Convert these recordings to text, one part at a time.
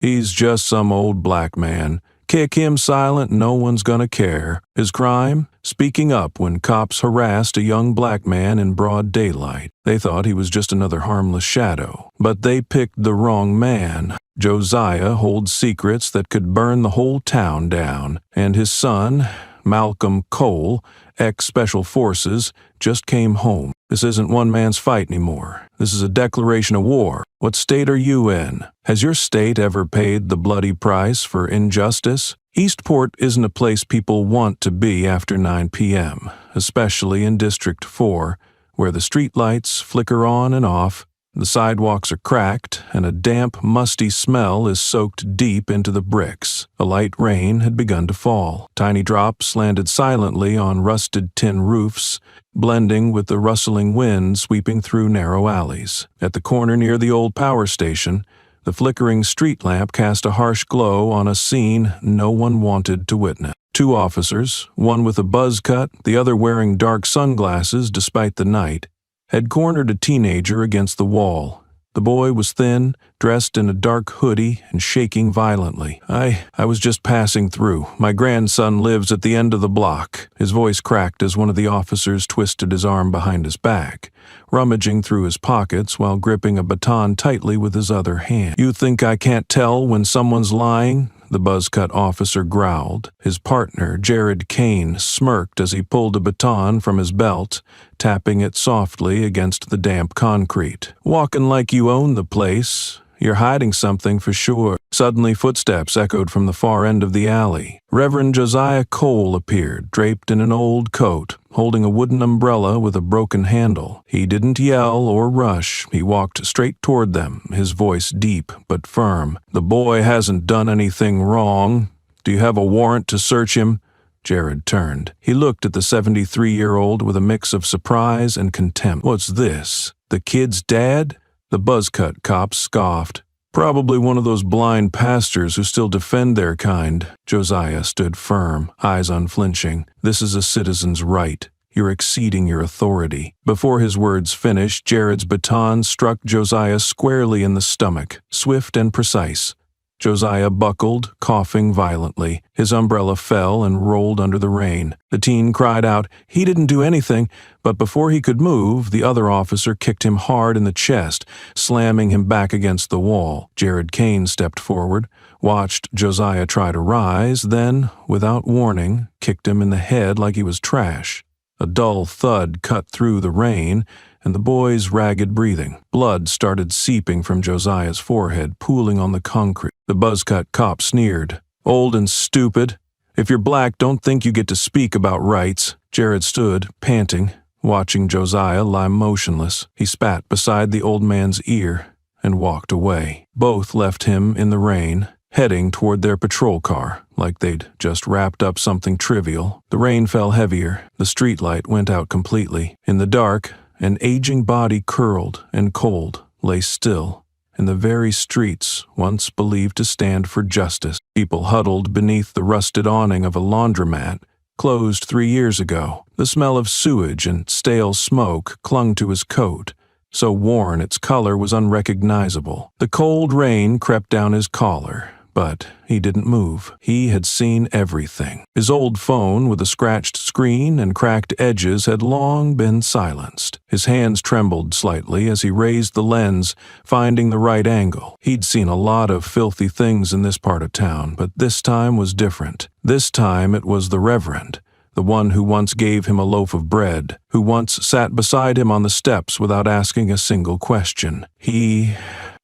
He's just some old black man. Kick him silent, no one's gonna care. His crime? Speaking up when cops harassed a young black man in broad daylight. They thought he was just another harmless shadow. But they picked the wrong man. Josiah holds secrets that could burn the whole town down. And his son, Malcolm Cole, ex-Special Forces, just came home. This isn't one man's fight anymore. This is a declaration of war. What state are you in? Has your state ever paid the bloody price for injustice? Eastport isn't a place people want to be after 9 p.m., especially in District 4, where the streetlights flicker on and off, the sidewalks are cracked, and a damp, musty smell is soaked deep into the bricks. A light rain had begun to fall. Tiny drops landed silently on rusted tin roofs, blending with the rustling wind sweeping through narrow alleys. At the corner near the old power station, the flickering street lamp cast a harsh glow on a scene no one wanted to witness. Two officers, one with a buzz cut, the other wearing dark sunglasses despite the night, had cornered a teenager against the wall. The boy was thin, dressed in a dark hoodie, and shaking violently. I was just passing through. My grandson lives at the end of the block." His voice cracked as one of the officers twisted his arm behind his back, rummaging through his pockets while gripping a baton tightly with his other hand. "You think I can't tell when someone's lying?" the buzz-cut officer growled. His partner, Jared Kane, smirked as he pulled a baton from his belt, tapping it softly against the damp concrete. "Walking like you own the place. You're hiding something for sure." Suddenly, footsteps echoed from the far end of the alley. Reverend Josiah Cole appeared, draped in an old coat, holding a wooden umbrella with a broken handle. He didn't yell or rush. He walked straight toward them, his voice deep but firm. "The boy hasn't done anything wrong. Do you have a warrant to search him?" Jared turned. He looked at the 73-year-old with a mix of surprise and contempt. "What's this? The kid's dad?" The buzz-cut cop scoffed. "Probably one of those blind pastors who still defend their kind." Josiah stood firm, eyes unflinching. "This is a citizen's right. You're exceeding your authority." Before his words finished, Jared's baton struck Josiah squarely in the stomach, swift and precise. Josiah buckled, coughing violently. His umbrella fell and rolled under the rain. The teen cried out. He didn't do anything, but before he could move, the other officer kicked him hard in the chest, slamming him back against the wall. Jared Kane stepped forward, watched Josiah try to rise, then, without warning, kicked him in the head like he was trash. A dull thud cut through the rain, and the boy's ragged breathing. Blood started seeping from Josiah's forehead, pooling on the concrete. The buzz-cut cop sneered. "Old and stupid. If you're black, don't think you get to speak about rights." Jared stood, panting, watching Josiah lie motionless. He spat beside the old man's ear and walked away. Both left him in the rain, heading toward their patrol car, like they'd just wrapped up something trivial. The rain fell heavier. The streetlight went out completely. In the dark, an aging body, curled and cold, lay still in the very streets once believed to stand for justice. People huddled beneath the rusted awning of a laundromat, closed 3 years ago. The smell of sewage and stale smoke clung to his coat, so worn its color was unrecognizable. The cold rain crept down his collar, but he didn't move. He had seen everything. His old phone with a scratched screen and cracked edges had long been silenced. His hands trembled slightly as he raised the lens, finding the right angle. He'd seen a lot of filthy things in this part of town, but this time was different. This time it was the Reverend, the one who once gave him a loaf of bread, who once sat beside him on the steps without asking a single question. He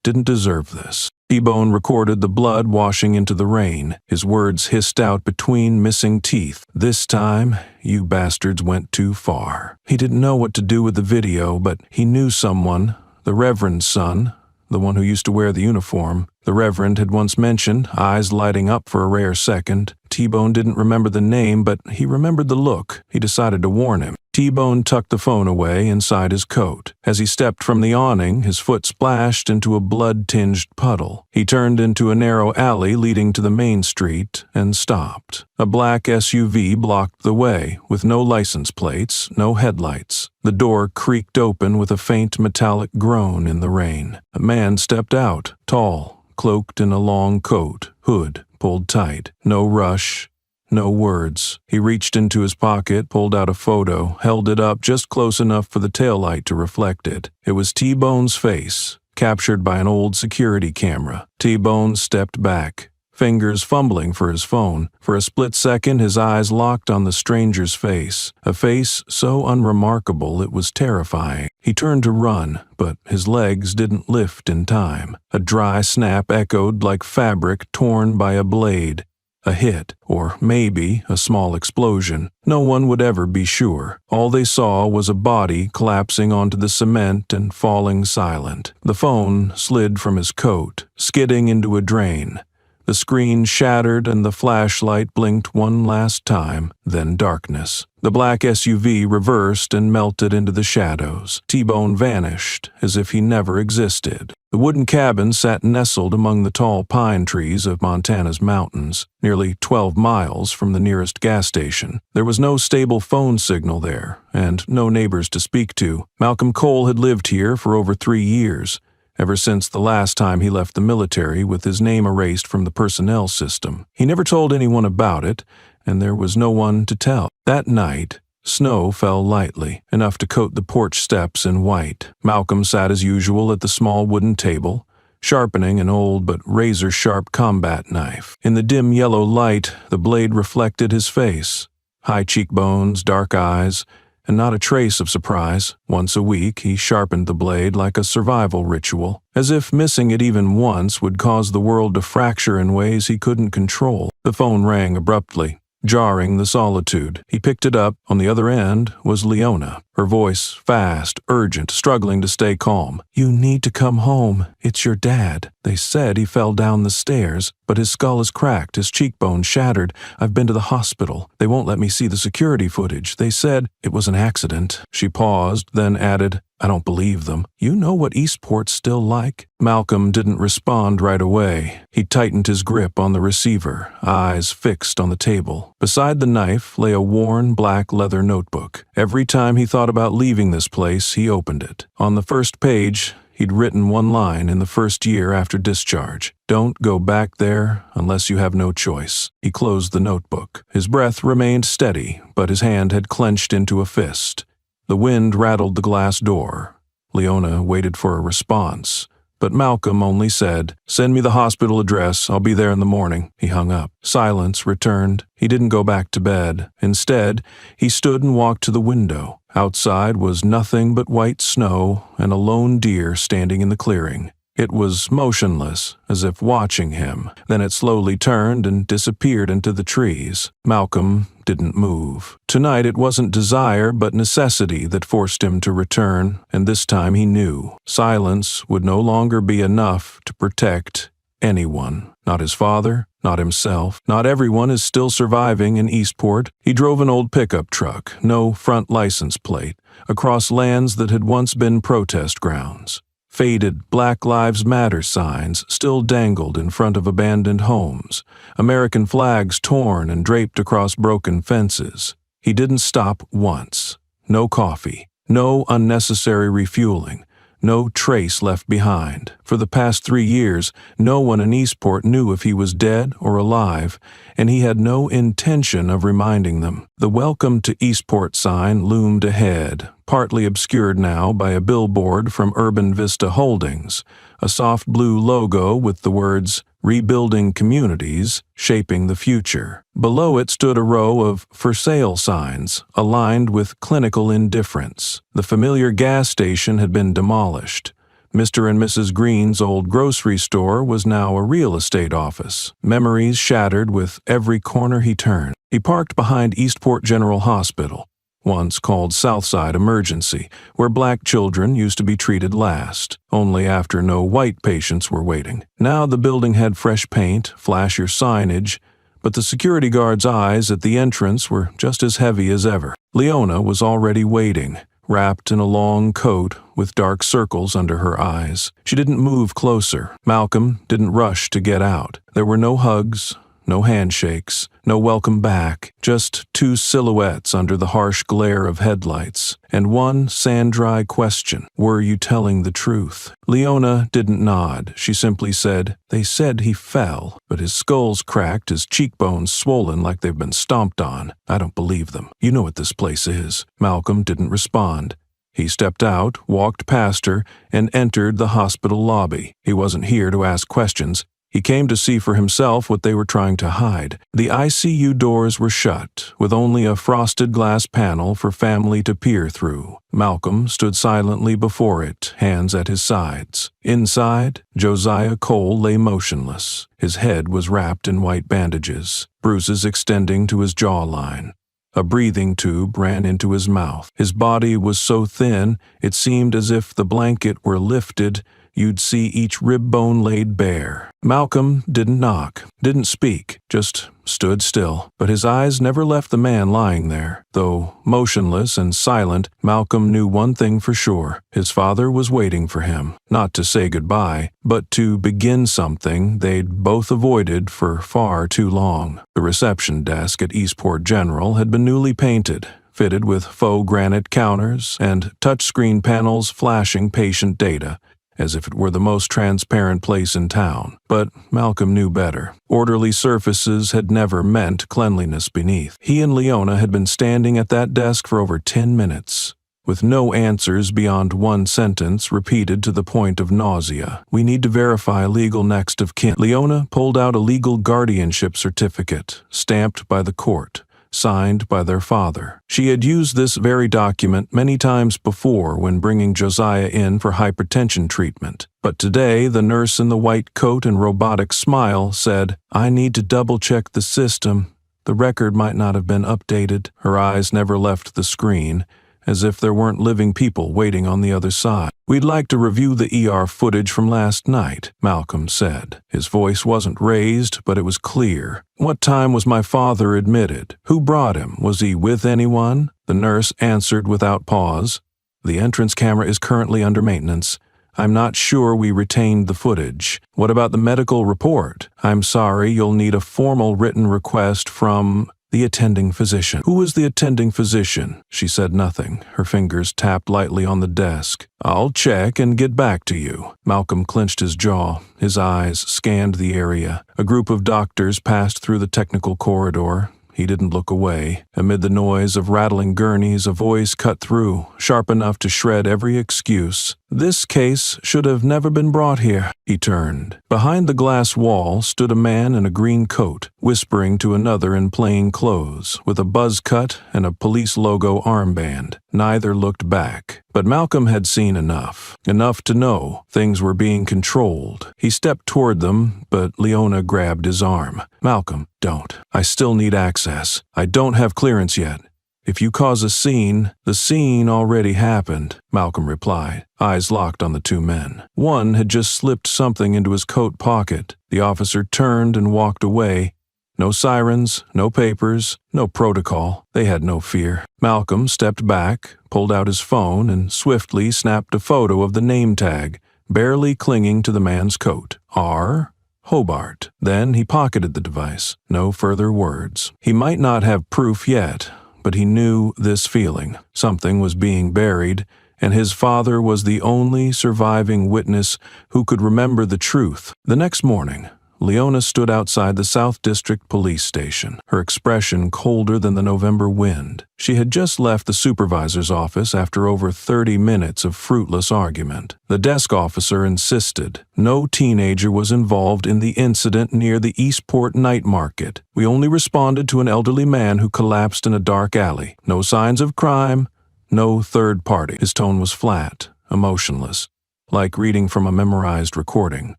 didn't deserve this. T-Bone recorded the blood washing into the rain. His words hissed out between missing teeth. "This time, you bastards went too far." He didn't know what to do with the video, but he knew someone, the Reverend's son, the one who used to wear the uniform. The Reverend had once mentioned, eyes lighting up for a rare second. T-Bone didn't remember the name, but he remembered the look. He decided to warn him. T-Bone tucked the phone away inside his coat. As he stepped from the awning, his foot splashed into a blood-tinged puddle. He turned into a narrow alley leading to the main street and stopped. A black SUV blocked the way, with no license plates, no headlights. The door creaked open with a faint metallic groan in the rain. A man stepped out, tall, cloaked in a long coat, hood pulled tight. No rush, no words. He reached into his pocket, pulled out a photo, held it up just close enough for the taillight to reflect it. It was T-Bone's face, captured by an old security camera. T-Bone stepped back, fingers fumbling for his phone. For a split second, his eyes locked on the stranger's face, a face so unremarkable it was terrifying. He turned to run, but his legs didn't lift in time. A dry snap echoed like fabric torn by a blade. A hit, or maybe a small explosion. No one would ever be sure. All they saw was a body collapsing onto the cement and falling silent. The phone slid from his coat, skidding into a drain. The screen shattered and the flashlight blinked one last time, then darkness. The black SUV reversed and melted into the shadows. T-Bone vanished, as if he never existed. The wooden cabin sat nestled among the tall pine trees of Montana's mountains, nearly 12 miles from the nearest gas station. There was no stable phone signal there, and no neighbors to speak to. Malcolm Cole had lived here for over 3 years, ever since the last time he left the military with his name erased from the personnel system. He never told anyone about it, and there was no one to tell. That night, snow fell lightly, enough to coat the porch steps in white. Malcolm sat as usual at the small wooden table, sharpening an old but razor-sharp combat knife. In the dim yellow light, the blade reflected his face. High cheekbones, dark eyes, and not a trace of surprise. Once a week, he sharpened the blade like a survival ritual, as if missing it even once would cause the world to fracture in ways he couldn't control. The phone rang abruptly, jarring the solitude. He picked it up. On the other end was Leona, her voice fast, urgent, struggling to stay calm. "You need to come home. It's your dad. They said he fell down the stairs, but his skull is cracked, his cheekbone shattered. I've been to the hospital. They won't let me see the security footage. They said it was an accident." She paused, then added, "I don't believe them. You know what Eastport's still like?" Malcolm didn't respond right away. He tightened his grip on the receiver, eyes fixed on the table. Beside the knife lay a worn black leather notebook. Every time he thought about leaving this place, he opened it. On the first page, he'd written one line in the first year after discharge: "Don't go back there unless you have no choice." He closed the notebook. His breath remained steady, but his hand had clenched into a fist. The wind rattled the glass door. Leona waited for a response, but Malcolm only said, "Send me the hospital address. I'll be there in the morning." He hung up. Silence returned. He didn't go back to bed. Instead, he stood and walked to the window. Outside was nothing but white snow and a lone deer standing in the clearing. It was motionless, as if watching him. Then it slowly turned and disappeared into the trees. Malcolm didn't move. Tonight it wasn't desire but necessity that forced him to return, and this time he knew. Silence would no longer be enough to protect anyone. Not his father, not himself. Not everyone is still surviving in Eastport. He drove an old pickup truck, no front license plate, across lands that had once been protest grounds. Faded Black Lives Matter signs still dangled in front of abandoned homes, American flags torn and draped across broken fences. He didn't stop once. No coffee, no unnecessary refueling, no trace left behind. For the past 3 years, no one in Eastport knew if he was dead or alive, and he had no intention of reminding them. The Welcome to Eastport sign loomed ahead, partly obscured now by a billboard from Urban Vista Holdings, a soft blue logo with the words "Rebuilding Communities, Shaping the Future." Below it stood a row of for sale signs, aligned with clinical indifference. The familiar gas station had been demolished. Mr. and Mrs. Green's old grocery store was now a real estate office. Memories shattered with every corner he turned. He parked behind Eastport General Hospital, once called Southside Emergency, where black children used to be treated last, only after no white patients were waiting. Now the building had fresh paint, flashier signage, but the security guard's eyes at the entrance were just as heavy as ever. Leona was already waiting, wrapped in a long coat with dark circles under her eyes. She didn't move closer. Malcolm didn't rush to get out. There were no hugs, No handshakes, no welcome back, just two silhouettes under the harsh glare of headlights, and one sand-dry question: were you telling the truth? Leona didn't nod. She simply said, "They said he fell, but his skull's cracked, his cheekbones swollen like they've been stomped on. I don't believe them. You know what this place is." Malcolm didn't respond. He stepped out, walked past her, and entered the hospital lobby. He wasn't here to ask questions. He came to see for himself what they were trying to hide. The ICU doors were shut, with only a frosted glass panel for family to peer through. Malcolm stood silently before it, hands at his sides. Inside, Josiah Cole lay motionless. His head was wrapped in white bandages, bruises extending to his jawline. A breathing tube ran into his mouth. His body was so thin, it seemed as if the blanket were lifted, you'd see each rib bone laid bare. Malcolm didn't knock, didn't speak, just stood still. But his eyes never left the man lying there. Though motionless and silent, Malcolm knew one thing for sure. His father was waiting for him, not to say goodbye, but to begin something they'd both avoided for far too long. The reception desk at Eastport General had been newly painted, fitted with faux granite counters and touchscreen panels flashing patient data, as if it were the most transparent place in town. But Malcolm knew better. Orderly surfaces had never meant cleanliness beneath. He and Leona had been standing at that desk for over 10 minutes, with no answers beyond one sentence repeated to the point of nausea. "We need to verify legal next of kin." Leona pulled out a legal guardianship certificate, stamped by the court, signed by their father. She had used this very document many times before when bringing Josiah in for hypertension treatment. But today, the nurse in the white coat and robotic smile said, "I need to double-check the system. The record might not have been updated." Her eyes never left the screen, as if there weren't living people waiting on the other side. "We'd like to review the ER footage from last night," Malcolm said. His voice wasn't raised, but it was clear. "What time was my father admitted? Who brought him? Was he with anyone?" The nurse answered without pause. "The entrance camera is currently under maintenance. I'm not sure we retained the footage. What about the medical report? I'm sorry, you'll need a formal written request from the attending physician." "Who was the attending physician?" She said nothing. Her fingers tapped lightly on the desk. "I'll check and get back to you." Malcolm clenched his jaw. His eyes scanned the area. A group of doctors passed through the technical corridor. He didn't look away. Amid the noise of rattling gurneys, a voice cut through, sharp enough to shred every excuse. "This case should have never been brought here." He turned. Behind the glass wall stood a man in a green coat, whispering to another in plain clothes, with a buzz cut and a police logo armband. Neither looked back. But Malcolm had seen enough to know things were being controlled. He stepped toward them, but Leona grabbed his arm. "Malcolm, don't. I still need access. I don't have clearance yet. If you cause a scene, the scene already happened," Malcolm replied, eyes locked on the two men. One had just slipped something into his coat pocket. The officer turned and walked away. No sirens, no papers, no protocol. They had no fear. Malcolm stepped back, pulled out his phone, and swiftly snapped a photo of the name tag, barely clinging to the man's coat. R. Hobart. Then he pocketed the device. No further words. He might not have proof yet, but he knew this feeling. Something was being buried, and his father was the only surviving witness who could remember the truth. The next morning, Leona stood outside the South District Police Station, her expression colder than the November wind. She had just left the supervisor's office after over 30 minutes of fruitless argument. The desk officer insisted no teenager was involved in the incident near the Eastport night market. "We only responded to an elderly man who collapsed in a dark alley. No signs of crime, no third party." His tone was flat, emotionless, like reading from a memorized recording.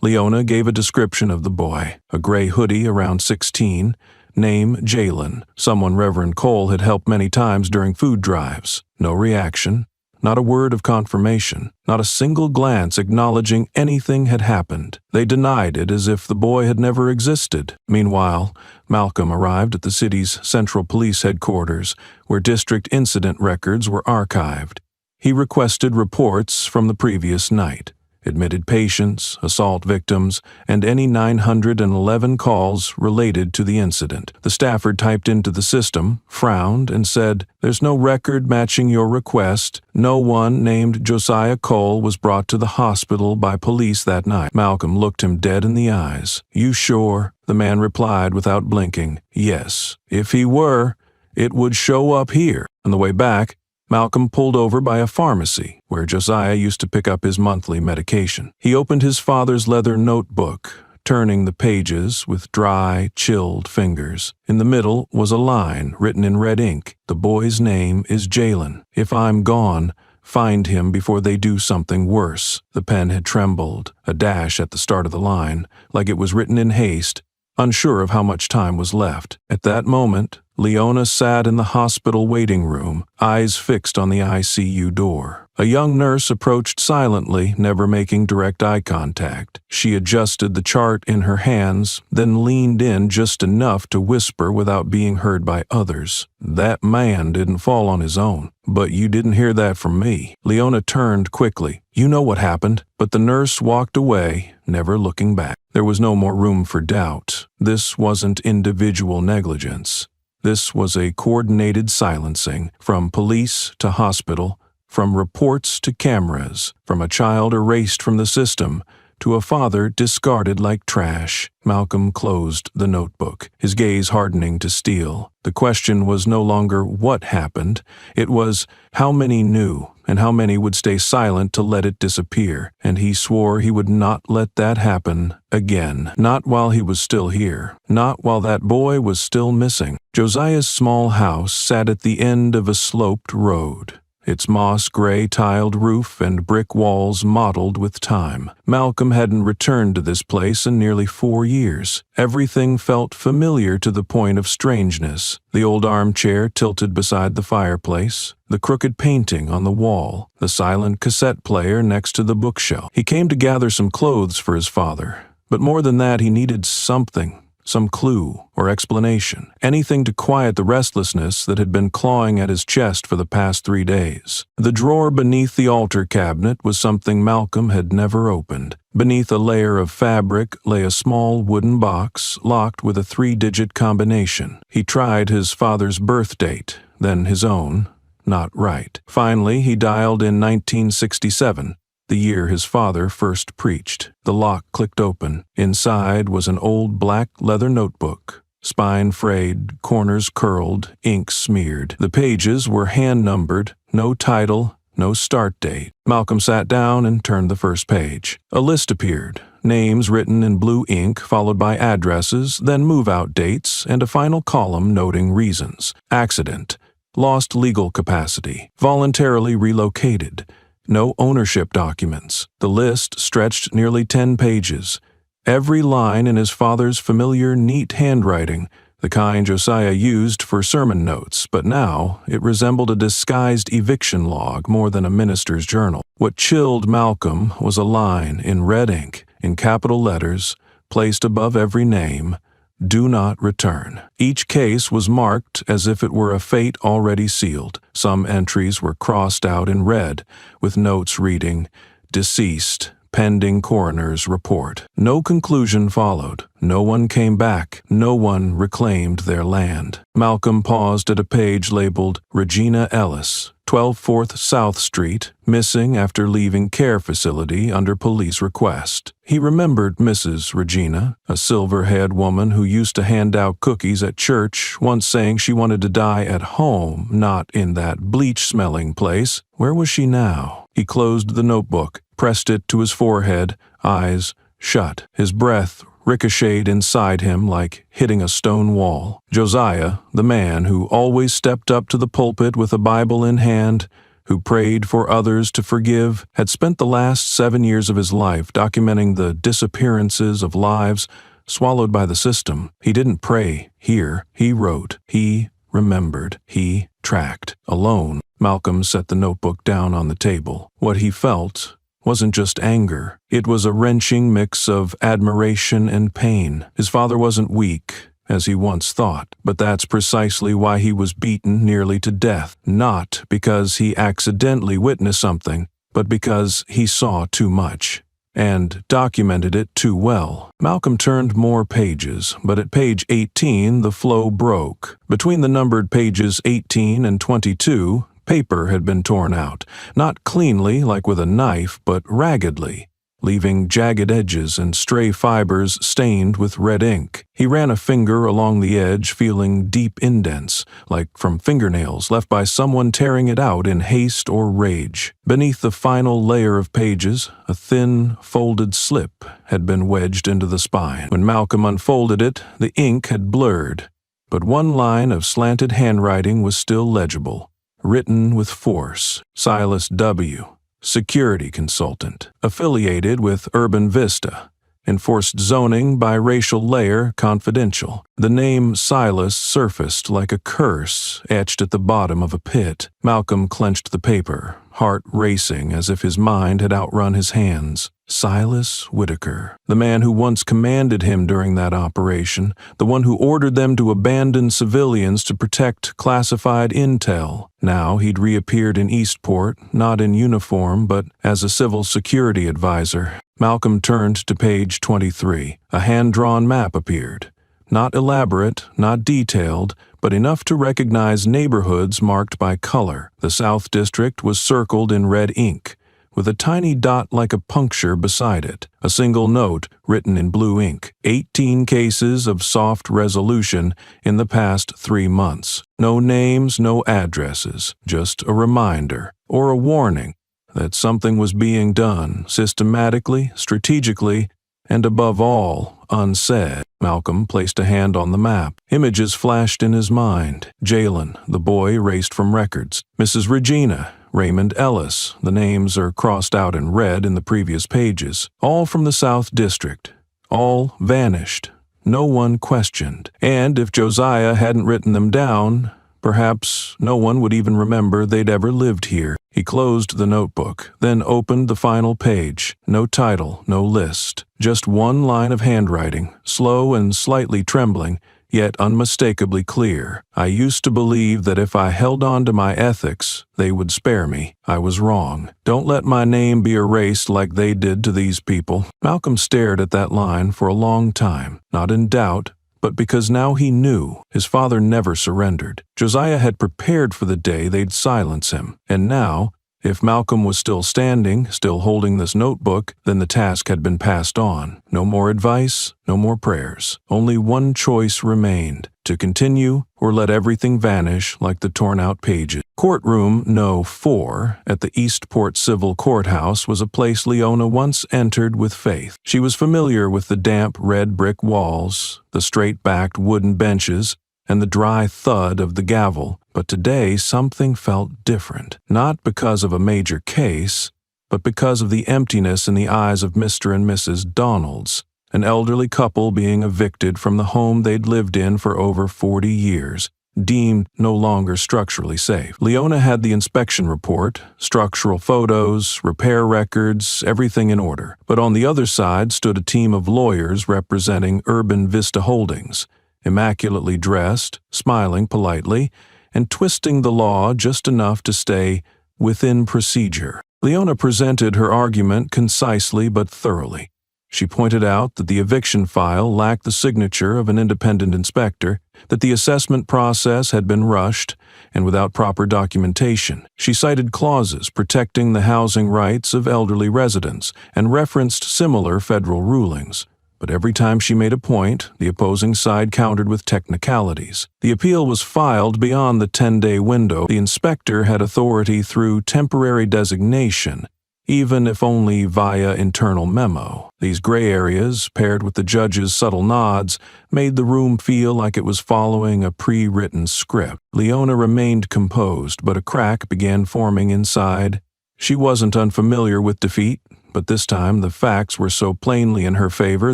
Leona gave a description of the boy: a gray hoodie, around 16, name Jalen, someone Reverend Cole had helped many times during food drives. No reaction, not a word of confirmation, not a single glance acknowledging anything had happened. They denied it as if the boy had never existed. Meanwhile, Malcolm arrived at the city's Central Police Headquarters, where district incident records were archived. He requested reports from the previous night. admitted patients, assault victims, and any 911 calls related to the incident. The staffer typed into the system, frowned, and said, "There's no record matching your request. No one named Josiah Cole was brought to the hospital by police that night." Malcolm looked him dead in the eyes. "You sure?" The man replied without blinking. "Yes. If he were, it would show up here." On the way back, Malcolm pulled over by a pharmacy, where Josiah used to pick up his monthly medication. He opened his father's leather notebook, turning the pages with dry, chilled fingers. In the middle was a line written in red ink. "The boy's name is Jalen. If I'm gone, find him before they do something worse." The pen had trembled, a dash at the start of the line, like it was written in haste, unsure of how much time was left. At that moment, Leona sat in the hospital waiting room, eyes fixed on the ICU door. A young nurse approached silently, never making direct eye contact. She adjusted the chart in her hands, then leaned in just enough to whisper without being heard by others. "That man didn't fall on his own. But you didn't hear that from me." Leona turned quickly. "You know what happened." But the nurse walked away, never looking back. There was no more room for doubt. This wasn't individual negligence. This was a coordinated silencing, from police to hospital, from reports to cameras, from a child erased from the system to a father discarded like trash. Malcolm closed the notebook, his gaze hardening to steel. The question was no longer what happened, it was how many knew and how many would stay silent to let it disappear, and he swore he would not let that happen again. Not while he was still here, not while that boy was still missing. Josiah's small house sat at the end of a sloped road, its moss-gray tiled roof and brick walls mottled with time. Malcolm hadn't returned to this place in nearly 4 years. Everything felt familiar to the point of strangeness. The old armchair tilted beside the fireplace, the crooked painting on the wall, the silent cassette player next to the bookshelf. He came to gather some clothes for his father, but more than that he needed something. Some clue or explanation, anything to quiet the restlessness that had been clawing at his chest for the past 3 days. The drawer beneath the altar cabinet was something Malcolm had never opened. Beneath a layer of fabric lay a small wooden box locked with a 3-digit combination. He tried his father's birth date, then his own. Not right. Finally, he dialed in 1967. The year his father first preached. The lock clicked open. Inside was an old black leather notebook, spine frayed, corners curled, ink smeared. The pages were hand-numbered, no title, no start date. Malcolm sat down and turned the first page. A list appeared, names written in blue ink followed by addresses, then move-out dates, and a final column noting reasons. Accident, lost legal capacity, voluntarily relocated. No ownership documents. The list stretched nearly 10 pages. Every line in his father's familiar, neat handwriting, the kind Josiah used for sermon notes, but now it resembled a disguised eviction log more than a minister's journal. What chilled Malcolm was a line in red ink, in capital letters, placed above every name: "Do not return." Each case was marked as if it were a fate already sealed. Some entries were crossed out in red, with notes reading, "Deceased, pending coroner's report." No conclusion followed. No one came back. No one reclaimed their land. Malcolm paused at a page labeled Regina Ellis, 12 4th South Street, missing after leaving care facility under police request. He remembered Mrs. Regina, a silver-haired woman who used to hand out cookies at church, once saying she wanted to die at home, not in that bleach-smelling place. Where was she now? He closed the notebook, pressed it to his forehead, eyes shut. His breath ricocheted inside him like hitting a stone wall. Josiah, the man who always stepped up to the pulpit with a Bible in hand, who prayed for others to forgive, had spent the last 7 years of his life documenting the disappearances of lives swallowed by the system. He didn't pray here. He wrote. He remembered. He tracked. Alone, Malcolm set the notebook down on the table. What he felt wasn't just anger. It was a wrenching mix of admiration and pain. His father wasn't weak, as he once thought, but that's precisely why he was beaten nearly to death. Not because he accidentally witnessed something, but because he saw too much. and documented it too well. Malcolm turned more pages, but at page 18 the flow broke. Between the numbered pages 18 and 22, paper had been torn out, not cleanly like with a knife, but raggedly, leaving jagged edges and stray fibers stained with red ink. He ran a finger along the edge, feeling deep indents, like from fingernails left by someone tearing it out in haste or rage. Beneath the final layer of pages, a thin, folded slip had been wedged into the spine. When Malcolm unfolded it, the ink had blurred, but one line of slanted handwriting was still legible, written with force. Silas W., security consultant, affiliated with Urban Vista, enforced zoning by racial layer confidential. The name Silas surfaced like a curse etched at the bottom of a pit. Malcolm clenched the paper, heart racing as if his mind had outrun his hands. Silas Whitaker, the man who once commanded him during that operation, the one who ordered them to abandon civilians to protect classified intel. Now he'd reappeared in Eastport, not in uniform, but as a civil security advisor. Malcolm turned to page 23. A hand-drawn map appeared. Not elaborate, not detailed, but enough to recognize neighborhoods marked by color. The South District was circled in red ink, with a tiny dot like a puncture beside it. A single note written in blue ink. 18 cases of soft resolution in the past 3 months. No names, no addresses, just a reminder, or a warning, that something was being done, systematically, strategically, and above all, unsaid. Malcolm placed a hand on the map. Images flashed in his mind. Jalen, the boy erased from records. Mrs. Regina, Raymond Ellis, the names are crossed out in red in the previous pages. All from the South District. All vanished. No one questioned. And if Josiah hadn't written them down, perhaps no one would even remember they'd ever lived here. He closed the notebook, then opened the final page. No title, no list. Just one line of handwriting, slow and slightly trembling, yet unmistakably clear. I used to believe that if I held on to my ethics, they would spare me. I was wrong. Don't let my name be erased like they did to these people. Malcolm stared at that line for a long time, not in doubt, but because now he knew his father never surrendered. Josiah had prepared for the day they'd silence him, and now, if Malcolm was still standing, still holding this notebook, then the task had been passed on. No more advice, no more prayers. Only one choice remained: to continue or let everything vanish like the torn-out pages. Courtroom No. 4 at the Eastport Civil Courthouse was a place Leona once entered with faith. She was familiar with the damp red brick walls, the straight-backed wooden benches, and the dry thud of the gavel, but today something felt different. Not because of a major case, but because of the emptiness in the eyes of Mr. and Mrs. Donalds, an elderly couple being evicted from the home they'd lived in for over 40 years, deemed no longer structurally safe. Leona had the inspection report, structural photos, repair records, everything in order. But on the other side stood a team of lawyers representing Urban Vista Holdings, immaculately dressed, smiling politely, and twisting the law just enough to stay within procedure. Leona presented her argument concisely but thoroughly. She pointed out that the eviction file lacked the signature of an independent inspector, that the assessment process had been rushed and without proper documentation. She cited clauses protecting the housing rights of elderly residents and referenced similar federal rulings. But every time she made a point, the opposing side countered with technicalities. The appeal was filed beyond the 10-day window. The inspector had authority through temporary designation, even if only via internal memo. These gray areas, paired with the judge's subtle nods, made the room feel like it was following a pre-written script. Leona remained composed, but a crack began forming inside. She wasn't unfamiliar with defeat, but this time the facts were so plainly in her favor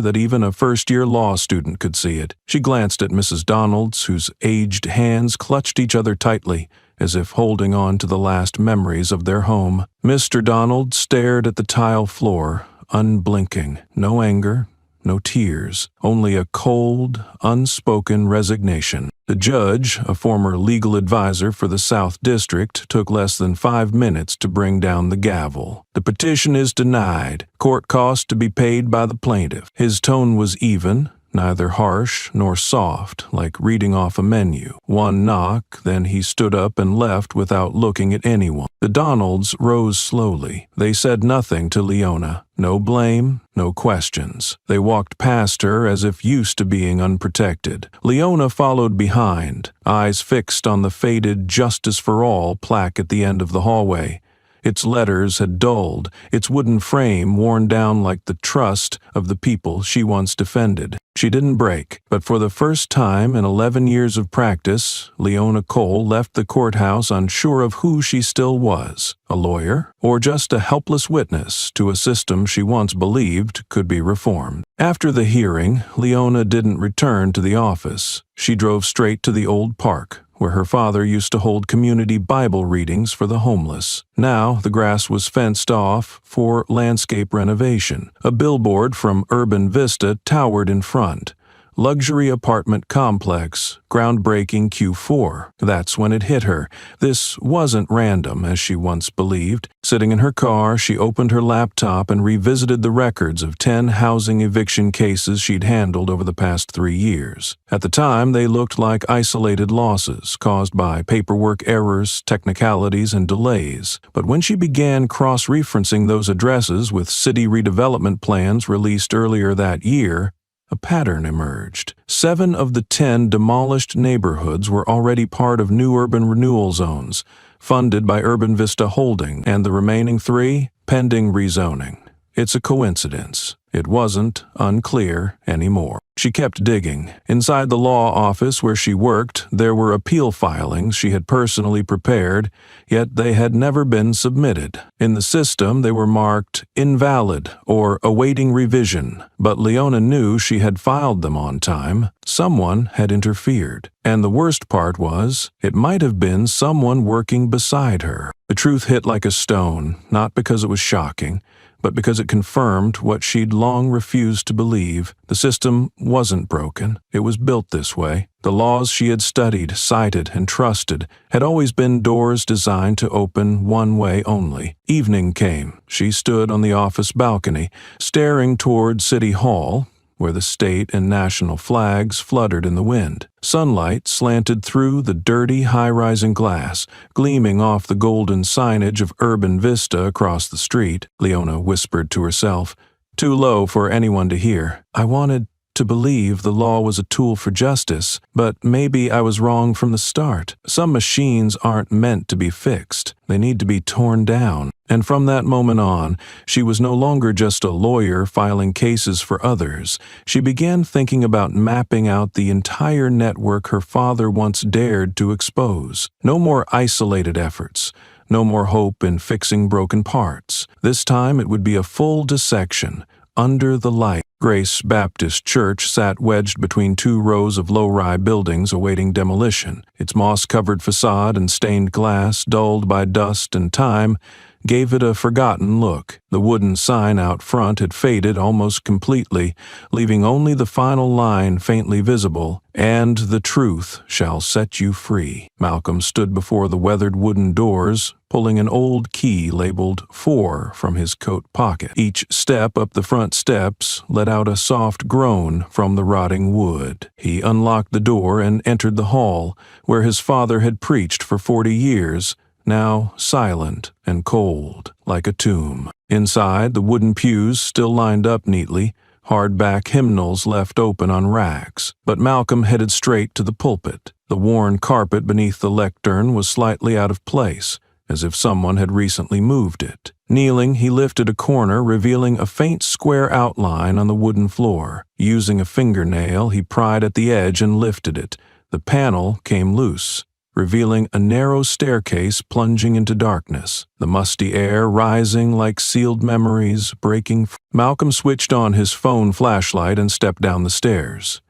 that even a first-year law student could see it. She glanced at Mrs. Donalds, whose aged hands clutched each other tightly, as if holding on to the last memories of their home. Mr. Donald stared at the tile floor, unblinking. No anger, no tears, only a cold, unspoken resignation. The judge, a former legal advisor for the South District, took less than 5 minutes to bring down the gavel. The petition is denied, court costs to be paid by the plaintiff. His tone was even, neither harsh nor soft, like reading off a menu. One knock, then he stood up and left without looking at anyone. The Donalds rose slowly. They said nothing to Leona. No blame, no questions. They walked past her as if used to being unprotected. Leona followed behind, eyes fixed on the faded "Justice for All" plaque at the end of the hallway. Its letters had dulled, its wooden frame worn down like the trust of the people she once defended. She didn't break, but for the first time in 11 years of practice, Leona Cole left the courthouse unsure of who she still was, a lawyer, or just a helpless witness to a system she once believed could be reformed. After the hearing, Leona didn't return to the office. She drove straight to the old park, where her father used to hold community Bible readings for the homeless. Now the grass was fenced off for landscape renovation. A billboard from Urban Vista towered in front. Luxury apartment complex, groundbreaking Q4. That's when it hit her. This wasn't random, as she once believed. Sitting in her car, she opened her laptop and revisited the records of 10 housing eviction cases she'd handled over the past 3 years. At the time, they looked like isolated losses caused by paperwork errors, technicalities, and delays. But when she began cross-referencing those addresses with city redevelopment plans released earlier that year, a pattern emerged. 7 of the 10 demolished neighborhoods were already part of new urban renewal zones, funded by Urban Vista Holding, and the remaining 3, pending rezoning. It's a coincidence. It wasn't unclear anymore. She kept digging. Inside the law office where she worked, there were appeal filings she had personally prepared, yet they had never been submitted. In the system, they were marked invalid or awaiting revision, but Leona knew she had filed them on time. Someone had interfered. And the worst part was, it might have been someone working beside her. The truth hit like a stone, not because it was shocking, but because it confirmed what she'd long refused to believe. The system wasn't broken. It was built this way. The laws she had studied, cited, and trusted had always been doors designed to open one way only. Evening came. She stood on the office balcony, staring toward City Hall, where the state and national flags fluttered in the wind. Sunlight slanted through the dirty, high-rising glass, gleaming off the golden signage of Urban Vista across the street. Leona whispered to herself, too low for anyone to hear. I wanted to believe the law was a tool for justice, but maybe I was wrong from the start. Some machines aren't meant to be fixed. They need to be torn down. And from that moment on, she was no longer just a lawyer filing cases for others. She began thinking about mapping out the entire network her father once dared to expose. No more isolated efforts. No more hope in fixing broken parts. This time it would be a full dissection, under the light. Grace Baptist Church sat wedged between 2 rows of low-rise buildings awaiting demolition. Its moss-covered facade and stained glass, dulled by dust and time, gave it a forgotten look. The wooden sign out front had faded almost completely, leaving only the final line faintly visible, "And the truth shall set you free." Malcolm stood before the weathered wooden doors, pulling an old key labeled 4 from his coat pocket. Each step up the front steps let out a soft groan from the rotting wood. He unlocked the door and entered the hall, where his father had preached for 40 years, now silent and cold, like a tomb. Inside, the wooden pews still lined up neatly, hardback hymnals left open on racks. But Malcolm headed straight to the pulpit. The worn carpet beneath the lectern was slightly out of place, as if someone had recently moved it. Kneeling, he lifted a corner, revealing a faint square outline on the wooden floor. Using a fingernail, he pried at the edge and lifted it. The panel came loose, revealing a narrow staircase plunging into darkness, the musty air rising like sealed memories breaking. Malcolm switched on his phone flashlight and stepped down the stairs.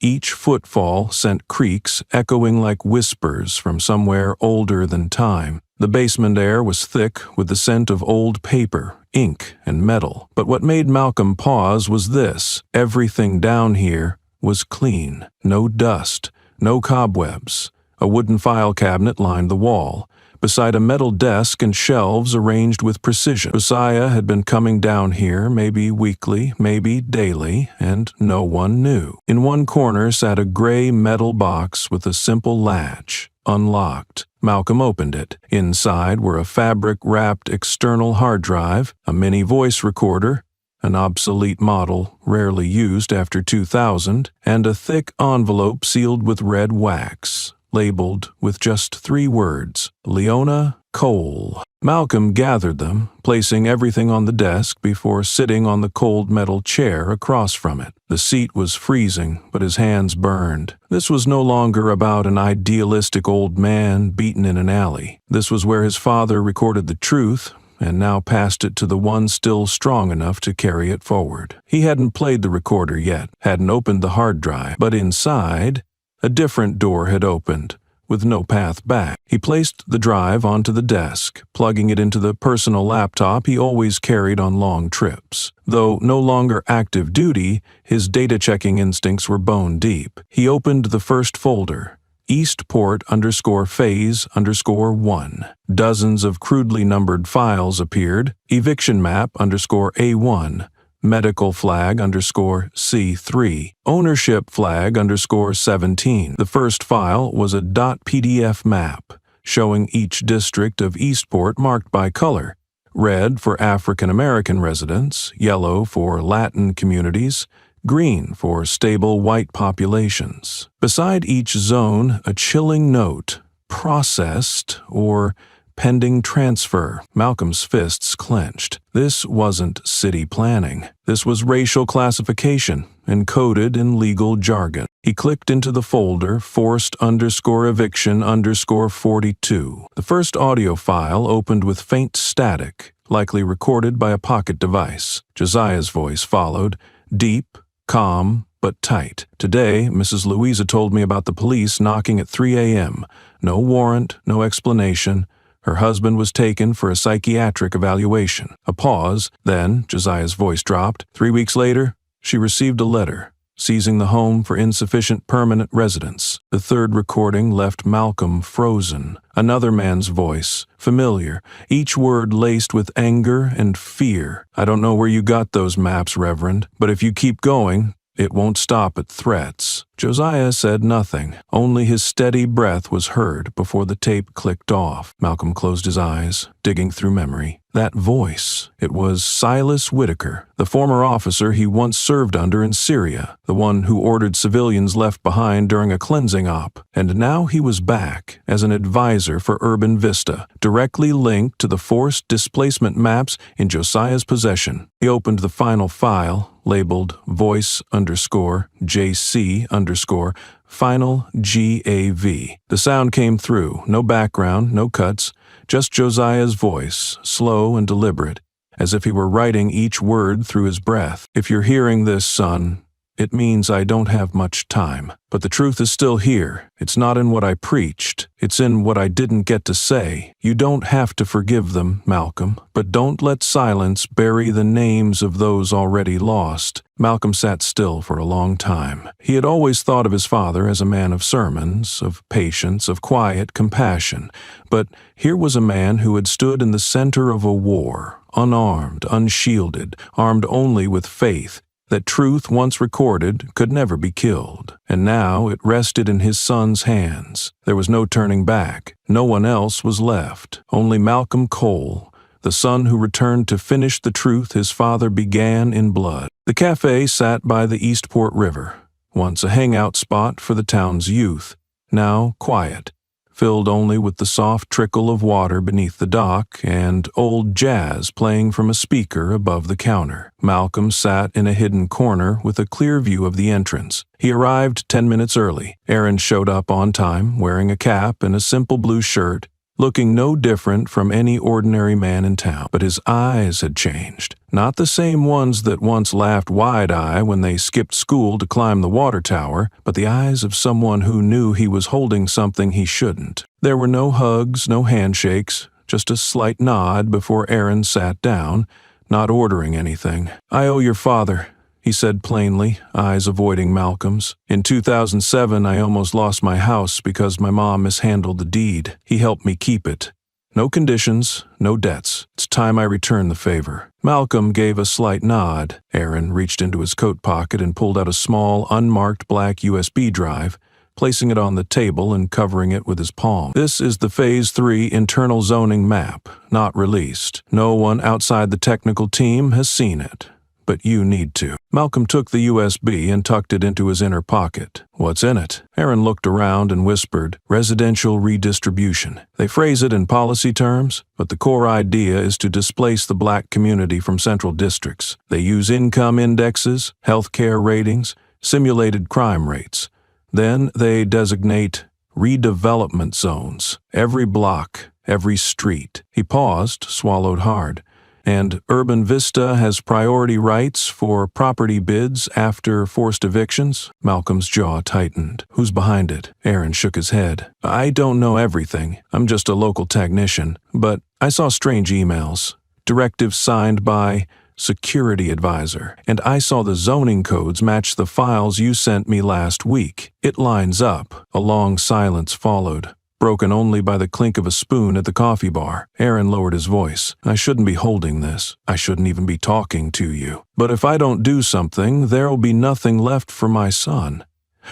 Each footfall sent creaks echoing like whispers from somewhere older than time. The basement air was thick with the scent of old paper, ink, and metal. But what made Malcolm pause was this: everything down here was clean. No dust, no cobwebs. A wooden file cabinet lined the wall, beside a metal desk and shelves arranged with precision. Josiah had been coming down here maybe weekly, maybe daily, and no one knew. In one corner sat a gray metal box with a simple latch, unlocked. Malcolm opened it. Inside were a fabric-wrapped external hard drive, a mini voice recorder, an obsolete model rarely used after 2000, and a thick envelope sealed with red wax, labeled with just 3 words: Leona Cole. Malcolm gathered them, placing everything on the desk before sitting on the cold metal chair across from it. The seat was freezing, but his hands burned. This was no longer about an idealistic old man beaten in an alley. This was where his father recorded the truth, and now passed it to the one still strong enough to carry it forward. He hadn't played the recorder yet, hadn't opened the hard drive, but inside, a different door had opened, with no path back. He placed the drive onto the desk, plugging it into the personal laptop he always carried on long trips. Though no longer active duty, his data-checking instincts were bone deep. He opened the first folder, Eastport_phase_1. Dozens of crudely numbered files appeared: eviction map _A1, medical flag _C3, ownership flag _17. The first file was a .pdf map, showing each district of Eastport marked by color: red for African American residents, yellow for Latin communities, green for stable white populations. Beside each zone, a chilling note: processed or pending transfer. Malcolm's fists clenched. This wasn't city planning. This was racial classification, encoded in legal jargon. He clicked into the folder, forced_eviction_42. The first audio file opened with faint static, likely recorded by a pocket device. Josiah's voice followed, deep, calm, but tight. Today, Mrs. Louisa told me about the police knocking at 3 a.m. No warrant, no explanation. Her husband was taken for a psychiatric evaluation. A pause, then Josiah's voice dropped. 3 weeks later, she received a letter, seizing the home for insufficient permanent residence. The third recording left Malcolm frozen. Another man's voice, familiar, each word laced with anger and fear. "I don't know where you got those maps, Reverend, but if you keep going, it won't stop at threats." Josiah said nothing. Only his steady breath was heard before the tape clicked off. Malcolm closed his eyes, digging through memory. That voice, it was Silas Whitaker, the former officer he once served under in Syria, the one who ordered civilians left behind during a cleansing op. And now he was back as an advisor for Urban Vista, directly linked to the forced displacement maps in Josiah's possession. He opened the final file, labeled voice_JC_final GAV. The sound came through, no background, no cuts, just Josiah's voice, slow and deliberate, as if he were writing each word through his breath. "If you're hearing this, son, it means I don't have much time. But the truth is still here. It's not in what I preached. It's in what I didn't get to say. You don't have to forgive them, Malcolm, but don't let silence bury the names of those already lost." Malcolm sat still for a long time. He had always thought of his father as a man of sermons, of patience, of quiet compassion. But here was a man who had stood in the center of a war, unarmed, unshielded, armed only with faith, that truth once recorded could never be killed. And now it rested in his son's hands. There was no turning back. No one else was left. Only Malcolm Cole, the son who returned to finish the truth his father began in blood. The cafe sat by the Eastport River, once a hangout spot for the town's youth, now quiet, filled only with the soft trickle of water beneath the dock and old jazz playing from a speaker above the counter. Malcolm sat in a hidden corner with a clear view of the entrance. He arrived 10 minutes early. Aaron showed up on time, wearing a cap and a simple blue shirt, looking no different from any ordinary man in town. But his eyes had changed. Not the same ones that once laughed wide-eye when they skipped school to climb the water tower, but the eyes of someone who knew he was holding something he shouldn't. There were no hugs, no handshakes, just a slight nod before Aaron sat down, not ordering anything. "I owe your father," he said plainly, eyes avoiding Malcolm's. "In 2007, I almost lost my house because my mom mishandled the deed. He helped me keep it. No conditions, no debts. It's time I return the favor." Malcolm gave a slight nod. Aaron reached into his coat pocket and pulled out a small, unmarked black USB drive, placing it on the table and covering it with his palm. "This is the Phase 3 internal zoning map, not released. No one outside the technical team has seen it, but you need to." Malcolm took the USB and tucked it into his inner pocket. "What's in it?" Aaron looked around and whispered, "Residential redistribution. They phrase it in policy terms, but the core idea is to displace the black community from central districts. They use income indexes, healthcare ratings, simulated crime rates. Then they designate redevelopment zones. Every block, every street." He paused, swallowed hard. "And Urban Vista has priority rights for property bids after forced evictions?" Malcolm's jaw tightened. "Who's behind it?" Aaron shook his head. "I don't know everything. I'm just a local technician. But I saw strange emails. Directives signed by security advisor. And I saw the zoning codes match the files you sent me last week. It lines up." A long silence followed, broken only by the clink of a spoon at the coffee bar. Aaron lowered his voice. "I shouldn't be holding this. I shouldn't even be talking to you. But if I don't do something, there'll be nothing left for my son.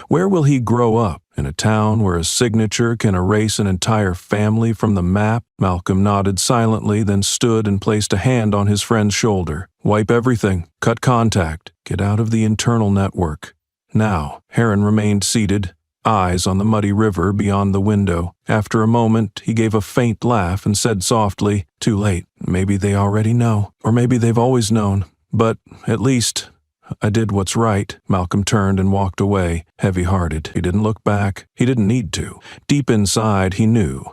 Where will he grow up? In a town where a signature can erase an entire family from the map?" Malcolm nodded silently, then stood and placed a hand on his friend's shoulder. "Wipe everything. Cut contact. Get out of the internal network. Now." Aaron remained seated, eyes on the muddy river beyond the window. After a moment, he gave a faint laugh and said softly, "Too late. Maybe they already know. Or maybe they've always known. But at least I did what's right." Malcolm turned and walked away, heavy-hearted. He didn't look back. He didn't need to. Deep inside, he knew.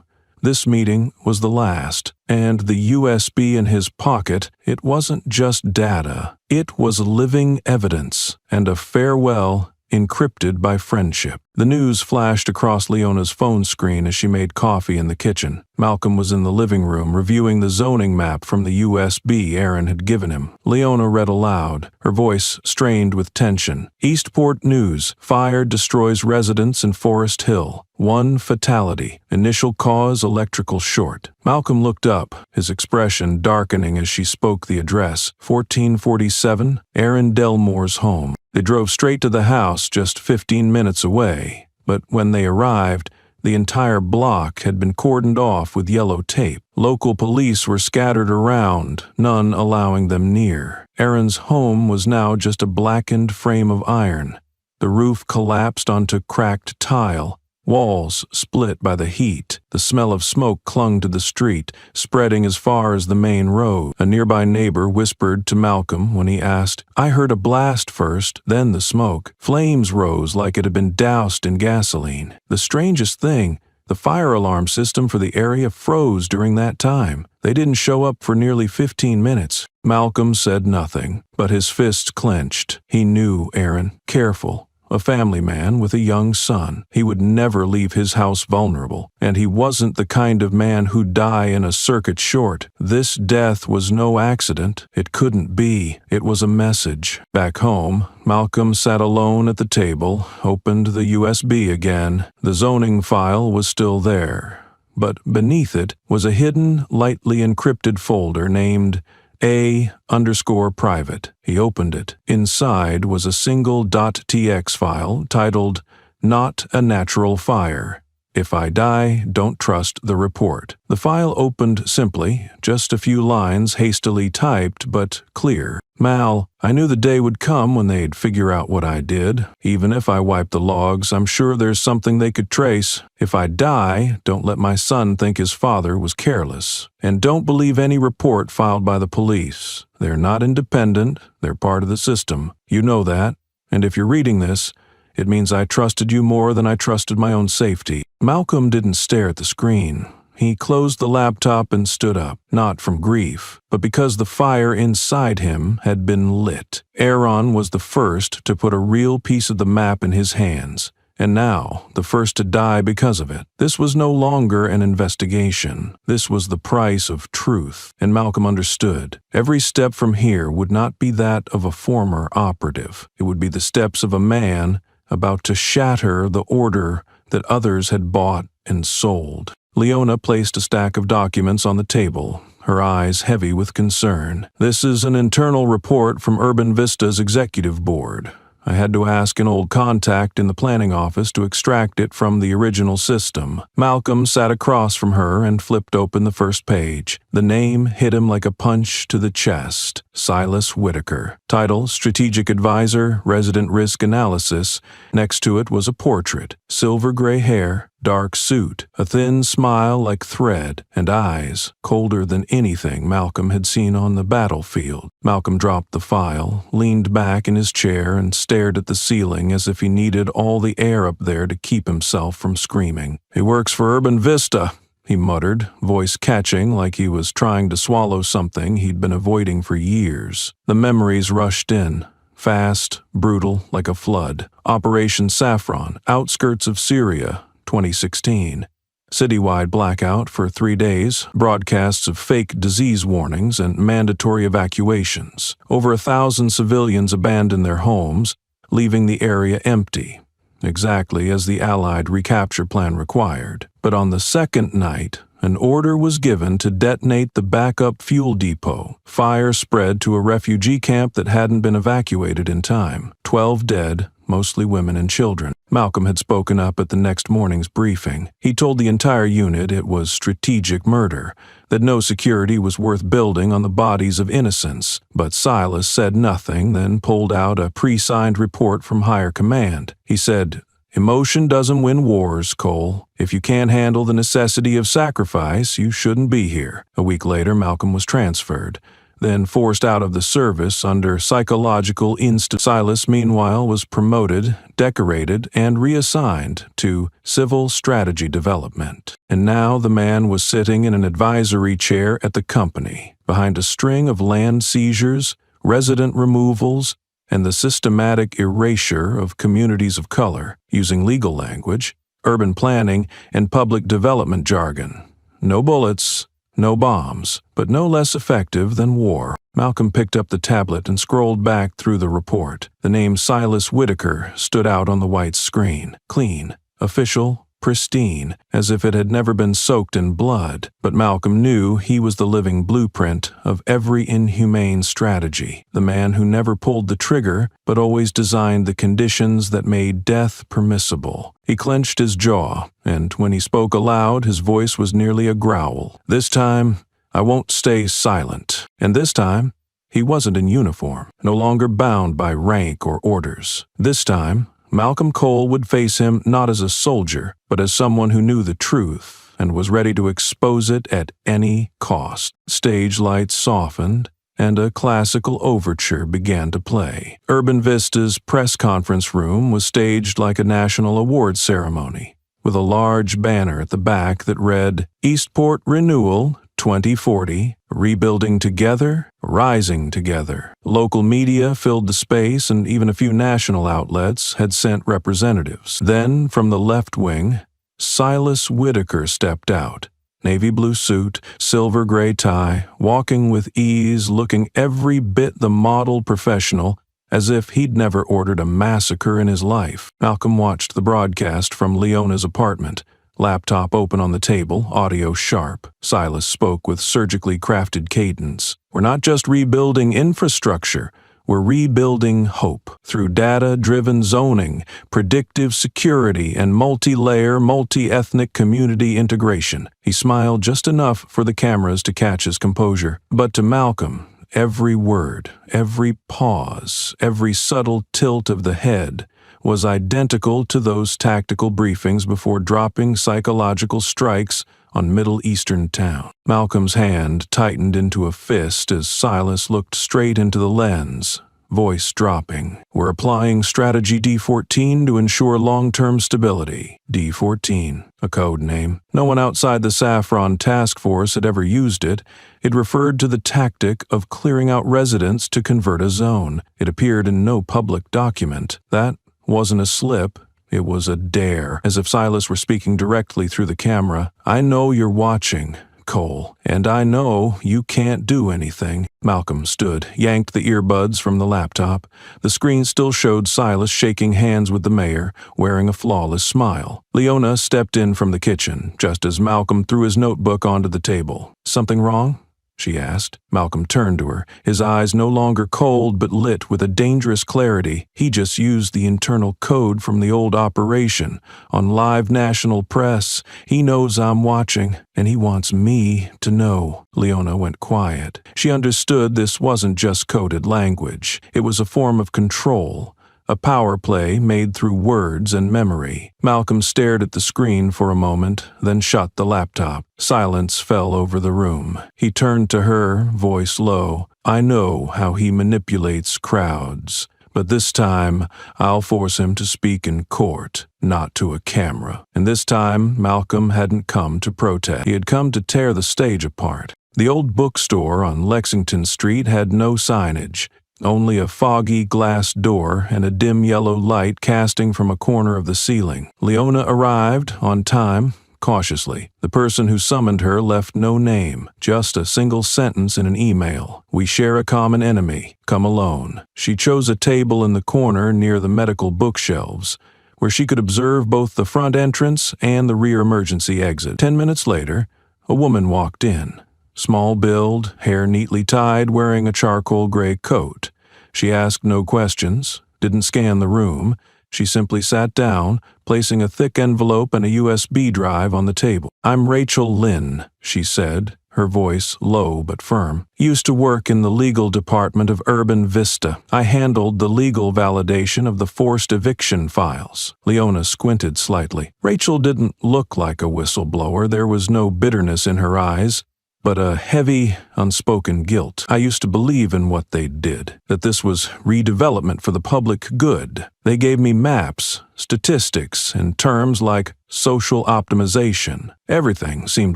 This meeting was the last, and the USB in his pocket, it wasn't just data. It was living evidence, and a farewell encrypted by friendship. The news flashed across Leona's phone screen as she made coffee in the kitchen. Malcolm was in the living room reviewing the zoning map from the USB Aaron had given him. Leona read aloud, her voice strained with tension. "Eastport News. Fire destroys residents in Forest Hill. 1 fatality. Initial cause electrical short." Malcolm looked up, his expression darkening as she spoke the address. 1447, Aaron Delmore's home. They drove straight to the house just 15 minutes away, but when they arrived, the entire block had been cordoned off with yellow tape. Local police were scattered around, none allowing them near. Aaron's home was now just a blackened frame of iron. The roof collapsed onto cracked tile. Walls split by the heat. The smell of smoke clung to the street, spreading as far as the main road. A nearby neighbor whispered to Malcolm when he asked, "I heard a blast first, then the smoke. Flames rose like it had been doused in gasoline. The strangest thing, the fire alarm system for the area froze during that time. They didn't show up for nearly 15 minutes. Malcolm said nothing, but his fists clenched. He knew Aaron, careful. A family man with a young son. He would never leave his house vulnerable, and he wasn't the kind of man who'd die in a circuit short. This death was no accident. It couldn't be. It was a message. Back home, Malcolm sat alone at the table, opened the USB again. The zoning file was still there, but beneath it was a hidden, lightly encrypted folder named A_private. He opened it. Inside was a single .tx file titled, "Not a Natural Fire. If I die, don't trust the report." The file opened simply, just a few lines hastily typed but clear. "Mal, I knew the day would come when they'd figure out what I did. Even if I wipe the logs, I'm sure there's something they could trace. If I die, don't let my son think his father was careless. And don't believe any report filed by the police. They're not independent, they're part of the system. You know that. And if you're reading this, it means I trusted you more than I trusted my own safety." Malcolm didn't stare at the screen. He closed the laptop and stood up, not from grief, but because the fire inside him had been lit. Aaron was the first to put a real piece of the map in his hands, and now the first to die because of it. This was no longer an investigation. This was the price of truth, and Malcolm understood. Every step from here would not be that of a former operative. It would be the steps of a man about to shatter the order that others had bought and sold. Leona placed a stack of documents on the table, her eyes heavy with concern. "This is an internal report from Urban Vista's executive board. I had to ask an old contact in the planning office to extract it from the original system." Malcolm sat across from her and flipped open the first page. The name hit him like a punch to the chest. Silas Whitaker. Title: Strategic Advisor, Resident Risk Analysis. Next to it was a portrait. Silver gray hair, dark suit, a thin smile like thread, and eyes colder than anything Malcolm had seen on the battlefield. Malcolm dropped the file, leaned back in his chair, and stared at the ceiling as if he needed all the air up there to keep himself from screaming. "He works for Urban Vista," he muttered, voice catching like he was trying to swallow something he'd been avoiding for years. The memories rushed in. Fast, brutal, like a flood. Operation Saffron, outskirts of Syria, 2016. Citywide blackout for 3 days, broadcasts of fake disease warnings and mandatory evacuations. Over 1,000 civilians abandoned their homes, leaving the area empty, exactly as the Allied recapture plan required. But on the second night, an order was given to detonate the backup fuel depot. Fire spread to a refugee camp that hadn't been evacuated in time. 12 dead, mostly women and children. Malcolm had spoken up at the next morning's briefing. He told the entire unit it was strategic murder, that no security was worth building on the bodies of innocents. But Silas said nothing, then pulled out a pre-signed report from higher command. He said, "Emotion doesn't win wars, Cole. If you can't handle the necessity of sacrifice, you shouldn't be here." A week later, Malcolm was transferred, then forced out of the service under psychological instant. Silas, meanwhile, was promoted, decorated, and reassigned to civil strategy development. And now the man was sitting in an advisory chair at the company, behind a string of land seizures, resident removals, and the systematic erasure of communities of color, using legal language, urban planning, and public development jargon. No bullets, no bombs, but no less effective than war. Malcolm picked up the tablet and scrolled back through the report. The name Silas Whitaker stood out on the white screen. Clean, official, pristine, as if it had never been soaked in blood. But Malcolm knew he was the living blueprint of every inhumane strategy, the man who never pulled the trigger but always designed the conditions that made death permissible. He clenched his jaw, and when he spoke aloud, his voice was nearly a growl. "This time, I won't stay silent." And this time, he wasn't in uniform, no longer bound by rank or orders. This time, Malcolm Cole would face him not as a soldier, but as someone who knew the truth and was ready to expose it at any cost. Stage lights softened, and a classical overture began to play. Urban Vista's press conference room was staged like a national awards ceremony, with a large banner at the back that read, "Eastport Renewal 2040, Rebuilding Together, Rising Together." Local media filled the space, and even a few national outlets had sent representatives. Then, from the left wing, Silas Whitaker stepped out. Navy blue suit, silver gray tie, walking with ease, looking every bit the model professional, as if he'd never ordered a massacre in his life. Malcolm watched the broadcast from Leona's apartment. Laptop open on the table, audio sharp. Silas spoke with surgically crafted cadence. "We're not just rebuilding infrastructure, we're rebuilding hope through data-driven zoning, predictive security, and multi-layer, multi-ethnic community integration." He smiled just enough for the cameras to catch his composure. But to Malcolm, every word, every pause, every subtle tilt of the head was identical to those tactical briefings before dropping psychological strikes on Middle Eastern town. Malcolm's hand tightened into a fist as Silas looked straight into the lens, voice dropping. "We're applying strategy D14 to ensure long-term stability." D14, a code name. No one outside the Saffron task force had ever used it. It referred to the tactic of clearing out residents to convert a zone. It appeared in no public document. That wasn't a slip. It was a dare, as if Silas were speaking directly through the camera. "I know you're watching, Cole, and I know you can't do anything." Malcolm stood, yanked the earbuds from the laptop. The screen still showed Silas shaking hands with the mayor, wearing a flawless smile. Leona stepped in from the kitchen, just as Malcolm threw his notebook onto the table. "Something wrong?" she asked. Malcolm turned to her, his eyes no longer cold but lit with a dangerous clarity. "He just used the internal code from the old operation on live national press. He knows I'm watching, and he wants me to know." Leona went quiet. She understood this wasn't just coded language. It was a form of control. A power play made through words and memory. Malcolm stared at the screen for a moment, then shut the laptop. Silence fell over the room. He turned to her, voice low. "I know how he manipulates crowds, but this time I'll force him to speak in court, not to a camera." And this time Malcolm hadn't come to protest. He had come to tear the stage apart. The old bookstore on Lexington Street had no signage. Only a foggy glass door and a dim yellow light casting from a corner of the ceiling. Leona arrived, on time, cautiously. The person who summoned her left no name, just a single sentence in an email. "We share a common enemy. Come alone." She chose a table in the corner near the medical bookshelves, where she could observe both the front entrance and the rear emergency exit. 10 minutes later, a woman walked in. Small build, hair neatly tied, wearing a charcoal gray coat. She asked no questions, didn't scan the room. She simply sat down, placing a thick envelope and a USB drive on the table. "I'm Rachel Lynn," she said, her voice low but firm. "Used to work in the legal department of Urban Vista. I handled the legal validation of the forced eviction files." Leona squinted slightly. Rachel didn't look like a whistleblower. There was no bitterness in her eyes, but a heavy, unspoken guilt. "I used to believe in what they did, that this was redevelopment for the public good. They gave me maps, statistics, and terms like social optimization. Everything seemed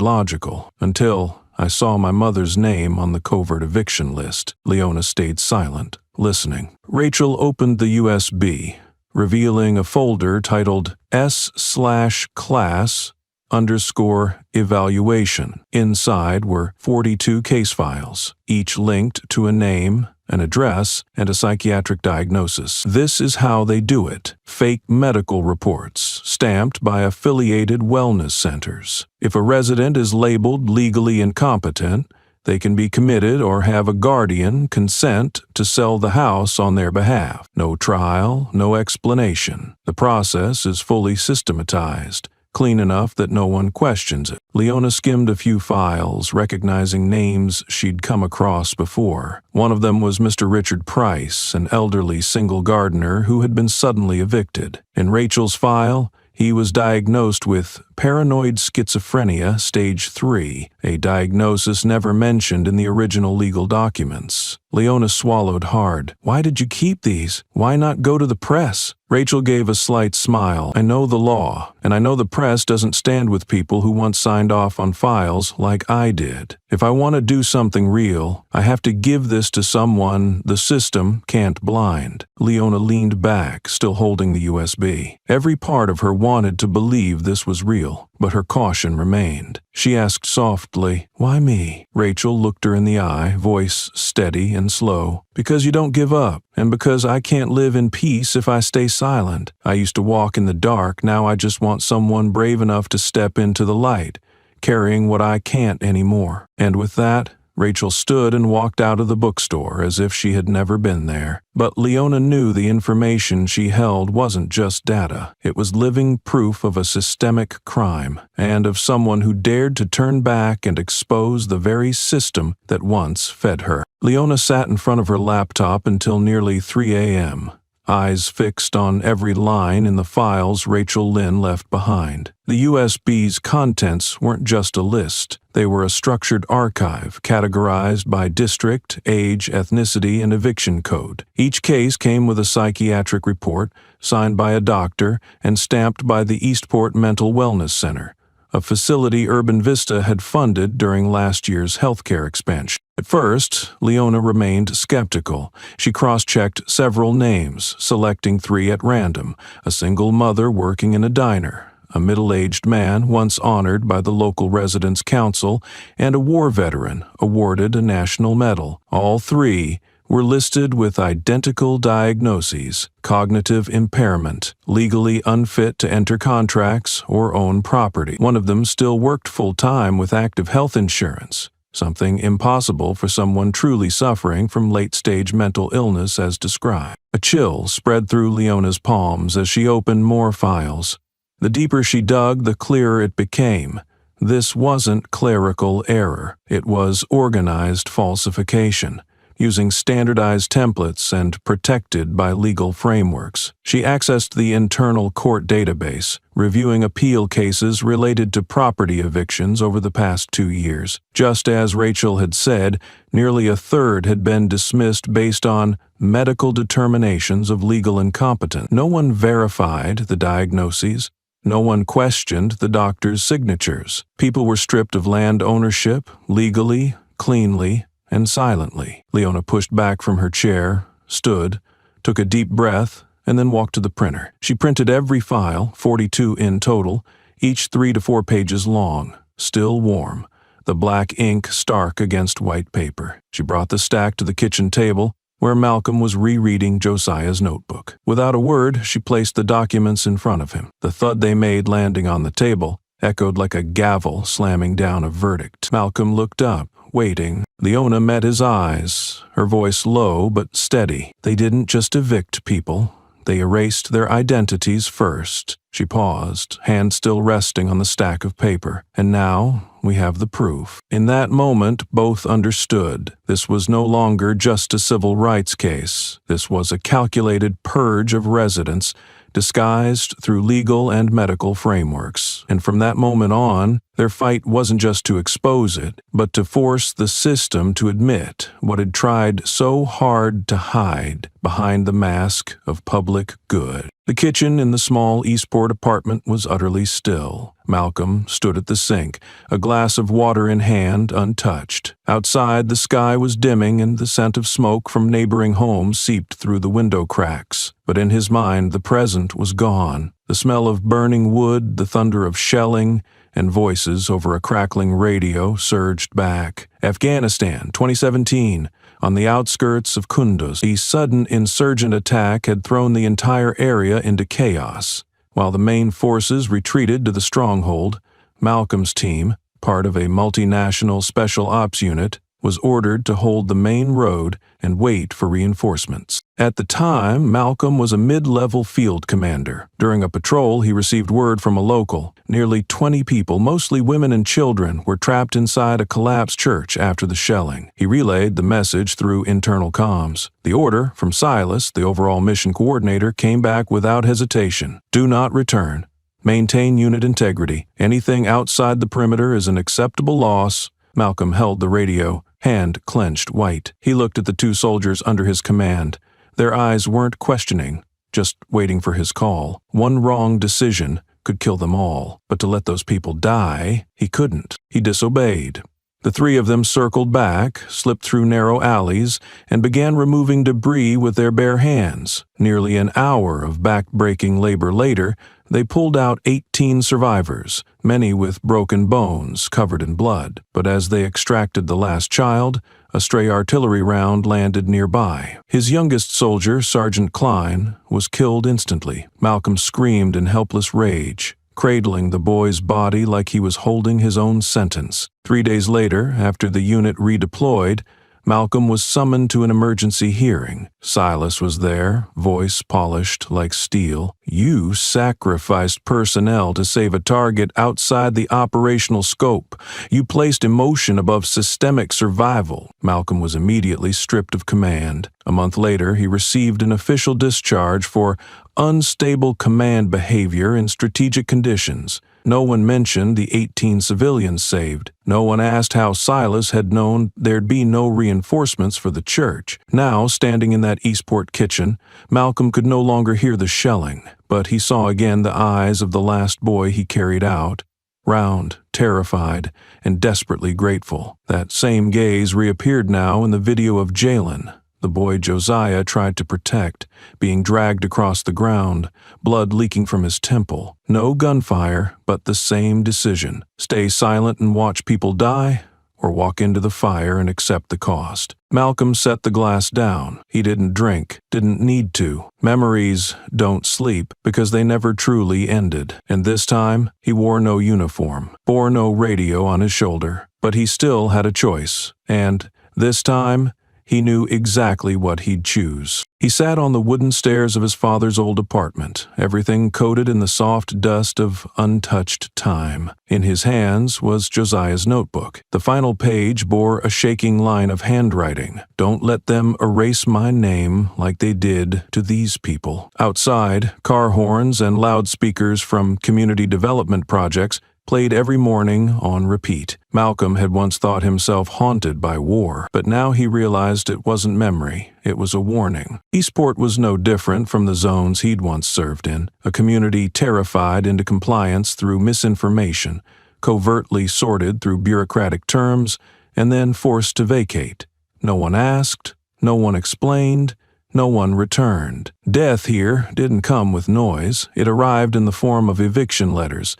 logical, until I saw my mother's name on the covert eviction list." Leona stayed silent, listening. Rachel opened the USB, revealing a folder titled S/class_evaluation. Inside were 42 case files, each linked to a name, an address, and a psychiatric diagnosis. "This is how they do it. Fake medical reports, stamped by affiliated wellness centers. If a resident is labeled legally incompetent, they can be committed or have a guardian consent to sell the house on their behalf. No trial, no explanation. The process is fully systematized, clean enough that no one questions it." Leona skimmed a few files, recognizing names she'd come across before. One of them was Mr. Richard Price, an elderly single gardener who had been suddenly evicted. In Rachel's file, he was diagnosed with paranoid schizophrenia stage 3, a diagnosis never mentioned in the original legal documents. Leona swallowed hard. "Why did you keep these? Why not go to the press?" Rachel gave a slight smile. "I know the law, and I know the press doesn't stand with people who once signed off on files like I did. If I want to do something real, I have to give this to someone the system can't blind." Leona leaned back, still holding the USB. Every part of her wanted to believe this was real, but her caution remained. She asked softly, "Why me?" Rachel looked her in the eye, voice steady and slow. "Because you don't give up, and because I can't live in peace if I stay silent. I used to walk in the dark, now I just want someone brave enough to step into the light, carrying what I can't anymore." And with that, Rachel stood and walked out of the bookstore as if she had never been there. But Leona knew the information she held wasn't just data. It was living proof of a systemic crime, and of someone who dared to turn back and expose the very system that once fed her. Leona sat in front of her laptop until nearly 3 a.m. eyes fixed on every line in the files Rachel Lynn left behind. The USB's contents weren't just a list. They were a structured archive, categorized by district, age, ethnicity, and eviction code. Each case came with a psychiatric report, signed by a doctor, and stamped by the Eastport Mental Wellness Center, a facility Urban Vista had funded during last year's healthcare expansion. At first, Leona remained skeptical. She cross-checked several names, selecting 3 at random: a single mother working in a diner, a middle-aged man once honored by the local residents' council, and a war veteran awarded a national medal. All 3 were listed with identical diagnoses: cognitive impairment, legally unfit to enter contracts or own property. One of them still worked full-time with active health insurance, something impossible for someone truly suffering from late-stage mental illness as described. A chill spread through Leona's palms as she opened more files. The deeper she dug, the clearer it became. This wasn't clerical error. It was organized falsification, using standardized templates and protected by legal frameworks. She accessed the internal court database, reviewing appeal cases related to property evictions over the past 2 years. Just as Rachel had said, nearly a third had been dismissed based on medical determinations of legal incompetence. No one verified the diagnoses. No one questioned the doctor's signatures. People were stripped of land ownership, legally, cleanly, and silently. Leona pushed back from her chair, stood, took a deep breath, and then walked to the printer. She printed every file, 42 in total, each 3 to 4 pages long, still warm, the black ink stark against white paper. She brought the stack to the kitchen table, where Malcolm was rereading Josiah's notebook. Without a word, she placed the documents in front of him. The thud they made landing on the table echoed like a gavel slamming down a verdict. Malcolm looked up, waiting. Leona met his eyes, her voice low but steady. They didn't just evict people. They erased their identities first. She paused, hand still resting on the stack of paper. And now we have the proof. In that moment, both understood. This was no longer just a civil rights case. This was a calculated purge of residents, disguised through legal and medical frameworks. And from that moment on, their fight wasn't just to expose it, but to force the system to admit what it tried so hard to hide behind the mask of public good. The kitchen in the small Eastport apartment was utterly still. Malcolm stood at the sink, a glass of water in hand, untouched. Outside, the sky was dimming and the scent of smoke from neighboring homes seeped through the window cracks. But in his mind, the present was gone. The smell of burning wood, the thunder of shelling, and voices over a crackling radio surged back. Afghanistan, 2017. On the outskirts of Kunduz, a sudden insurgent attack had thrown the entire area into chaos. While the main forces retreated to the stronghold, Malcolm's team, part of a multinational special ops unit, was ordered to hold the main road and wait for reinforcements. At the time, Malcolm was a mid-level field commander. During a patrol, he received word from a local. Nearly 20 people, mostly women and children, were trapped inside a collapsed church after the shelling. He relayed the message through internal comms. The order from Silas, the overall mission coordinator, came back without hesitation. Do not return. Maintain unit integrity. Anything outside the perimeter is an acceptable loss. Malcolm held the radio, hand clenched white. He looked at the 2 soldiers under his command. Their eyes weren't questioning, just waiting for his call. One wrong decision could kill them all, but to let those people die, he couldn't. He disobeyed. The 3 of them circled back, slipped through narrow alleys, and began removing debris with their bare hands. Nearly an hour of back-breaking labor later, they pulled out 18 survivors, many with broken bones covered in blood. But as they extracted the last child, a stray artillery round landed nearby. His youngest soldier, Sergeant Klein, was killed instantly. Malcolm screamed in helpless rage, cradling the boy's body like he was holding his own sentence. 3 days later, after the unit redeployed, Malcolm was summoned to an emergency hearing. Silas was there, voice polished like steel. You sacrificed personnel to save a target outside the operational scope. You placed emotion above systemic survival. Malcolm was immediately stripped of command. A month later, he received an official discharge for unstable command behavior in strategic conditions. No one mentioned the 18 civilians saved. No one asked how Silas had known there'd be no reinforcements for the church. Now, standing in that Eastport kitchen, Malcolm could no longer hear the shelling, but he saw again the eyes of the last boy he carried out, round, terrified, and desperately grateful. That same gaze reappeared now in the video of Jalen, the boy Josiah tried to protect, being dragged across the ground, blood leaking from his temple. No gunfire, but the same decision. Stay silent and watch people die, or walk into the fire and accept the cost. Malcolm set the glass down. He didn't drink, didn't need to. Memories don't sleep because they never truly ended. And this time, he wore no uniform, bore no radio on his shoulder, but he still had a choice. And this time, he knew exactly what he'd choose. He sat on the wooden stairs of his father's old apartment, everything coated in the soft dust of untouched time. In his hands was Josiah's notebook. The final page bore a shaking line of handwriting. "Don't let them erase my name like they did to these people." Outside, car horns and loudspeakers from community development projects played every morning on repeat. Malcolm had once thought himself haunted by war, but now he realized it wasn't memory, it was a warning. Eastport was no different from the zones he'd once served in, a community terrified into compliance through misinformation, covertly sorted through bureaucratic terms, and then forced to vacate. No one asked, no one explained, no one returned. Death here didn't come with noise. It arrived in the form of eviction letters.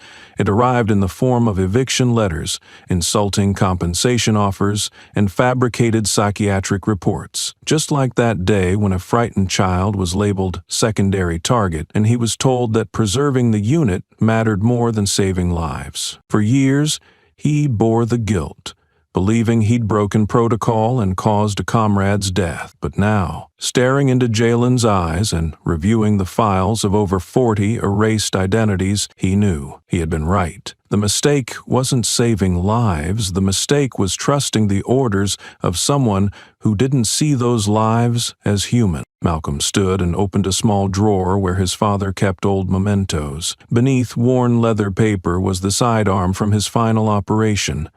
Insulting compensation offers, and fabricated psychiatric reports. Just like that day when a frightened child was labeled secondary target, and he was told that preserving the unit mattered more than saving lives. For years, he bore the guilt, believing he'd broken protocol and caused a comrade's death. But now, staring into Jalen's eyes and reviewing the files of over 40 erased identities, he knew he had been right. The mistake wasn't saving lives. The mistake was trusting the orders of someone who didn't see those lives as human. Malcolm stood and opened a small drawer where his father kept old mementos. Beneath worn leather paper was the sidearm from his final operation,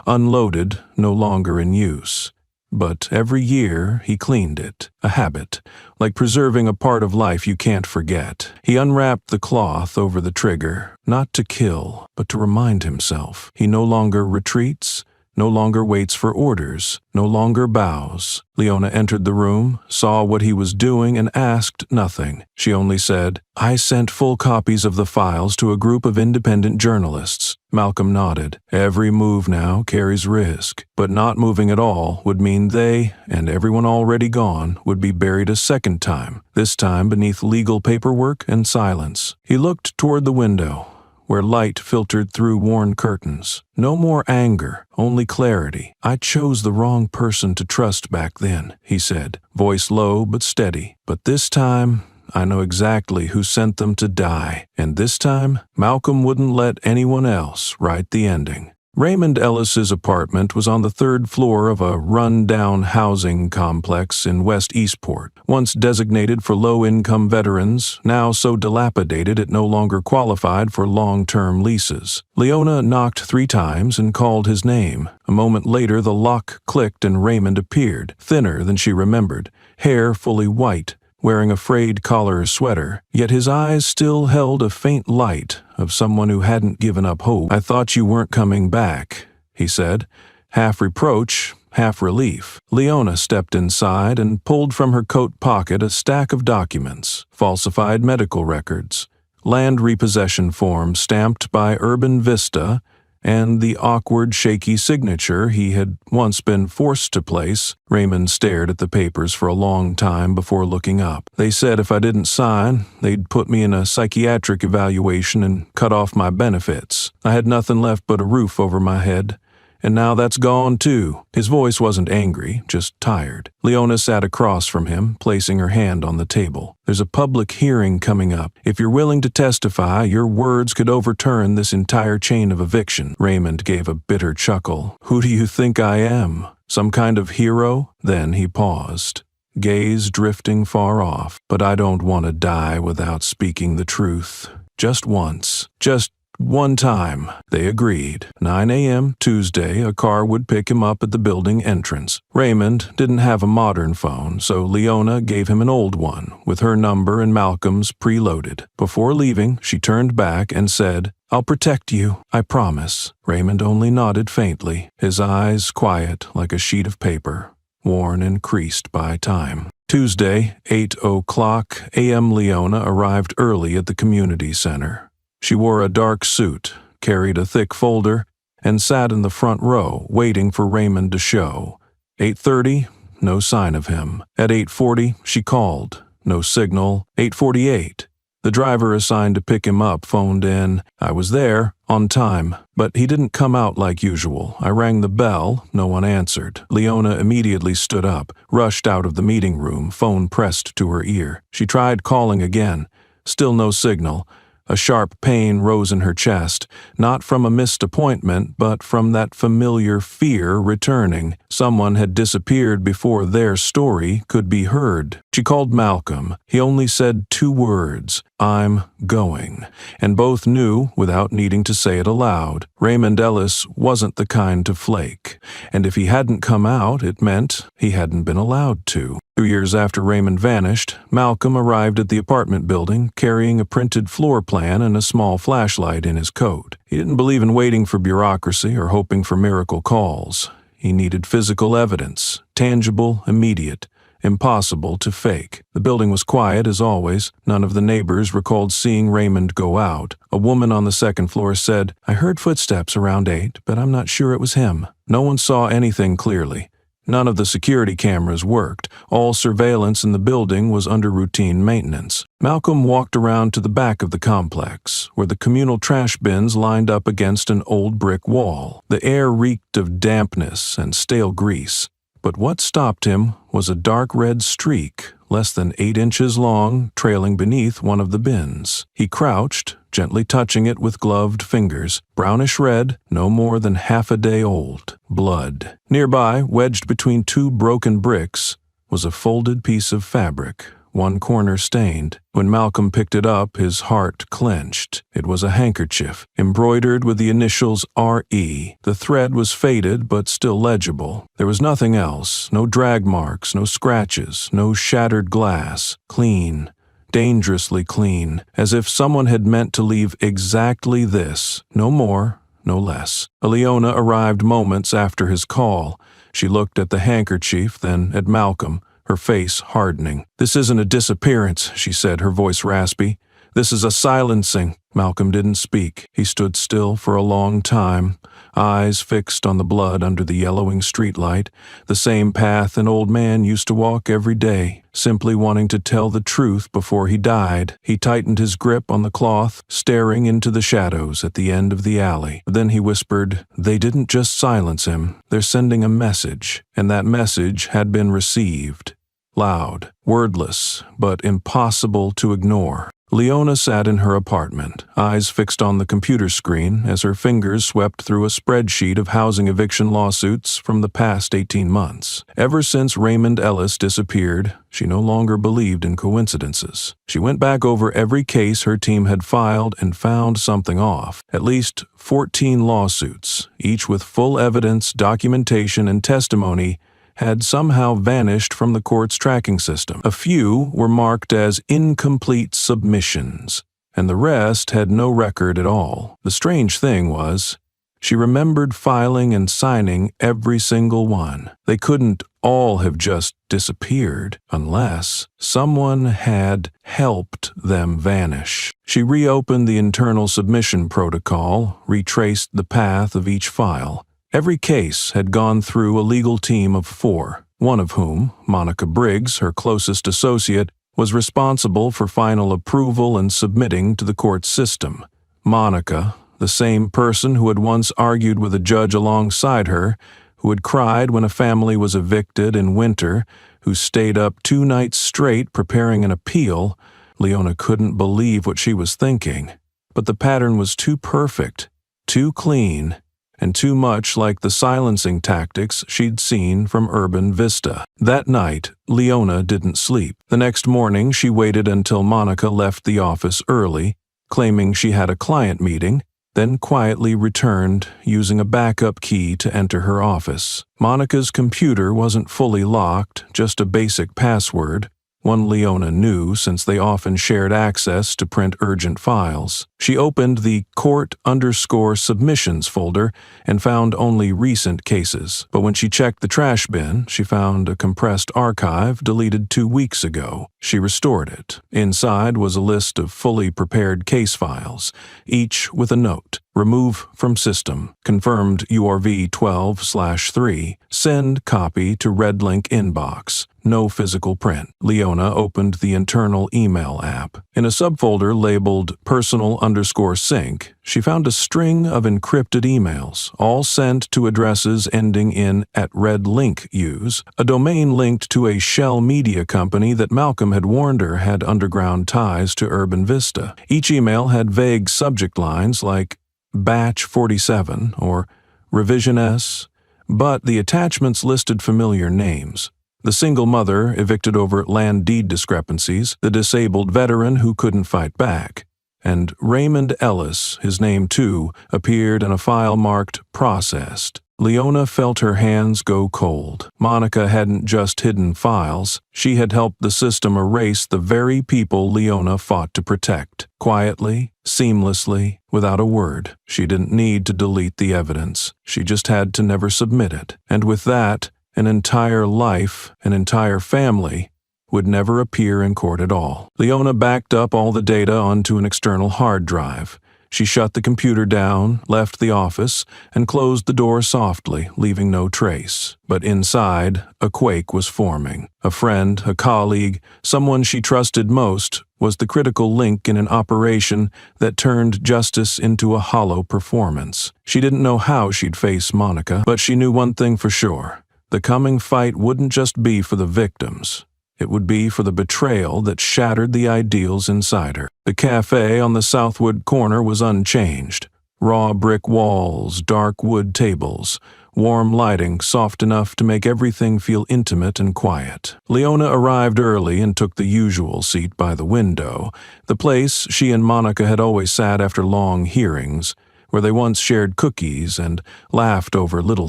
unloaded, no longer in use. But every year he cleaned it, a habit, like preserving a part of life you can't forget. He unwrapped the cloth over the trigger, not to kill, but to remind himself. He no longer retreats, no longer waits for orders, no longer bows. Leona entered the room, saw what he was doing, and asked nothing. She only said, "I sent full copies of the files to a group of independent journalists." Malcolm nodded. Every move now carries risk, but not moving at all would mean they, and everyone already gone, would be buried a second time, this time beneath legal paperwork and silence. He looked toward the window, where light filtered through worn curtains. No more anger, only clarity. "I chose the wrong person to trust back then," he said, voice low but steady. "But this time, I know exactly who sent them to die. And this time, Malcolm wouldn't let anyone else write the ending." Raymond Ellis's apartment was on the third floor of a run-down housing complex in West Eastport, once designated for low-income veterans, now so dilapidated it no longer qualified for long-term leases. Leona knocked 3 times and called his name. A moment later, the lock clicked and Raymond appeared, thinner than she remembered, hair fully white, wearing a frayed collar sweater, yet his eyes still held a faint light of someone who hadn't given up hope. "I thought you weren't coming back," he said, half reproach, half relief. Leona stepped inside and pulled from her coat pocket a stack of documents, falsified medical records, land repossession forms stamped by Urban Vista, and the awkward, shaky signature he had once been forced to place. Raymond stared at the papers for a long time before looking up. "They said if I didn't sign, they'd put me in a psychiatric evaluation and cut off my benefits. I had nothing left but a roof over my head. And now that's gone too." His voice wasn't angry, just tired. Leona sat across from him, placing her hand on the table. "There's a public hearing coming up. If you're willing to testify, your words could overturn this entire chain of eviction." Raymond gave a bitter chuckle. "Who do you think I am? Some kind of hero?" Then he paused. gaze drifting far off. "But I don't want to die without speaking the truth. Just once. Just one time." They agreed. 9 a.m. Tuesday, a car would pick him up at the building entrance. Raymond didn't have a modern phone, so Leona gave him an old one, with her number and Malcolm's preloaded. Before leaving, she turned back and said, "I'll protect you, I promise." Raymond only nodded faintly, his eyes quiet like a sheet of paper, worn and creased by time. Tuesday, 8:00 a.m. Leona arrived early at the community center. She wore a dark suit, carried a thick folder, and sat in the front row, waiting for Raymond to show. 8:30, no sign of him. At 8:40, she called. No signal. 8:48. The driver assigned to pick him up phoned in. "I was there, on time, but he didn't come out like usual. I rang the bell, no one answered." Leona immediately stood up, rushed out of the meeting room, phone pressed to her ear. She tried calling again. Still no signal. A sharp pain rose in her chest, not from a missed appointment, but from that familiar fear returning. Someone had disappeared before their story could be heard. She called Malcolm. He only said 2 words, "I'm going," and both knew without needing to say it aloud. Raymond Ellis wasn't the kind to flake, and if he hadn't come out, it meant he hadn't been allowed to. 2 years after Raymond vanished, Malcolm arrived at the apartment building carrying a printed floor plan and a small flashlight in his coat. He didn't believe in waiting for bureaucracy or hoping for miracle calls. He needed physical evidence, tangible, immediate, impossible to fake. The building was quiet as always. None of the neighbors recalled seeing Raymond go out. A woman on the second floor said, "I heard footsteps around 8, but I'm not sure it was him." No one saw anything clearly. None of the security cameras worked. All surveillance in the building was under routine maintenance. Malcolm walked around to the back of the complex, where the communal trash bins lined up against an old brick wall. The air reeked of dampness and stale grease. But what stopped him was a dark red streak, less than 8 inches long, trailing beneath one of the bins. He crouched, gently touching it with gloved fingers. Brownish red, no more than half a day old. Blood. Nearby, wedged between 2 broken bricks, was a folded piece of fabric, one corner stained. When Malcolm picked it up, his heart clenched. It was a handkerchief, embroidered with the initials R.E. The thread was faded but still legible. There was nothing else, no drag marks, no scratches, no shattered glass. Clean, dangerously clean, as if someone had meant to leave exactly this, no more, no less. Leona arrived moments after his call. She looked at the handkerchief, then at Malcolm, her face hardening. "This isn't a disappearance," she said, her voice raspy. "This is a silencing." Malcolm didn't speak. He stood still for a long time, eyes fixed on the blood under the yellowing streetlight, the same path an old man used to walk every day, simply wanting to tell the truth before he died. He tightened his grip on the cloth, staring into the shadows at the end of the alley. Then he whispered, "They didn't just silence him, they're sending a message," and that message had been received. Loud, wordless, but impossible to ignore. Leona sat in her apartment, eyes fixed on the computer screen as her fingers swept through a spreadsheet of housing eviction lawsuits from the past 18 months. Ever since Raymond Ellis disappeared, she no longer believed in coincidences. She went back over every case her team had filed and found something off. At least 14 lawsuits, each with full evidence, documentation, and testimony, had somehow vanished from the court's tracking system. A few were marked as incomplete submissions, and the rest had no record at all. The strange thing was, she remembered filing and signing every single one. They couldn't all have just disappeared unless someone had helped them vanish. She reopened the internal submission protocol, retraced the path of each file. Every case had gone through a legal team of 4, one of whom, Monica Briggs, her closest associate, was responsible for final approval and submitting to the court system. Monica, the same person who had once argued with a judge alongside her, who had cried when a family was evicted in winter, who stayed up 2 nights straight preparing an appeal. Leona couldn't believe what she was thinking. But the pattern was too perfect, too clean, and too much like the silencing tactics she'd seen from Urban Vista. That night, Leona didn't sleep. The next morning, she waited until Monica left the office early, claiming she had a client meeting, then quietly returned using a backup key to enter her office. Monica's computer wasn't fully locked, just a basic password, one Leona knew since they often shared access to print urgent files. She opened the court_submissions folder and found only recent cases. But when she checked the trash bin, she found a compressed archive deleted 2 weeks ago. She restored it. Inside was a list of fully prepared case files, each with a note. Remove from system. Confirmed URV 12/3. Send copy to red link inbox. No physical print. Leona opened the internal email app. In a subfolder labeled personal_sync, she found a string of encrypted emails, all sent to addresses ending in @redlinkuse, a domain linked to a shell media company that Malcolm had warned her had underground ties to Urban Vista. Each email had vague subject lines like Batch 47 or Revision S, but the attachments listed familiar names. The single mother evicted over land deed discrepancies, the disabled veteran who couldn't fight back, and Raymond Ellis, his name too, appeared in a file marked Processed. Leona felt her hands go cold. Monica hadn't just hidden files, she had helped the system erase the very people Leona fought to protect. Quietly, seamlessly, without a word. She didn't need to delete the evidence. She just had to never submit it. And with that, an entire life, an entire family, would never appear in court at all. Leona backed up all the data onto an external hard drive. She shut the computer down, left the office, and closed the door softly, leaving no trace. But inside, a quake was forming. A friend, a colleague, someone she trusted most, was the critical link in an operation that turned justice into a hollow performance. She didn't know how she'd face Monica, but she knew one thing for sure. The coming fight wouldn't just be for the victims. It would be for the betrayal that shattered the ideals inside her. The cafe on the Southwood corner was unchanged. Raw brick walls, dark wood tables, warm lighting soft enough to make everything feel intimate and quiet. Leona arrived early and took the usual seat by the window, the place she and Monica had always sat after long hearings, where they once shared cookies and laughed over little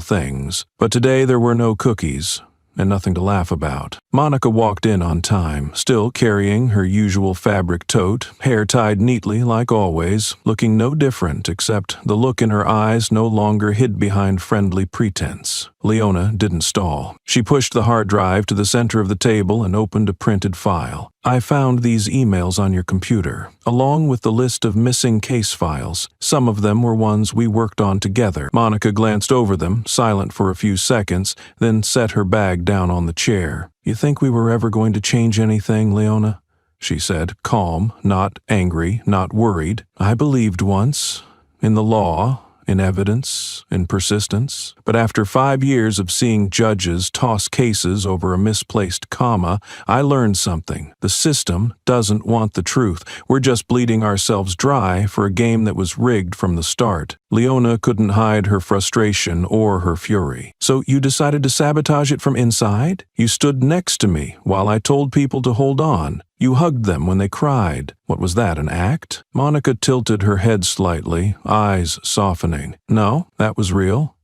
things. But today there were no cookies, and nothing to laugh about. Monica walked in on time, still carrying her usual fabric tote, hair tied neatly like always, looking no different except the look in her eyes no longer hid behind friendly pretense. Leona didn't stall. She pushed the hard drive to the center of the table and opened a printed file. "I found these emails on your computer, along with the list of missing case files. Some of them were ones we worked on together." Monica glanced over them, silent for a few seconds, then set her bag down on the chair. "You think we were ever going to change anything, Leona?" she said, calm, not angry, not worried. "I believed once, in the law, in evidence, in persistence. But after 5 years of seeing judges toss cases over a misplaced comma, I learned something. The system doesn't want the truth. We're just bleeding ourselves dry for a game that was rigged from the start." Leona couldn't hide her frustration or her fury. "So you decided to sabotage it from inside? You stood next to me while I told people to hold on. You hugged them when they cried. What was that, an act?" Monica tilted her head slightly, eyes softening. "No, that was real.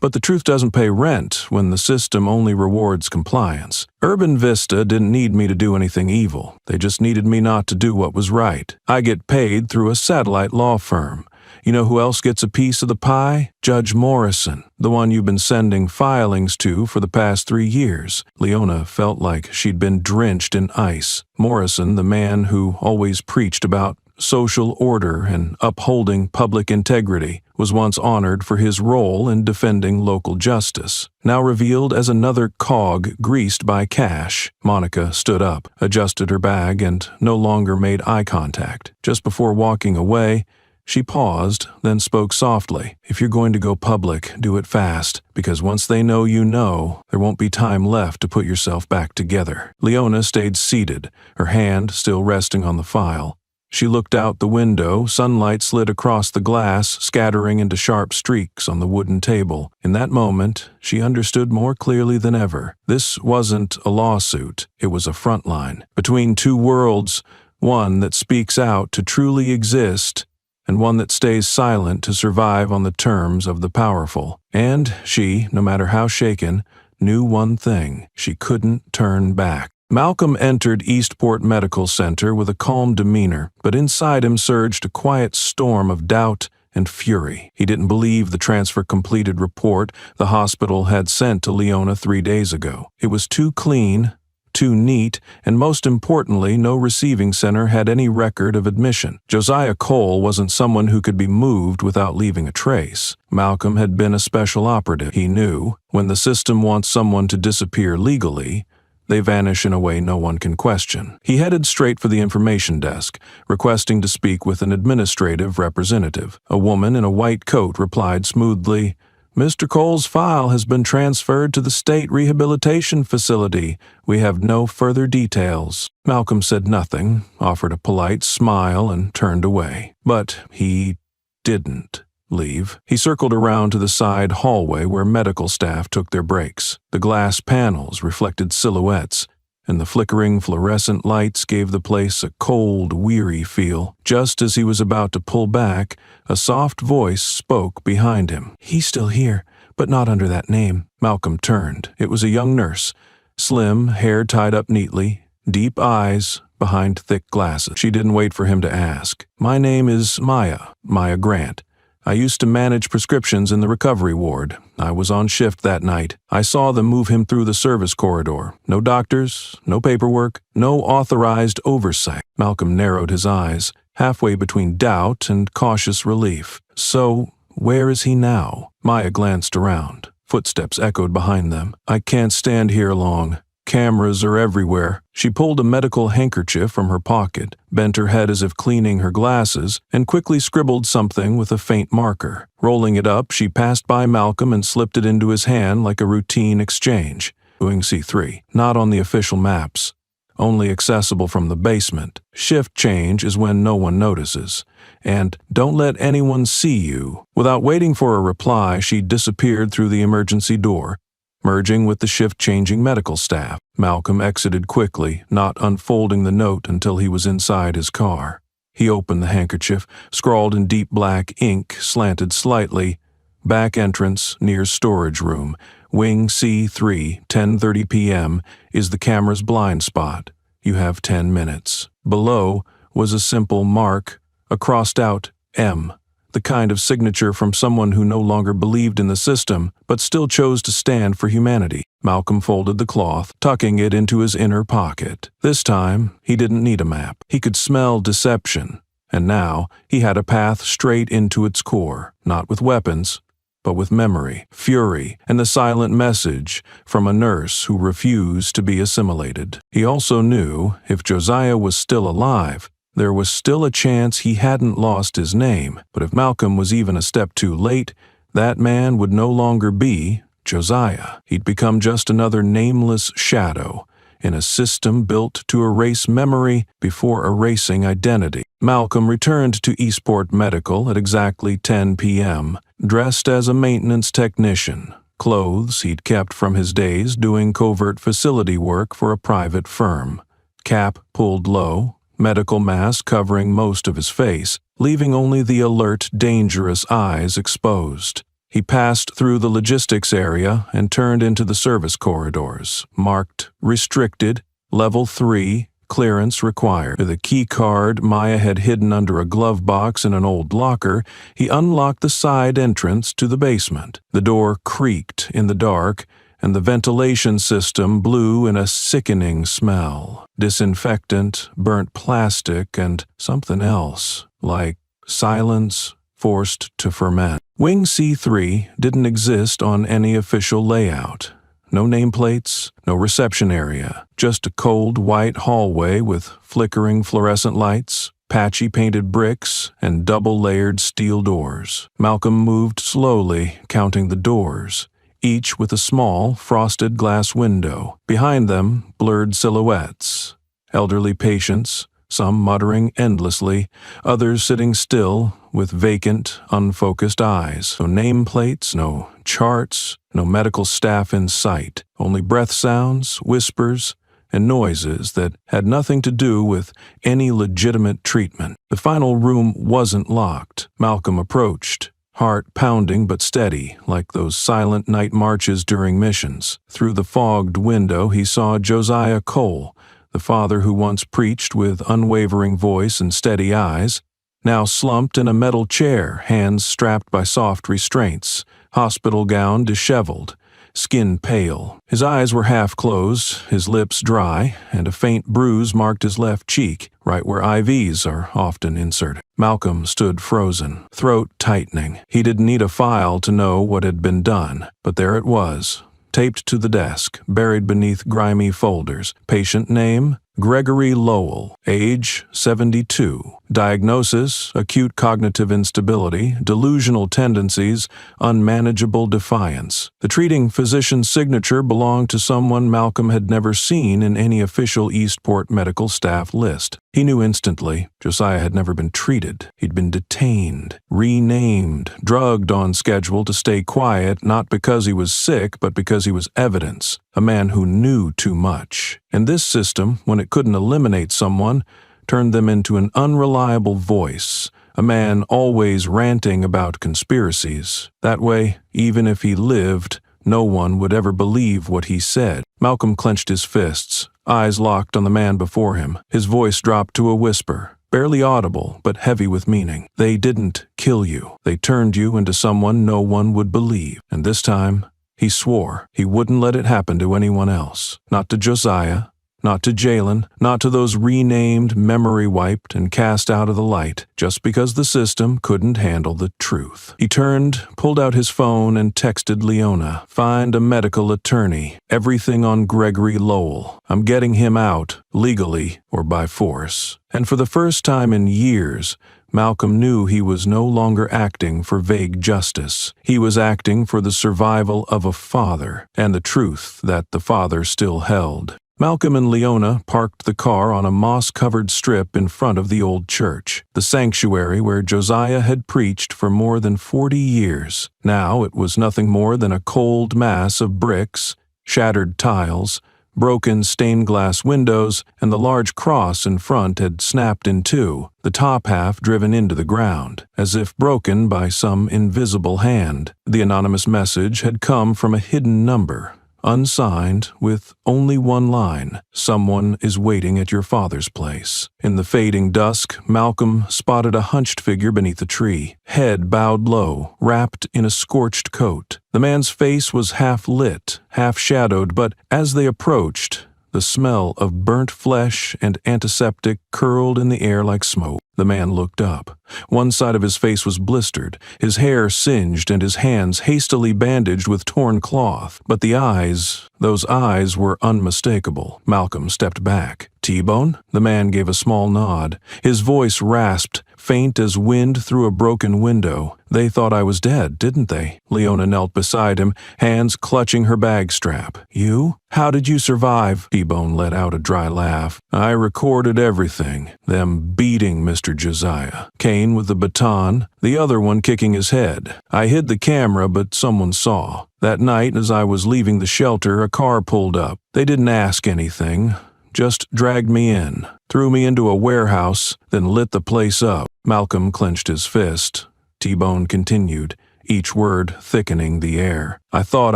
But the truth doesn't pay rent when the system only rewards compliance. Urban Vista didn't need me to do anything evil. They just needed me not to do what was right. I get paid through a satellite law firm. You know who else gets a piece of the pie? Judge Morrison, the one you've been sending filings to for the past 3 years. Leona felt like she'd been drenched in ice. Morrison, the man who always preached about social order and upholding public integrity, was once honored for his role in defending local justice. Now revealed as another cog greased by cash. Monica stood up, adjusted her bag, and no longer made eye contact. Just before walking away, she paused, then spoke softly. "If you're going to go public, do it fast, because once they know you know, there won't be time left to put yourself back together." Leona stayed seated, her hand still resting on the file. She looked out the window. Sunlight slid across the glass, scattering into sharp streaks on the wooden table. In that moment, she understood more clearly than ever. This wasn't a lawsuit. It was a front line between two worlds, one that speaks out to truly exist, and one that stays silent to survive on the terms of the powerful. And she, no matter how shaken, knew one thing: she couldn't turn back. Malcolm entered Eastport Medical Center with a calm demeanor, but inside him surged a quiet storm of doubt and fury. He didn't believe the transfer-completed report the hospital had sent to Leona 3 days ago. It was too clean, too neat, and most importantly, no receiving center had any record of admission. Josiah Cole wasn't someone who could be moved without leaving a trace. Malcolm had been a special operative. He knew when the system wants someone to disappear legally, they vanish in a way no one can question. He headed straight for the information desk, requesting to speak with an administrative representative. A woman in a white coat replied smoothly, "Mr. Cole's file has been transferred to the state rehabilitation facility. We have no further details." Malcolm said nothing, offered a polite smile, and turned away. But he didn't leave. He circled around to the side hallway where medical staff took their breaks. The glass panels reflected silhouettes, and the flickering fluorescent lights gave the place a cold, weary feel. Just as he was about to pull back, a soft voice spoke behind him. "He's still here, but not under that name." Malcolm turned. It was a young nurse, slim, hair tied up neatly, deep eyes behind thick glasses. She didn't wait for him to ask. "My name is Maya Grant. I used to manage prescriptions in the recovery ward. I was on shift that night. I saw them move him through the service corridor. No doctors, no paperwork, no authorized oversight." Malcolm narrowed his eyes, halfway between doubt and cautious relief. "So, where is he now?" Maya glanced around. Footsteps echoed behind them. "I can't stand here long. Cameras are everywhere." She pulled a medical handkerchief from her pocket, bent her head as if cleaning her glasses, and quickly scribbled something with a faint marker. Rolling it up, she passed by Malcolm and slipped it into his hand like a routine exchange. Wing C3, not on the official maps, only accessible from the basement. Shift change is when no one notices. And don't let anyone see you. Without waiting for a reply, she disappeared through the emergency door, merging with the shift-changing medical staff. Malcolm exited quickly, not unfolding the note until he was inside his car. He opened the handkerchief, scrawled in deep black ink, slanted slightly, "Back entrance near storage room. Wing C3, 10:30 p.m. is the camera's blind spot. You have 10 minutes." Below was a simple mark, a crossed-out M. The kind of signature from someone who no longer believed in the system, but still chose to stand for humanity. Malcolm folded the cloth, tucking it into his inner pocket. This time, he didn't need a map. He could smell deception, and now he had a path straight into its core, not with weapons, but with memory, fury, and the silent message from a nurse who refused to be assimilated. He also knew if Josiah was still alive, there was still a chance he hadn't lost his name, but if Malcolm was even a step too late, that man would no longer be Josiah. He'd become just another nameless shadow in a system built to erase memory before erasing identity. Malcolm returned to Eastport Medical at exactly 10 p.m., dressed as a maintenance technician, clothes he'd kept from his days doing covert facility work for a private firm. Cap pulled low, medical mask covering most of his face, leaving only the alert, dangerous eyes exposed. He passed through the logistics area and turned into the service corridors, marked Restricted, Level 3, Clearance Required. With a key card Maya had hidden under a glove box in an old locker, he unlocked the side entrance to the basement. The door creaked in the dark, and the ventilation system blew in a sickening smell. Disinfectant, burnt plastic, and something else, like silence forced to ferment. Wing C3 didn't exist on any official layout. No nameplates, no reception area, just a cold white hallway with flickering fluorescent lights, patchy painted bricks, and double-layered steel doors. Malcolm moved slowly, counting the doors, each with a small, frosted glass window. Behind them, blurred silhouettes. Elderly patients, some muttering endlessly, others sitting still with vacant, unfocused eyes. No nameplates, no charts, no medical staff in sight, only breath sounds, whispers, and noises that had nothing to do with any legitimate treatment. The final room wasn't locked. Malcolm approached, heart pounding but steady, like those silent night marches during missions. Through the fogged window he saw Josiah Cole, the father who once preached with unwavering voice and steady eyes, now slumped in a metal chair, hands strapped by soft restraints, hospital gown disheveled, skin pale. His eyes were half closed, his lips dry, and a faint bruise marked his left cheek, right where IVs are often inserted. Malcolm stood frozen, throat tightening. He didn't need a file to know what had been done, but there it was, taped to the desk, buried beneath grimy folders. Patient name, Gregory Lowell, age 72. Diagnosis, acute cognitive instability, delusional tendencies, unmanageable defiance. The treating physician's signature belonged to someone Malcolm had never seen in any official Eastport medical staff list. He knew instantly Josiah had never been treated. He'd been detained, renamed, drugged on schedule to stay quiet, not because he was sick, but because he was evidence. A man who knew too much. And this system, when it couldn't eliminate someone, turned them into an unreliable voice, a man always ranting about conspiracies. That way, even if he lived, no one would ever believe what he said. Malcolm clenched his fists, eyes locked on the man before him. His voice dropped to a whisper, barely audible but heavy with meaning. They didn't kill you. They turned you into someone no one would believe. And this time, he swore he wouldn't let it happen to anyone else. Not to Josiah, not to Jalen, not to those renamed, memory-wiped, and cast out of the light, just because the system couldn't handle the truth. He turned, pulled out his phone, and texted Leona, "Find a medical attorney. Everything on Gregory Lowell. I'm getting him out, legally or by force." And for the first time in years, Malcolm knew he was no longer acting for vague justice. He was acting for the survival of a father, and the truth that the father still held. Malcolm and Leona parked the car on a moss-covered strip in front of the old church, the sanctuary where Josiah had preached for more than 40 years. Now it was nothing more than a cold mass of bricks, shattered tiles, broken stained-glass windows, and the large cross in front had snapped in two, the top half driven into the ground, as if broken by some invisible hand. The anonymous message had come from a hidden number, unsigned, with only one line, "Someone is waiting at your father's place." In the fading dusk, Malcolm spotted a hunched figure beneath a tree, head bowed low, wrapped in a scorched coat. The man's face was half lit, half shadowed, but as they approached, the smell of burnt flesh and antiseptic curled in the air like smoke. The man looked up. One side of his face was blistered, his hair singed and his hands hastily bandaged with torn cloth. But the eyes, those eyes were unmistakable. Malcolm stepped back. "T-Bone?" The man gave a small nod. His voice rasped, faint as wind through a broken window. "They thought I was dead, didn't they?" Leona knelt beside him, hands clutching her bag strap. "You? How did you survive?" T-Bone let out a dry laugh. "I recorded everything. Them beating Mr. Josiah. Kane with the baton, the other one kicking his head. I hid the camera, but someone saw. That night, as I was leaving the shelter, a car pulled up. They didn't ask anything, just dragged me in, threw me into a warehouse, then lit the place up." Malcolm clenched his fist. T-Bone continued, each word thickening the air. "I thought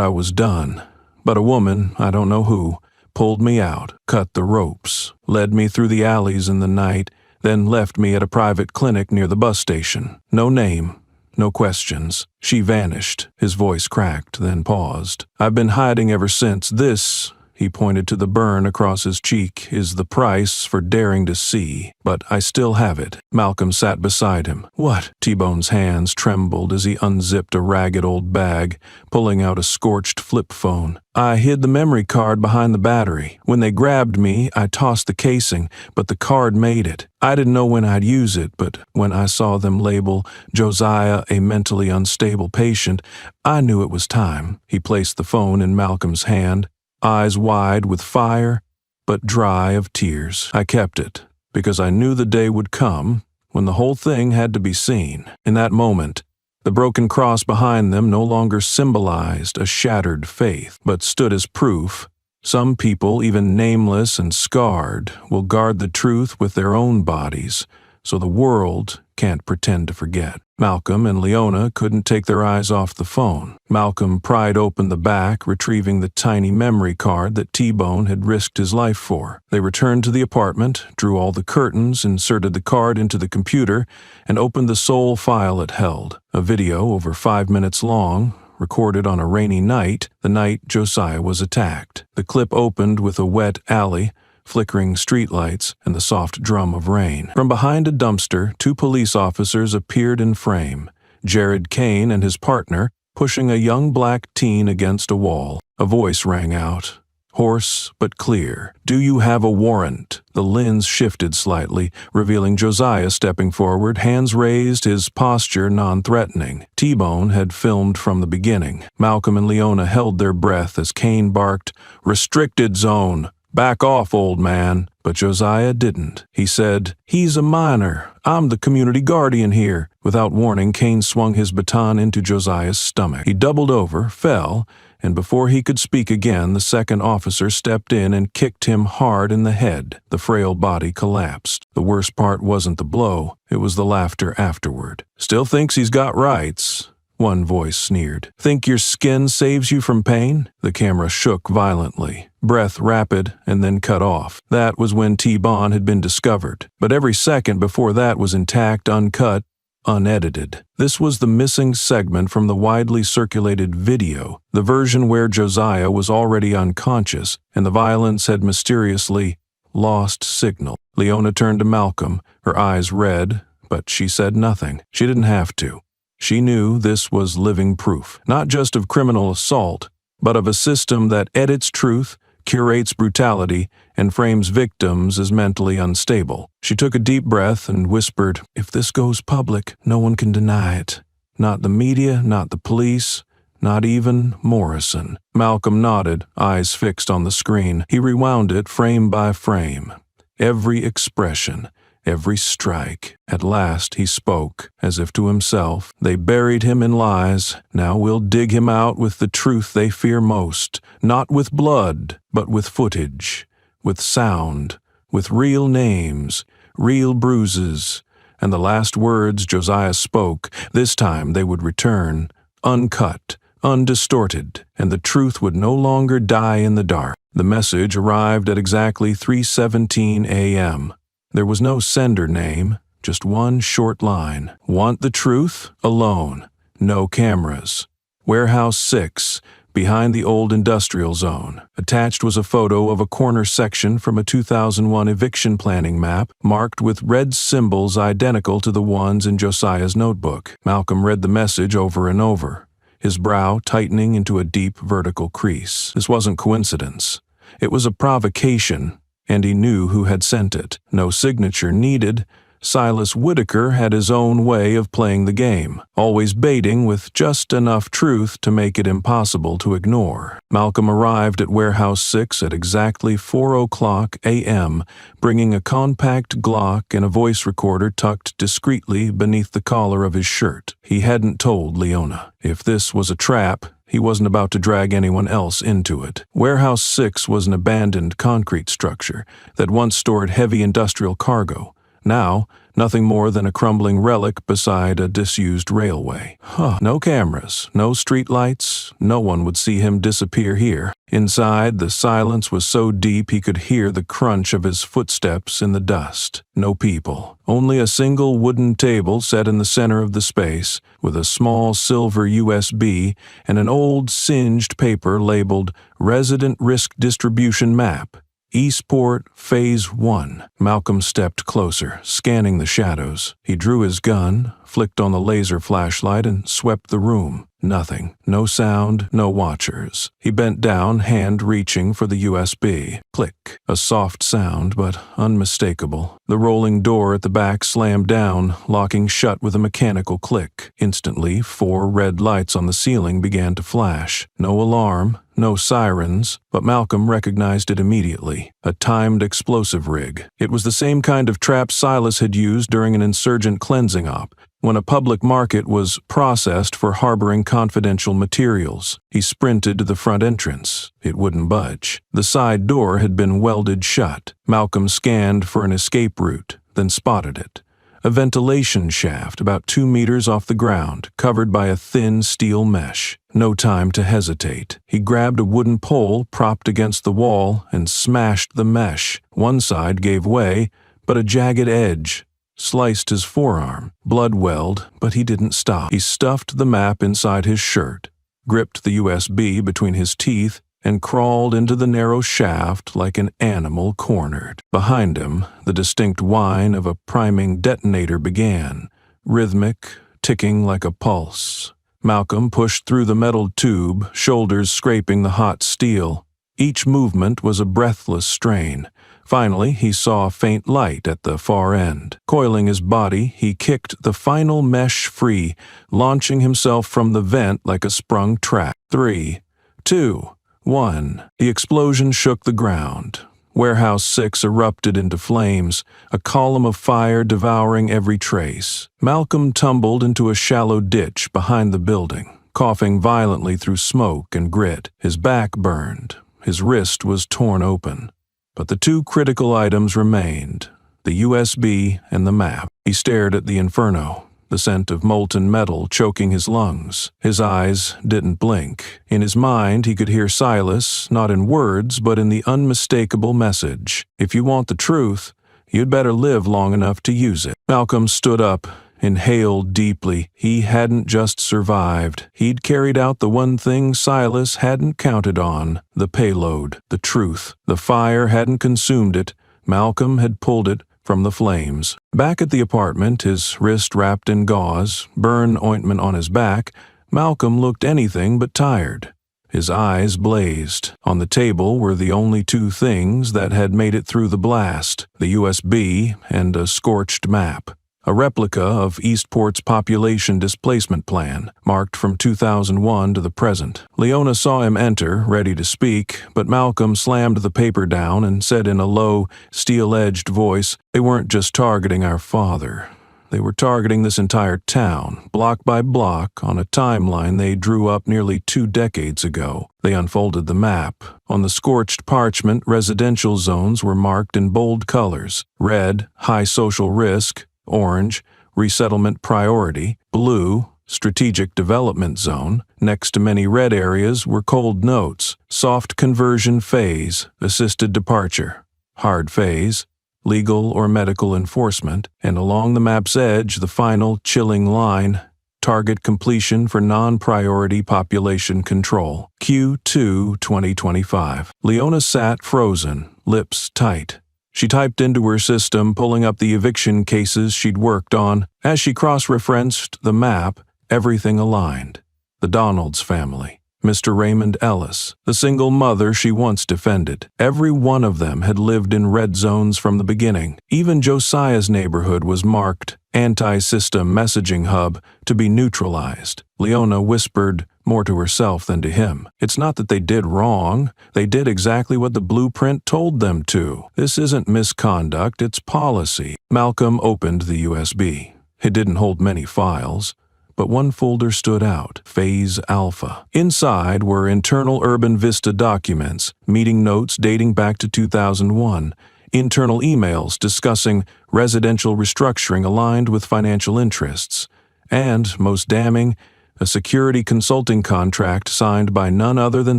I was done, but a woman, I don't know who, pulled me out, cut the ropes, led me through the alleys in the night, then left me at a private clinic near the bus station. No name, no questions. She vanished." His voice cracked, then paused. "I've been hiding ever since. This," he pointed to the burn across his cheek, "is the price for daring to see. But I still have it." Malcolm sat beside him. "What?" T-Bone's hands trembled as he unzipped a ragged old bag, pulling out a scorched flip phone. "I hid the memory card behind the battery. When they grabbed me, I tossed the casing, but the card made it. I didn't know when I'd use it, but when I saw them label Josiah a mentally unstable patient, I knew it was time." He placed the phone in Malcolm's hand, eyes wide with fire, but dry of tears. "I kept it, because I knew the day would come when the whole thing had to be seen. In that moment, the broken cross behind them no longer symbolized a shattered faith, but stood as proof. Some people, even nameless and scarred, will guard the truth with their own bodies, so the world can't pretend to forget. Malcolm and Leona couldn't take their eyes off the phone. Malcolm pried open the back, retrieving the tiny memory card that T-Bone had risked his life for. They returned to the apartment, drew all the curtains, inserted the card into the computer, and opened the sole file it held. A video over 5 minutes long, recorded on a rainy night, the night Josiah was attacked. The clip opened with a wet alley, flickering streetlights, and the soft drum of rain. From behind a dumpster, 2 police officers appeared in frame, Jared Kane and his partner pushing a young black teen against a wall. A voice rang out, hoarse but clear. "Do you have a warrant?" The lens shifted slightly, revealing Josiah stepping forward, hands raised, his posture non-threatening. T-Bone had filmed from the beginning. Malcolm and Leona held their breath as Kane barked, "Restricted zone! Back off, old man." But Josiah didn't. He said, "He's a minor. I'm the community guardian here." Without warning, Kane swung his baton into Josiah's stomach. He doubled over, fell, and before he could speak again, the second officer stepped in and kicked him hard in the head. The frail body collapsed. The worst part wasn't the blow, it was the laughter afterward. "Still thinks he's got rights," one voice sneered. "Think your skin saves you from pain?" The camera shook violently, breath rapid and then cut off. That was when T-Bone had been discovered. But every second before that was intact, uncut, unedited. This was the missing segment from the widely circulated video, the version where Josiah was already unconscious and the violence had mysteriously lost signal. Leona turned to Malcolm, her eyes red, but she said nothing. She didn't have to. She knew this was living proof, not just of criminal assault, but of a system that edits truth, curates brutality, and frames victims as mentally unstable. She took a deep breath and whispered, "If this goes public, no one can deny it. Not the media, not the police, not even Morrison." Malcolm nodded, eyes fixed on the screen. He rewound it frame by frame. Every expression, every strike. At last he spoke, as if to himself. "They buried him in lies. Now we'll dig him out with the truth they fear most. Not with blood, but with footage, with sound, with real names, real bruises." And the last words Josiah spoke, this time they would return, uncut, undistorted, and the truth would no longer die in the dark. The message arrived at exactly 3:17 a.m. There was no sender name, just one short line. "Want the truth? Alone. No cameras. Warehouse 6, behind the old industrial zone." Attached was a photo of a corner section from a 2001 eviction planning map, marked with red symbols identical to the ones in Josiah's notebook. Malcolm read the message over and over, his brow tightening into a deep vertical crease. This wasn't coincidence. It was a provocation, and he knew who had sent it. No signature needed. Silas Whitaker had his own way of playing the game, always baiting with just enough truth to make it impossible to ignore. Malcolm arrived at Warehouse 6 at exactly 4:00 a.m., bringing a compact Glock and a voice recorder tucked discreetly beneath the collar of his shirt. He hadn't told Leona. If this was a trap, he wasn't about to drag anyone else into it. Warehouse 6 was an abandoned concrete structure that once stored heavy industrial cargo. Now, nothing more than a crumbling relic beside a disused railway. No cameras, no street lights, no one would see him disappear here. Inside, the silence was so deep he could hear the crunch of his footsteps in the dust. No people, only a single wooden table set in the center of the space, with a small silver USB and an old singed paper labeled Resident Risk Distribution Map. Eastport Phase 1. Malcolm stepped closer, scanning the shadows. He drew his gun, flicked on the laser flashlight, and swept the room. Nothing. No sound, no watchers. He bent down, hand reaching for the USB. Click. A soft sound, but unmistakable. The rolling door at the back slammed down, locking shut with a mechanical click. Instantly, 4 red lights on the ceiling began to flash. No alarm, no sirens, but Malcolm recognized it immediately. A timed explosive rig. It was the same kind of trap Silas had used during an insurgent cleansing op, when a public market was processed for harboring confidential materials. He sprinted to the front entrance. It wouldn't budge. The side door had been welded shut. Malcolm scanned for an escape route, then spotted it. A ventilation shaft about 2 meters off the ground, covered by a thin steel mesh. No time to hesitate. He grabbed a wooden pole propped against the wall and smashed the mesh. One side gave way, but a jagged edge sliced his forearm. Blood welled, but he didn't stop. He stuffed the map inside his shirt, gripped the USB between his teeth, and crawled into the narrow shaft like an animal cornered. Behind him, the distinct whine of a priming detonator began, rhythmic, ticking like a pulse. Malcolm pushed through the metal tube, shoulders scraping the hot steel. Each movement was a breathless strain. Finally, he saw a faint light at the far end. Coiling his body, he kicked the final mesh free, launching himself from the vent like a sprung trap. 3, 2, 1. The explosion shook the ground. Warehouse 6 erupted into flames, a column of fire devouring every trace. Malcolm tumbled into a shallow ditch behind the building, coughing violently through smoke and grit. His back burned. His wrist was torn open. But the two critical items remained, the USB and the map. He stared at the inferno, the scent of molten metal choking his lungs. His eyes didn't blink. In his mind, he could hear Silas, not in words, but in the unmistakable message. If you want the truth, you'd better live long enough to use it. Malcolm stood up, inhaled deeply. He hadn't just survived. He'd carried out the one thing Silas hadn't counted on, the payload, the truth. The fire hadn't consumed it. Malcolm had pulled it from the flames. Back at the apartment, his wrist wrapped in gauze, burn ointment on his back, Malcolm looked anything but tired. His eyes blazed. On the table were the only two things that had made it through the blast, the USB and a scorched map. A replica of Eastport's population displacement plan, marked from 2001 to the present. Leona saw him enter, ready to speak, but Malcolm slammed the paper down and said in a low, steel-edged voice, "They weren't just targeting our father. They were targeting this entire town, block by block, on a timeline they drew up nearly 2 decades ago." They unfolded the map. On the scorched parchment, residential zones were marked in bold colors: red, high social risk; orange, resettlement priority; blue, strategic development zone. Next to many red areas were cold notes: soft conversion phase, assisted departure; hard phase, legal or medical enforcement; and along the map's edge the final chilling line: target completion for non-priority population control. Q2 2025. Leona sat frozen, lips tight. She typed into her system, pulling up the eviction cases she'd worked on. As she cross-referenced the map, everything aligned. The Donalds family, Mr. Raymond Ellis, the single mother she once defended. Every one of them had lived in red zones from the beginning. Even Josiah's neighborhood was marked anti-system messaging hub to be neutralized. Leona whispered, more to herself than to him, "It's not that they did wrong. They did exactly what the blueprint told them to. This isn't misconduct, it's policy." Malcolm opened the USB. It didn't hold many files, but one folder stood out: Phase Alpha. Inside were internal Urban Vista documents, meeting notes dating back to 2001, internal emails discussing residential restructuring aligned with financial interests, and, most damning, a security consulting contract signed by none other than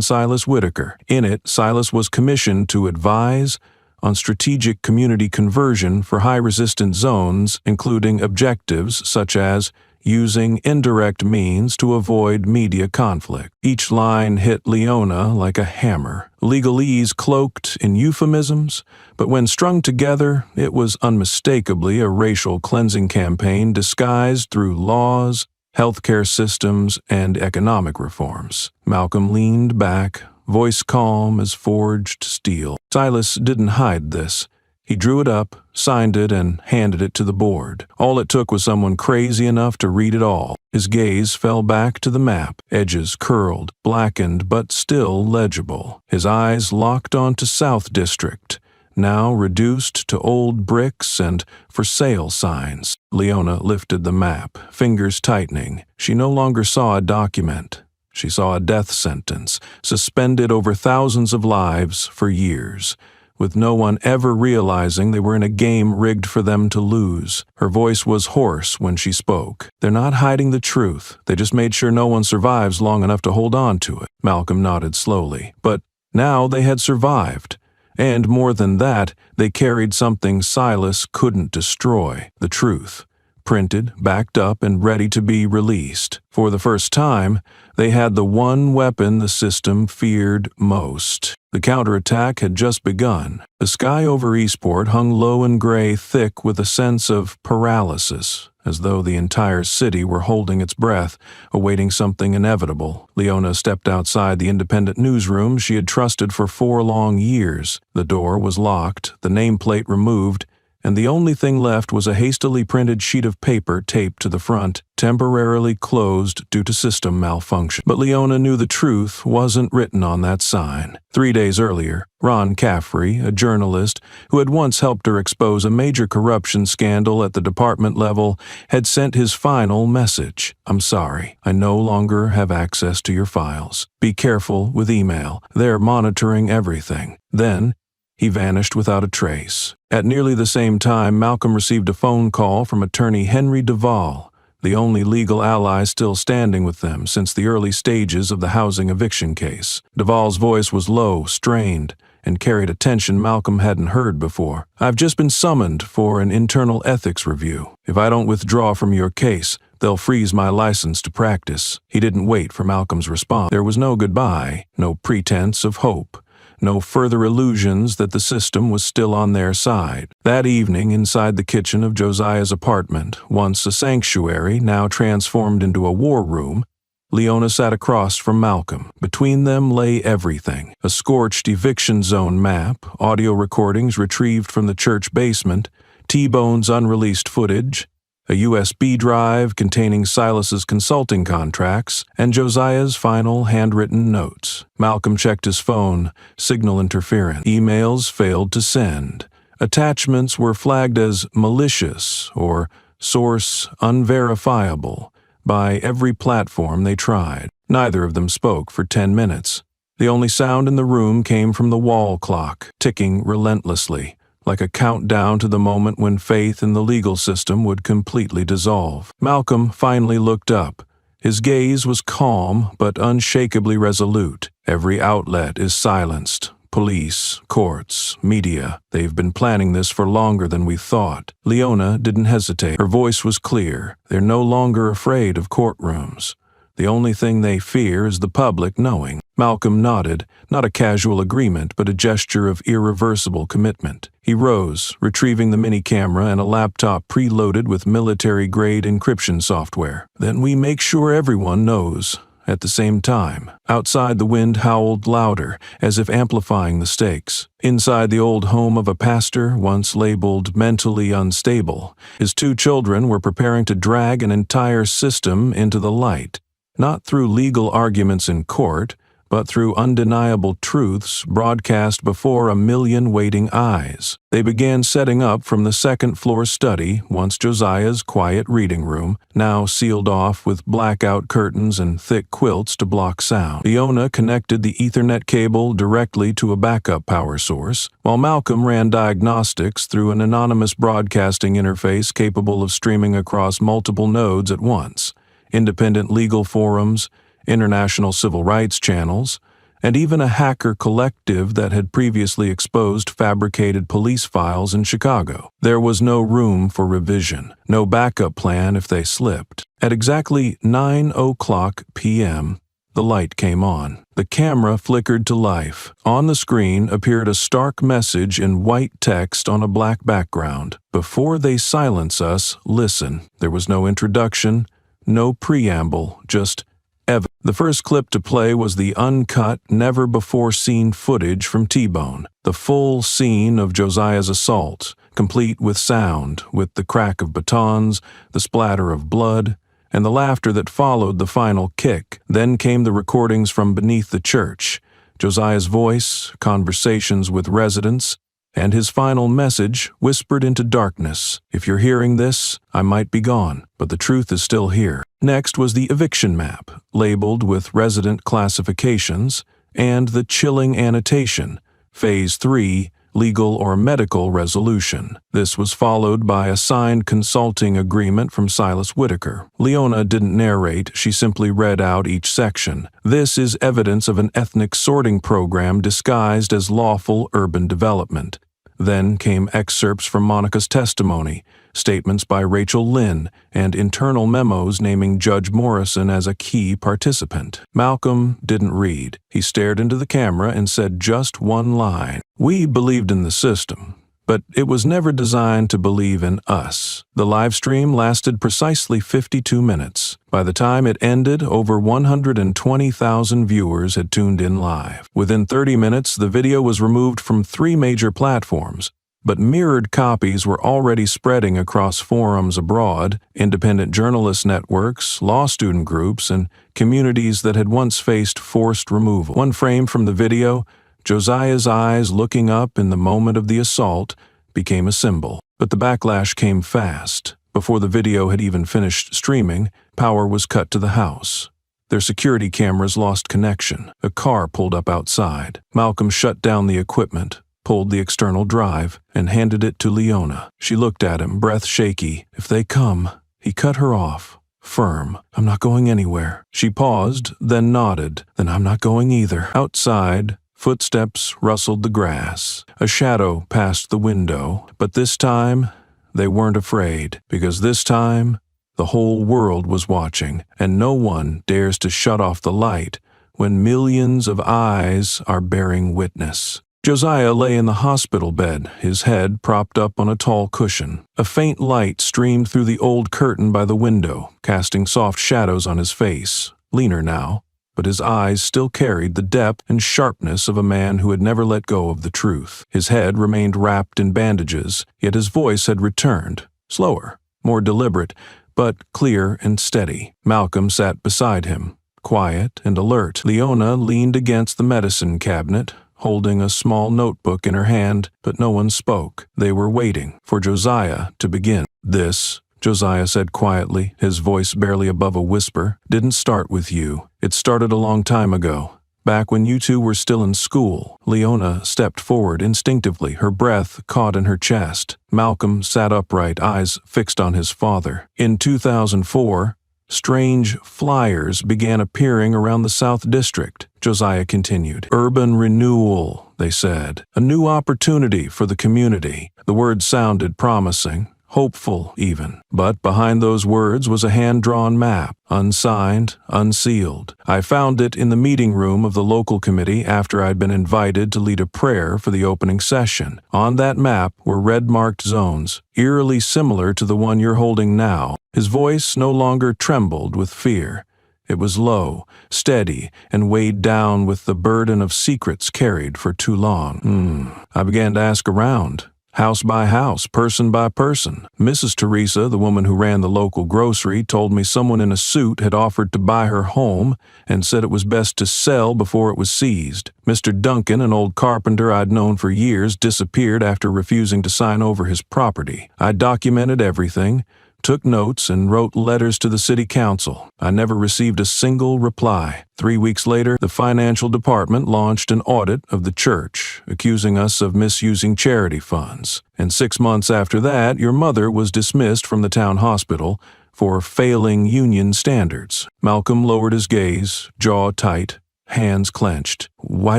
Silas Whitaker. In it, Silas was commissioned to advise on strategic community conversion for high-resistance zones, including objectives such as using indirect means to avoid media conflict. Each line hit Leona like a hammer, legalese cloaked in euphemisms, but when strung together, it was unmistakably a racial cleansing campaign disguised through laws, healthcare systems, and economic reforms. Malcolm leaned back, voice calm as forged steel. Silas didn't hide this. He drew it up, signed it, and handed it to the board. All it took was someone crazy enough to read it all. His gaze fell back to the map, edges curled, blackened, but still legible. His eyes locked onto South District, now reduced to old bricks and for sale signs. Leona lifted the map, fingers tightening. She no longer saw a document. She saw a death sentence, suspended over thousands of lives for years, with no one ever realizing they were in a game rigged for them to lose. Her voice was hoarse when she spoke. They're not hiding the truth. They just made sure no one survives long enough to hold on to it. Malcolm nodded slowly. But now they had survived. And more than that, they carried something Silas couldn't destroy, the truth. Printed, backed up, and ready to be released. For the first time, they had the one weapon the system feared most. The counterattack had just begun. The sky over Eastport hung low and gray, thick with a sense of paralysis, as though the entire city were holding its breath, awaiting something inevitable. Leona stepped outside the independent newsroom she had trusted for 4 long years. The door was locked, the nameplate removed, and the only thing left was a hastily printed sheet of paper taped to the front, temporarily closed due to system malfunction. But Leona knew the truth wasn't written on that sign. 3 days earlier, Ron Caffrey, a journalist who had once helped her expose a major corruption scandal at the department level, had sent his final message. "I'm sorry. I no longer have access to your files. Be careful with email. They're monitoring everything." Then, he vanished without a trace. At nearly the same time, Malcolm received a phone call from attorney Henry Duvall, the only legal ally still standing with them since the early stages of the housing eviction case. Duvall's voice was low, strained, and carried a tension Malcolm hadn't heard before. "I've just been summoned for an internal ethics review. If I don't withdraw from your case, they'll freeze my license to practice." He didn't wait for Malcolm's response. There was no goodbye, no pretense of hope. No further illusions that the system was still on their side. That evening, inside the kitchen of Josiah's apartment, once a sanctuary, now transformed into a war room, Leona sat across from Malcolm. Between them lay everything: a scorched eviction zone map, audio recordings retrieved from the church basement, T-Bone's unreleased footage, a USB drive containing Silas's consulting contracts, and Josiah's final handwritten notes. Malcolm checked his phone, signal interference. Emails failed to send. Attachments were flagged as malicious or source unverifiable by every platform they tried. Neither of them spoke for 10 minutes. The only sound in the room came from the wall clock, ticking relentlessly, like a countdown to the moment when faith in the legal system would completely dissolve. Malcolm finally looked up. His gaze was calm but unshakably resolute. Every outlet is silenced. Police, courts, media. They've been planning this for longer than we thought. Leona didn't hesitate. Her voice was clear. They're no longer afraid of courtrooms. The only thing they fear is the public knowing. Malcolm nodded, not a casual agreement, but a gesture of irreversible commitment. He rose, retrieving the mini-camera and a laptop preloaded with military-grade encryption software. "Then we make sure everyone knows." At the same time, outside the wind howled louder, as if amplifying the stakes. Inside the old home of a pastor, once labeled mentally unstable, his 2 children were preparing to drag an entire system into the light. Not through legal arguments in court, but through undeniable truths broadcast before a million waiting eyes. They began setting up from the second-floor study, once Josiah's quiet reading room, now sealed off with blackout curtains and thick quilts to block sound. Leona connected the Ethernet cable directly to a backup power source, while Malcolm ran diagnostics through an anonymous broadcasting interface capable of streaming across multiple nodes at once. Independent legal forums, international civil rights channels, and even a hacker collective that had previously exposed fabricated police files in Chicago. There was no room for revision, no backup plan if they slipped. At exactly 9:00 p.m., the light came on. The camera flickered to life. On the screen appeared a stark message in white text on a black background. "Before they silence us, listen." There was no introduction, no preamble, just evidence. The first clip to play was the uncut, never-before-seen footage from T-Bone, the full scene of Josiah's assault, complete with sound, with the crack of batons, the splatter of blood, and the laughter that followed the final kick. Then came the recordings from beneath the church, Josiah's voice, conversations with residents, and his final message whispered into darkness. If you're hearing this, I might be gone, but the truth is still here. Next was the eviction map, labeled with resident classifications, and the chilling annotation, Phase 3, Legal or Medical Resolution. This was followed by a signed consulting agreement from Silas Whitaker. Leona didn't narrate, she simply read out each section. This is evidence of an ethnic sorting program disguised as lawful urban development. Then came excerpts from Monica's testimony, statements by Rachel Lynn, and internal memos naming Judge Morrison as a key participant. Malcolm didn't read. He stared into the camera and said just one line. We believed in the system, but it was never designed to believe in us. The live stream lasted precisely 52 minutes. By the time it ended, over 120,000 viewers had tuned in live. Within 30 minutes, the video was removed from 3 major platforms, but mirrored copies were already spreading across forums abroad, independent journalist networks, law student groups, and communities that had once faced forced removal. One frame from the video, Josiah's eyes looking up in the moment of the assault, became a symbol. But the backlash came fast. Before the video had even finished streaming, power was cut to the house. Their security cameras lost connection. A car pulled up outside. Malcolm shut down the equipment, pulled the external drive, and handed it to Leona. She looked at him, breath shaky. If they come, he cut her off. Firm. I'm not going anywhere. She paused, then nodded. Then I'm not going either. Outside, footsteps rustled the grass. A shadow passed the window, but this time they weren't afraid, because this time the whole world was watching, and no one dares to shut off the light when millions of eyes are bearing witness. Josiah lay in the hospital bed, his head propped up on a tall cushion. A faint light streamed through the old curtain by the window, casting soft shadows on his face, leaner now, but his eyes still carried the depth and sharpness of a man who had never let go of the truth. His head remained wrapped in bandages, yet his voice had returned, slower, more deliberate, but clear and steady. Malcolm sat beside him, quiet and alert. Leona leaned against the medicine cabinet, holding a small notebook in her hand, but no one spoke. They were waiting for Josiah to begin. This, Josiah said quietly, his voice barely above a whisper, didn't start with you. It started a long time ago, back when you two were still in school. Leona stepped forward instinctively, her breath caught in her chest. Malcolm sat upright, eyes fixed on his father. In 2004, strange flyers began appearing around the South District. Josiah continued. Urban renewal, they said. A new opportunity for the community. The words sounded promising. Hopeful, even. But behind those words was a hand-drawn map, unsigned, unsealed. I found it in the meeting room of the local committee after I'd been invited to lead a prayer for the opening session. On that map were red-marked zones, eerily similar to the one you're holding now. His voice no longer trembled with fear. It was low, steady, and weighed down with the burden of secrets carried for too long. I began to ask around. House by house, person by person. Mrs. Teresa, the woman who ran the local grocery, told me someone in a suit had offered to buy her home and said it was best to sell before it was seized. Mr. Duncan, an old carpenter I'd known for years, disappeared after refusing to sign over his property. I documented everything, took notes, and wrote letters to the city council. I never received a single reply. 3 weeks later, the financial department launched an audit of the church, accusing us of misusing charity funds. And 6 months after that, your mother was dismissed from the town hospital for failing union standards. Malcolm lowered his gaze, jaw tight, hands clenched. Why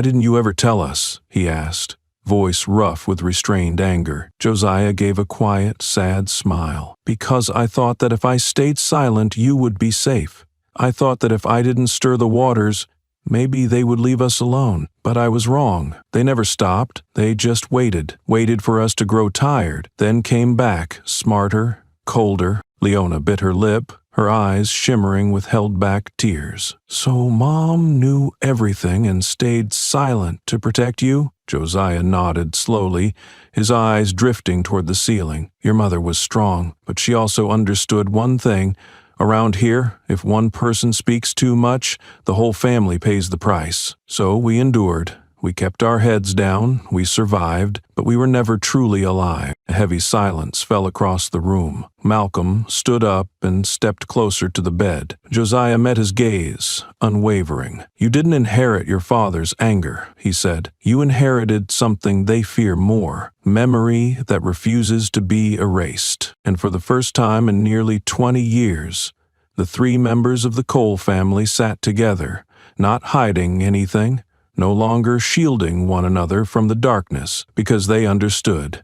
didn't you ever tell us? He asked, voice rough with restrained anger. Josiah gave a quiet, sad smile. Because I thought that if I stayed silent, you would be safe. I thought that if I didn't stir the waters, maybe they would leave us alone. But I was wrong. They never stopped. They just waited for us to grow tired, then came back, smarter, colder. Leona bit her lip, her eyes shimmering with held-back tears. "So Mom knew everything and stayed silent to protect you?" Josiah nodded slowly, his eyes drifting toward the ceiling. "Your mother was strong, but she also understood one thing. Around here, if one person speaks too much, the whole family pays the price. So we endured. We kept our heads down, we survived, but we were never truly alive." A heavy silence fell across the room. Malcolm stood up and stepped closer to the bed. Josiah met his gaze, unwavering. "You didn't inherit your father's anger," he said. "You inherited something they fear more, memory that refuses to be erased." And for the first time in nearly 20 years, the three members of the Cole family sat together, not hiding anything, no longer shielding one another from the darkness, because they understood.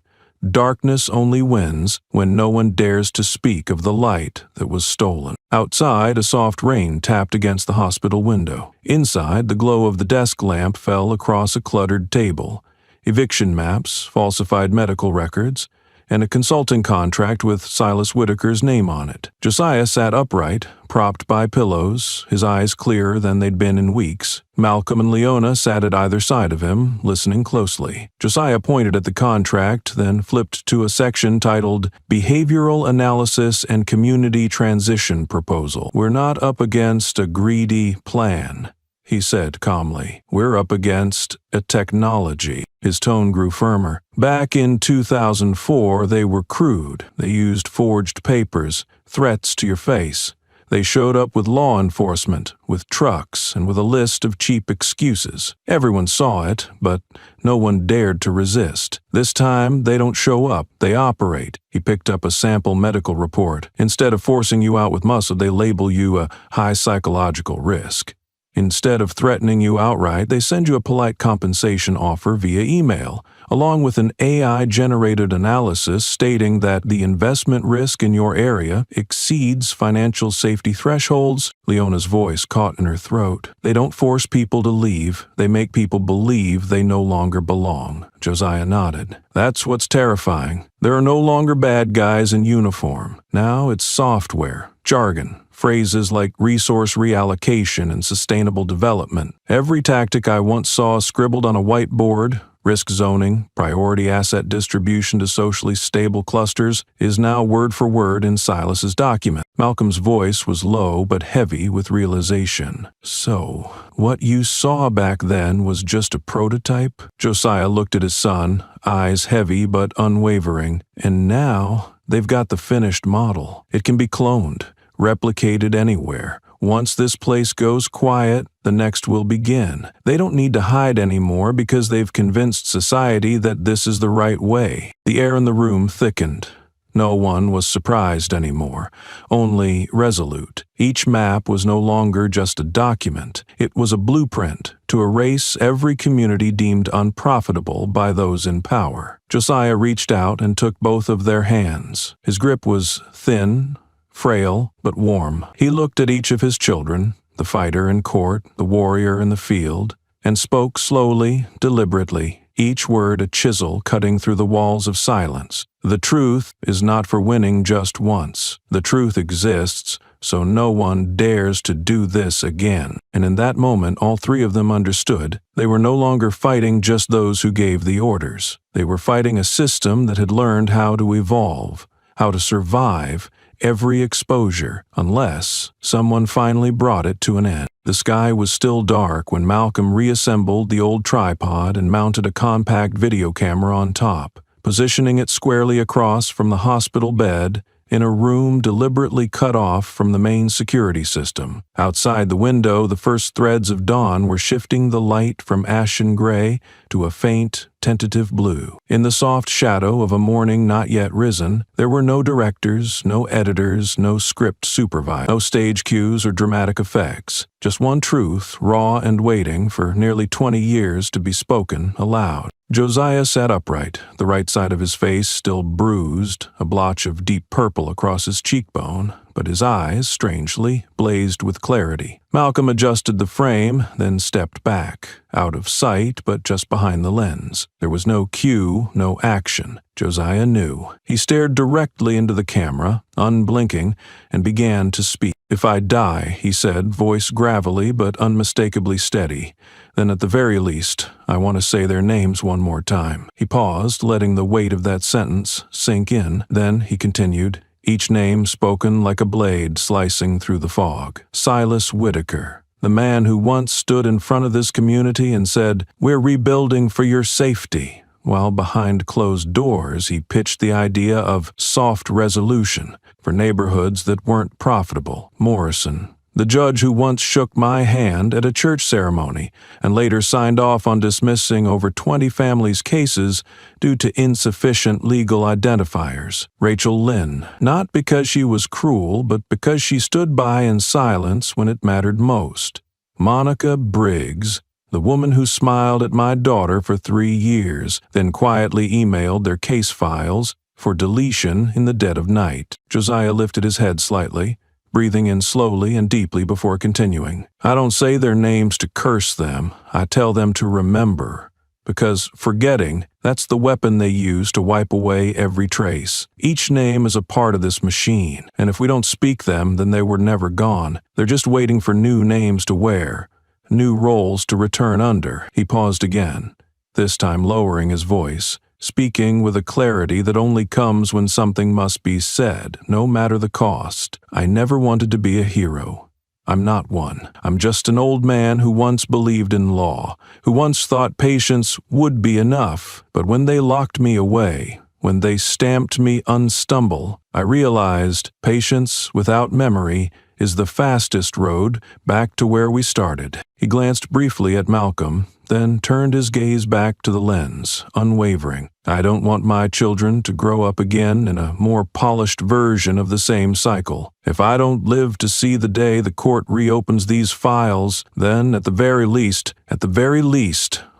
Darkness only wins when no one dares to speak of the light that was stolen. Outside, a soft rain tapped against the hospital window. Inside, the glow of the desk lamp fell across a cluttered table. Eviction maps, falsified medical records, and a consulting contract with Silas Whitaker's name on it. Josiah sat upright, propped by pillows, his eyes clearer than they'd been in weeks. Malcolm and Leona sat at either side of him, listening closely. Josiah pointed at the contract, then flipped to a section titled Behavioral Analysis and Community Transition Proposal. "We're not up against a greedy plan," he said calmly. "We're up against a technology." His tone grew firmer. "Back in 2004, they were crude. They used forged papers, threats to your face. They showed up with law enforcement, with trucks, and with a list of cheap excuses. Everyone saw it, but no one dared to resist. This time, they don't show up, they operate." He picked up a sample medical report. "Instead of forcing you out with muscle, they label you a high psychological risk. Instead of threatening you outright, they send you a polite compensation offer via email, along with an AI-generated analysis stating that the investment risk in your area exceeds financial safety thresholds." Leona's voice caught in her throat. "They don't force people to leave. They make people believe they no longer belong." Josiah nodded. "That's what's terrifying. There are no longer bad guys in uniform. Now it's software, jargon, phrases like resource reallocation and sustainable development. Every tactic I once saw scribbled on a whiteboard, risk zoning, priority asset distribution to socially stable clusters, is now word for word in Silas's document." Malcolm's voice was low but heavy with realization. "So, what you saw back then was just a prototype?" Josiah looked at his son, eyes heavy but unwavering. "And now, they've got the finished model. It can be cloned, replicated anywhere. Once this place goes quiet, the next will begin. They don't need to hide anymore because they've convinced society that this is the right way." The air in the room thickened. No one was surprised anymore, only resolute. Each map was no longer just a document. It was a blueprint to erase every community deemed unprofitable by those in power. Josiah reached out and took both of their hands. His grip was thin, frail, but warm. He looked at each of his children, the fighter in court, the warrior in the field, and spoke slowly, deliberately, each word a chisel cutting through the walls of silence. "The truth is not for winning just once. The truth exists, so no one dares to do this again." And in that moment, all three of them understood. They were no longer fighting just those who gave the orders. They were fighting a system that had learned how to evolve, how to survive every exposure, unless someone finally brought it to an end. The sky was still dark when Malcolm reassembled the old tripod and mounted a compact video camera on top, positioning it squarely across from the hospital bed in a room deliberately cut off from the main security system. Outside the window, the first threads of dawn were shifting the light from ashen gray to a faint, tentative blue. In the soft shadow of a morning not yet risen, there were no directors, no editors, no script supervisor, no stage cues or dramatic effects. Just one truth, raw and waiting for nearly 20 years to be spoken aloud. Josiah sat upright, the right side of his face still bruised, a blotch of deep purple across his cheekbone, but his eyes, strangely, blazed with clarity. Malcolm adjusted the frame, then stepped back, out of sight but just behind the lens. There was no cue, no action. Josiah knew. He stared directly into the camera, unblinking, and began to speak. "If I die," he said, voice gravelly but unmistakably steady, "then at the very least, I want to say their names one more time." He paused, letting the weight of that sentence sink in. Then he continued, each name spoken like a blade slicing through the fog. Silas Whitaker, the man who once stood in front of this community and said, "We're rebuilding for your safety," while behind closed doors he pitched the idea of soft resolution for neighborhoods that weren't profitable. Morrison, the judge who once shook my hand at a church ceremony and later signed off on dismissing over 20 families' cases due to insufficient legal identifiers. Rachel Lynn, not because she was cruel, but because she stood by in silence when it mattered most. Monica Briggs, the woman who smiled at my daughter for 3 years, then quietly emailed their case files for deletion in the dead of night. Josiah lifted his head slightly, breathing in slowly and deeply before continuing. "I don't say their names to curse them. I tell them to remember. Because forgetting, that's the weapon they use to wipe away every trace. Each name is a part of this machine, and if we don't speak them, then they were never gone. They're just waiting for new names to wear, new roles to return under." He paused again, this time lowering his voice, speaking with a clarity that only comes when something must be said, no matter the cost. "I never wanted to be a hero. I'm not one. I'm just an old man who once believed in law, who once thought patience would be enough. But when they locked me away, when they stamped me unstumble, I realized patience without memory is the fastest road back to where we started." He glanced briefly at Malcolm, then turned his gaze back to the lens, unwavering. "I don't want my children to grow up again in a more polished version of the same cycle. If I don't live to see the day the court reopens these files, then at the very least,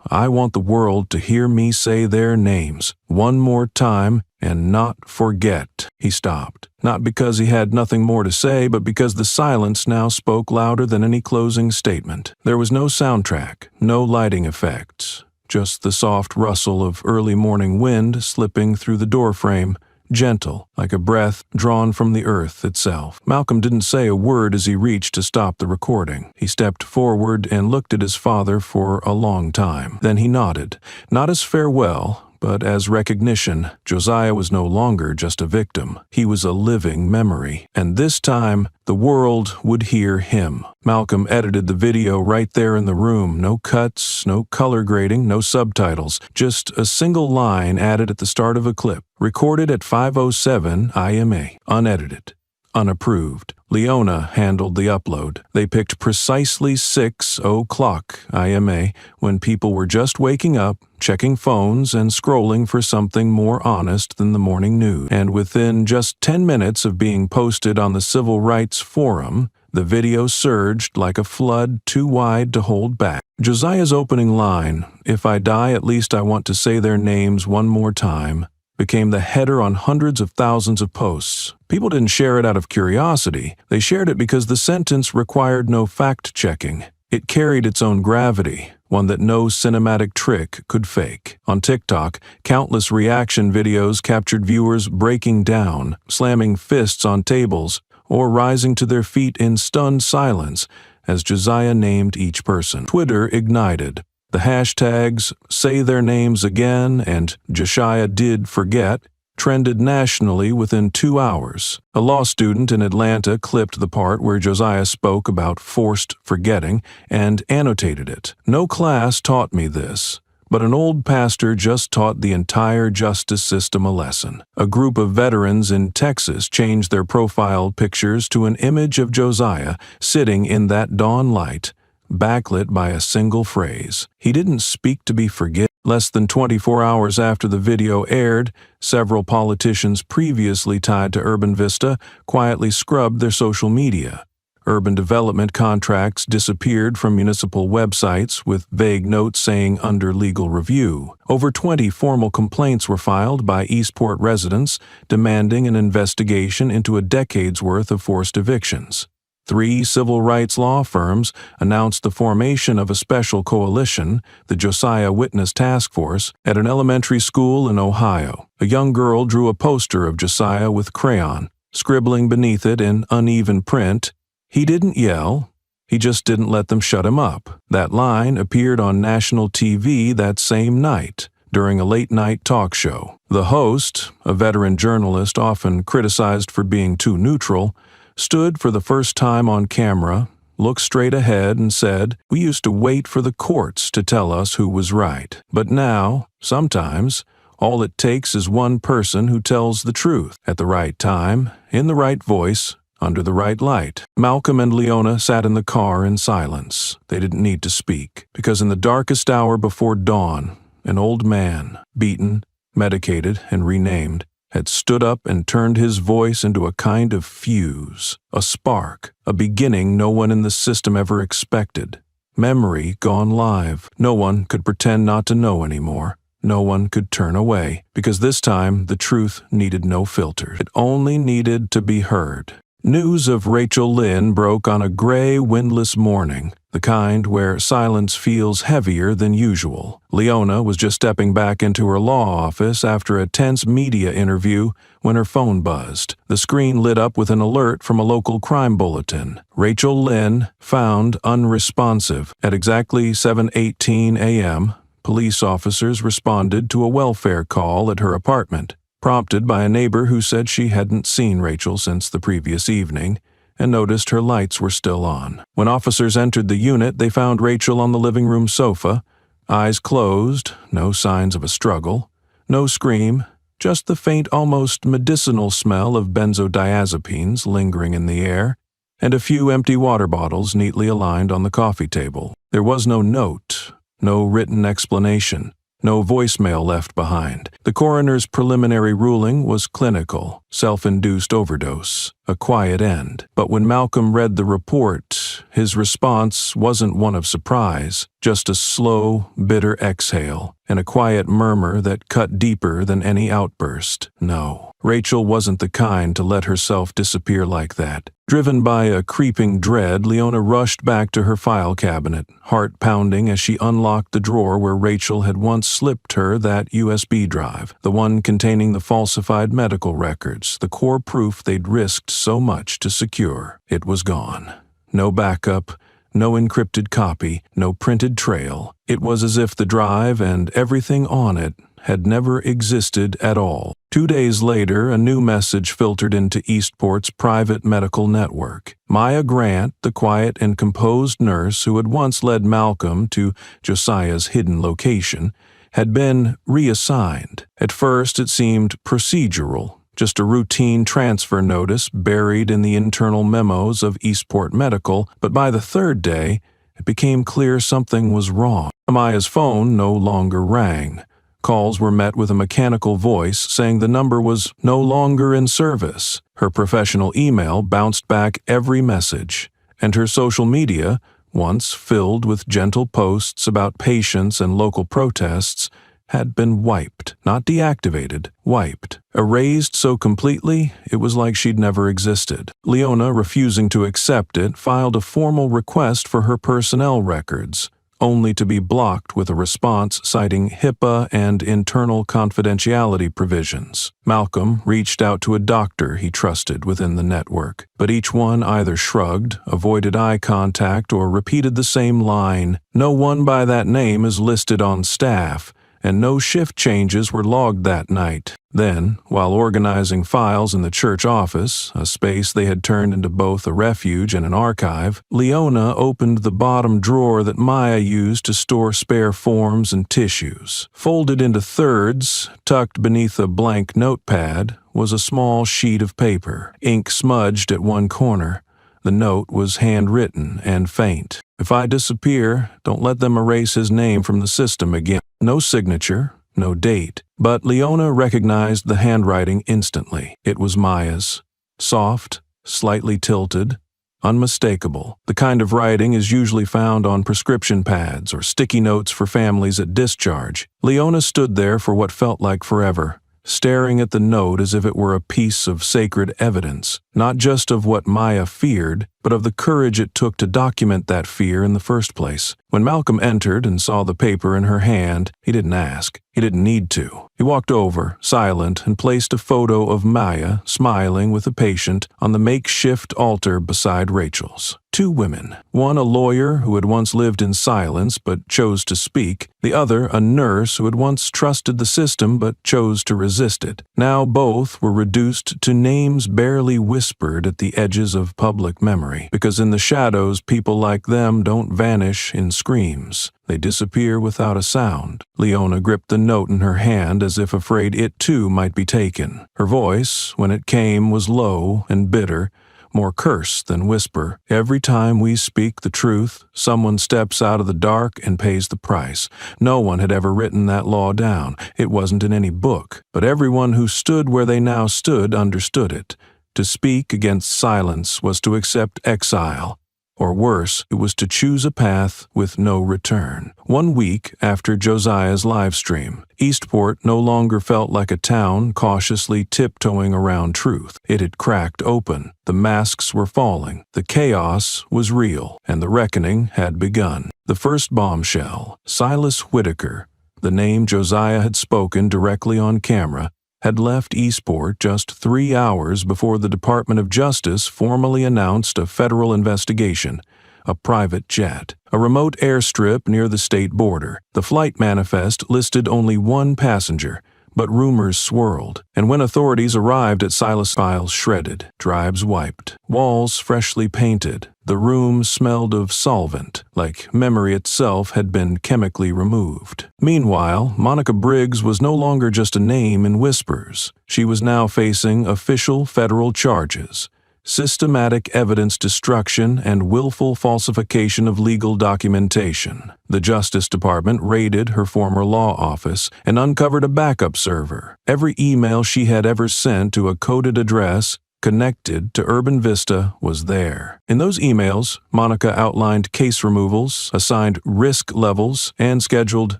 I want the world to hear me say their names one more time and not forget." He stopped, not because he had nothing more to say, but because the silence now spoke louder than any closing statement. There was no soundtrack, no lighting effects, just the soft rustle of early morning wind slipping through the doorframe, gentle, like a breath drawn from the earth itself. Malcolm didn't say a word as he reached to stop the recording. He stepped forward and looked at his father for a long time. Then he nodded, not as farewell, but as recognition. Josiah was no longer just a victim. He was a living memory. And this time, the world would hear him. Malcolm edited the video right there in the room. No cuts, no color grading, no subtitles. Just a single line added at the start of a clip. Recorded at 5:07 IMA. Unedited. Unapproved. Leona handled the upload. They picked precisely 6:00 IMA when people were just waking up, checking phones, and scrolling for something more honest than the morning news. And within just 10 minutes of being posted on the Civil Rights Forum, the video surged like a flood too wide to hold back. Josiah's opening line, "If I die, at least I want to say their names one more time," became the header on hundreds of thousands of posts. People didn't share it out of curiosity. They shared it because the sentence required no fact-checking. It carried its own gravity, one that no cinematic trick could fake. On TikTok, countless reaction videos captured viewers breaking down, slamming fists on tables, or rising to their feet in stunned silence as Josiah named each person. Twitter ignited. The hashtags "Say Their Names Again" and "Josiah Did Forget" trended nationally within 2 hours. A law student in Atlanta clipped the part where Josiah spoke about forced forgetting and annotated it. "No class taught me this, but an old pastor just taught the entire justice system a lesson." A group of veterans in Texas changed their profile pictures to an image of Josiah sitting in that dawn light, backlit by a single phrase. "He didn't speak to be forgiven." Less than 24 hours after the video aired, several politicians previously tied to Urban Vista quietly scrubbed their social media. Urban development contracts disappeared from municipal websites with vague notes saying under legal review. Over 20 formal complaints were filed by Eastport residents demanding an investigation into a decade's worth of forced evictions. 3 civil rights law firms announced the formation of a special coalition, the Josiah Witness Task Force, at an elementary school in Ohio. A young girl drew a poster of Josiah with crayon, scribbling beneath it in uneven print, "He didn't yell, he just didn't let them shut him up." That line appeared on national TV that same night, during a late-night talk show. The host, a veteran journalist often criticized for being too neutral, stood for the first time on camera, looked straight ahead and said, "We used to wait for the courts to tell us who was right. But now, sometimes, all it takes is one person who tells the truth, at the right time, in the right voice, under the right light." Malcolm and Leona sat in the car in silence. They didn't need to speak, because in the darkest hour before dawn, an old man, beaten, medicated, and renamed, had stood up and turned his voice into a kind of fuse, a spark, a beginning no one in the system ever expected. Memory gone live. No one could pretend not to know anymore. No one could turn away, because this time the truth needed no filter. It only needed to be heard. News of Rachel Lynn broke on a gray, windless morning, the kind where silence feels heavier than usual. Leona was just stepping back into her law office after a tense media interview when her phone buzzed. The screen lit up with an alert from a local crime bulletin. Rachel Lynn found unresponsive. At exactly 7:18 a.m., police officers responded to a welfare call at her apartment, prompted by a neighbor who said she hadn't seen Rachel since the previous evening and noticed her lights were still on. When officers entered the unit, they found Rachel on the living room sofa, eyes closed, no signs of a struggle, no scream, just the faint, almost medicinal smell of benzodiazepines lingering in the air, and a few empty water bottles neatly aligned on the coffee table. There was no note, no written explanation, no voicemail left behind. The coroner's preliminary ruling was clinical, self-induced overdose, a quiet end. But when Malcolm read the report, his response wasn't one of surprise, just a slow, bitter exhale, and a quiet murmur that cut deeper than any outburst. No, Rachel wasn't the kind to let herself disappear like that. Driven by a creeping dread, Leona rushed back to her file cabinet, heart pounding as she unlocked the drawer where Rachel had once slipped her that USB drive, the one containing the falsified medical records, the core proof they'd risked so much to secure. It was gone. No backup, no encrypted copy, no printed trail. It was as if the drive and everything on it had never existed at all. 2 days later, a new message filtered into Eastport's private medical network. Maya Grant, the quiet and composed nurse who had once led Malcolm to Josiah's hidden location, had been reassigned. At first, it seemed procedural, just a routine transfer notice buried in the internal memos of Eastport Medical, but by the 3rd day, it became clear something was wrong. Maya's phone no longer rang. Calls were met with a mechanical voice saying the number was no longer in service. Her professional email bounced back every message, and her social media, once filled with gentle posts about patients and local protests, had been wiped, not deactivated, wiped. Erased so completely, it was like she'd never existed. Leona, refusing to accept it, filed a formal request for her personnel records, only to be blocked with a response citing HIPAA and internal confidentiality provisions. Malcolm reached out to a doctor he trusted within the network, but each one either shrugged, avoided eye contact, or repeated the same line, "No one by that name is listed on staff," and no shift changes were logged that night. Then, while organizing files in the church office, a space they had turned into both a refuge and an archive, Leona opened the bottom drawer that Maya used to store spare forms and tissues. Folded into thirds, tucked beneath a blank notepad, was a small sheet of paper, ink smudged at one corner. The note was handwritten and faint. "If I disappear, don't let them erase his name from the system again." No signature, no date, but Leona recognized the handwriting instantly. It was Maya's. Soft, slightly tilted, unmistakable. The kind of writing is usually found on prescription pads or sticky notes for families at discharge. Leona stood there for what felt like forever, staring at the note as if it were a piece of sacred evidence, not just of what Maya feared, but of the courage it took to document that fear in the first place. When Malcolm entered and saw the paper in her hand, he didn't ask. He didn't need to. He walked over, silent, and placed a photo of Maya, smiling with a patient, on the makeshift altar beside Rachel's. Two women, one a lawyer who had once lived in silence but chose to speak, the other a nurse who had once trusted the system but chose to resist it. Now both were reduced to names barely whispered at the edges of public memory, because in the shadows people like them don't vanish in screams. They disappear without a sound. Leona gripped the note in her hand as if afraid it too might be taken. Her voice, when it came, was low and bitter, more curse than whisper. Every time we speak the truth, someone steps out of the dark and pays the price. No one had ever written that law down. It wasn't in any book. But everyone who stood where they now stood understood it. To speak against silence was to accept exile. Or worse, it was to choose a path with no return. 1 week after Josiah's live stream, Eastport no longer felt like a town cautiously tiptoeing around truth. It had cracked open. The masks were falling. The chaos was real, and the reckoning had begun. The first bombshell, Silas Whitaker, the name Josiah had spoken directly on camera, had left Eastport just 3 hours before the Department of Justice formally announced a federal investigation. A private jet, a remote airstrip near the state border. The flight manifest listed only one passenger, but rumors swirled, and when authorities arrived at Silas, files shredded, drives wiped, walls freshly painted. The room smelled of solvent, like memory itself had been chemically removed. Meanwhile, Monica Briggs was no longer just a name in whispers. She was now facing official federal charges: systematic evidence destruction and willful falsification of legal documentation. The Justice Department raided her former law office and uncovered a backup server. Every email she had ever sent to a coded address connected to Urban Vista was there. In those emails, Monica outlined case removals, assigned risk levels, and scheduled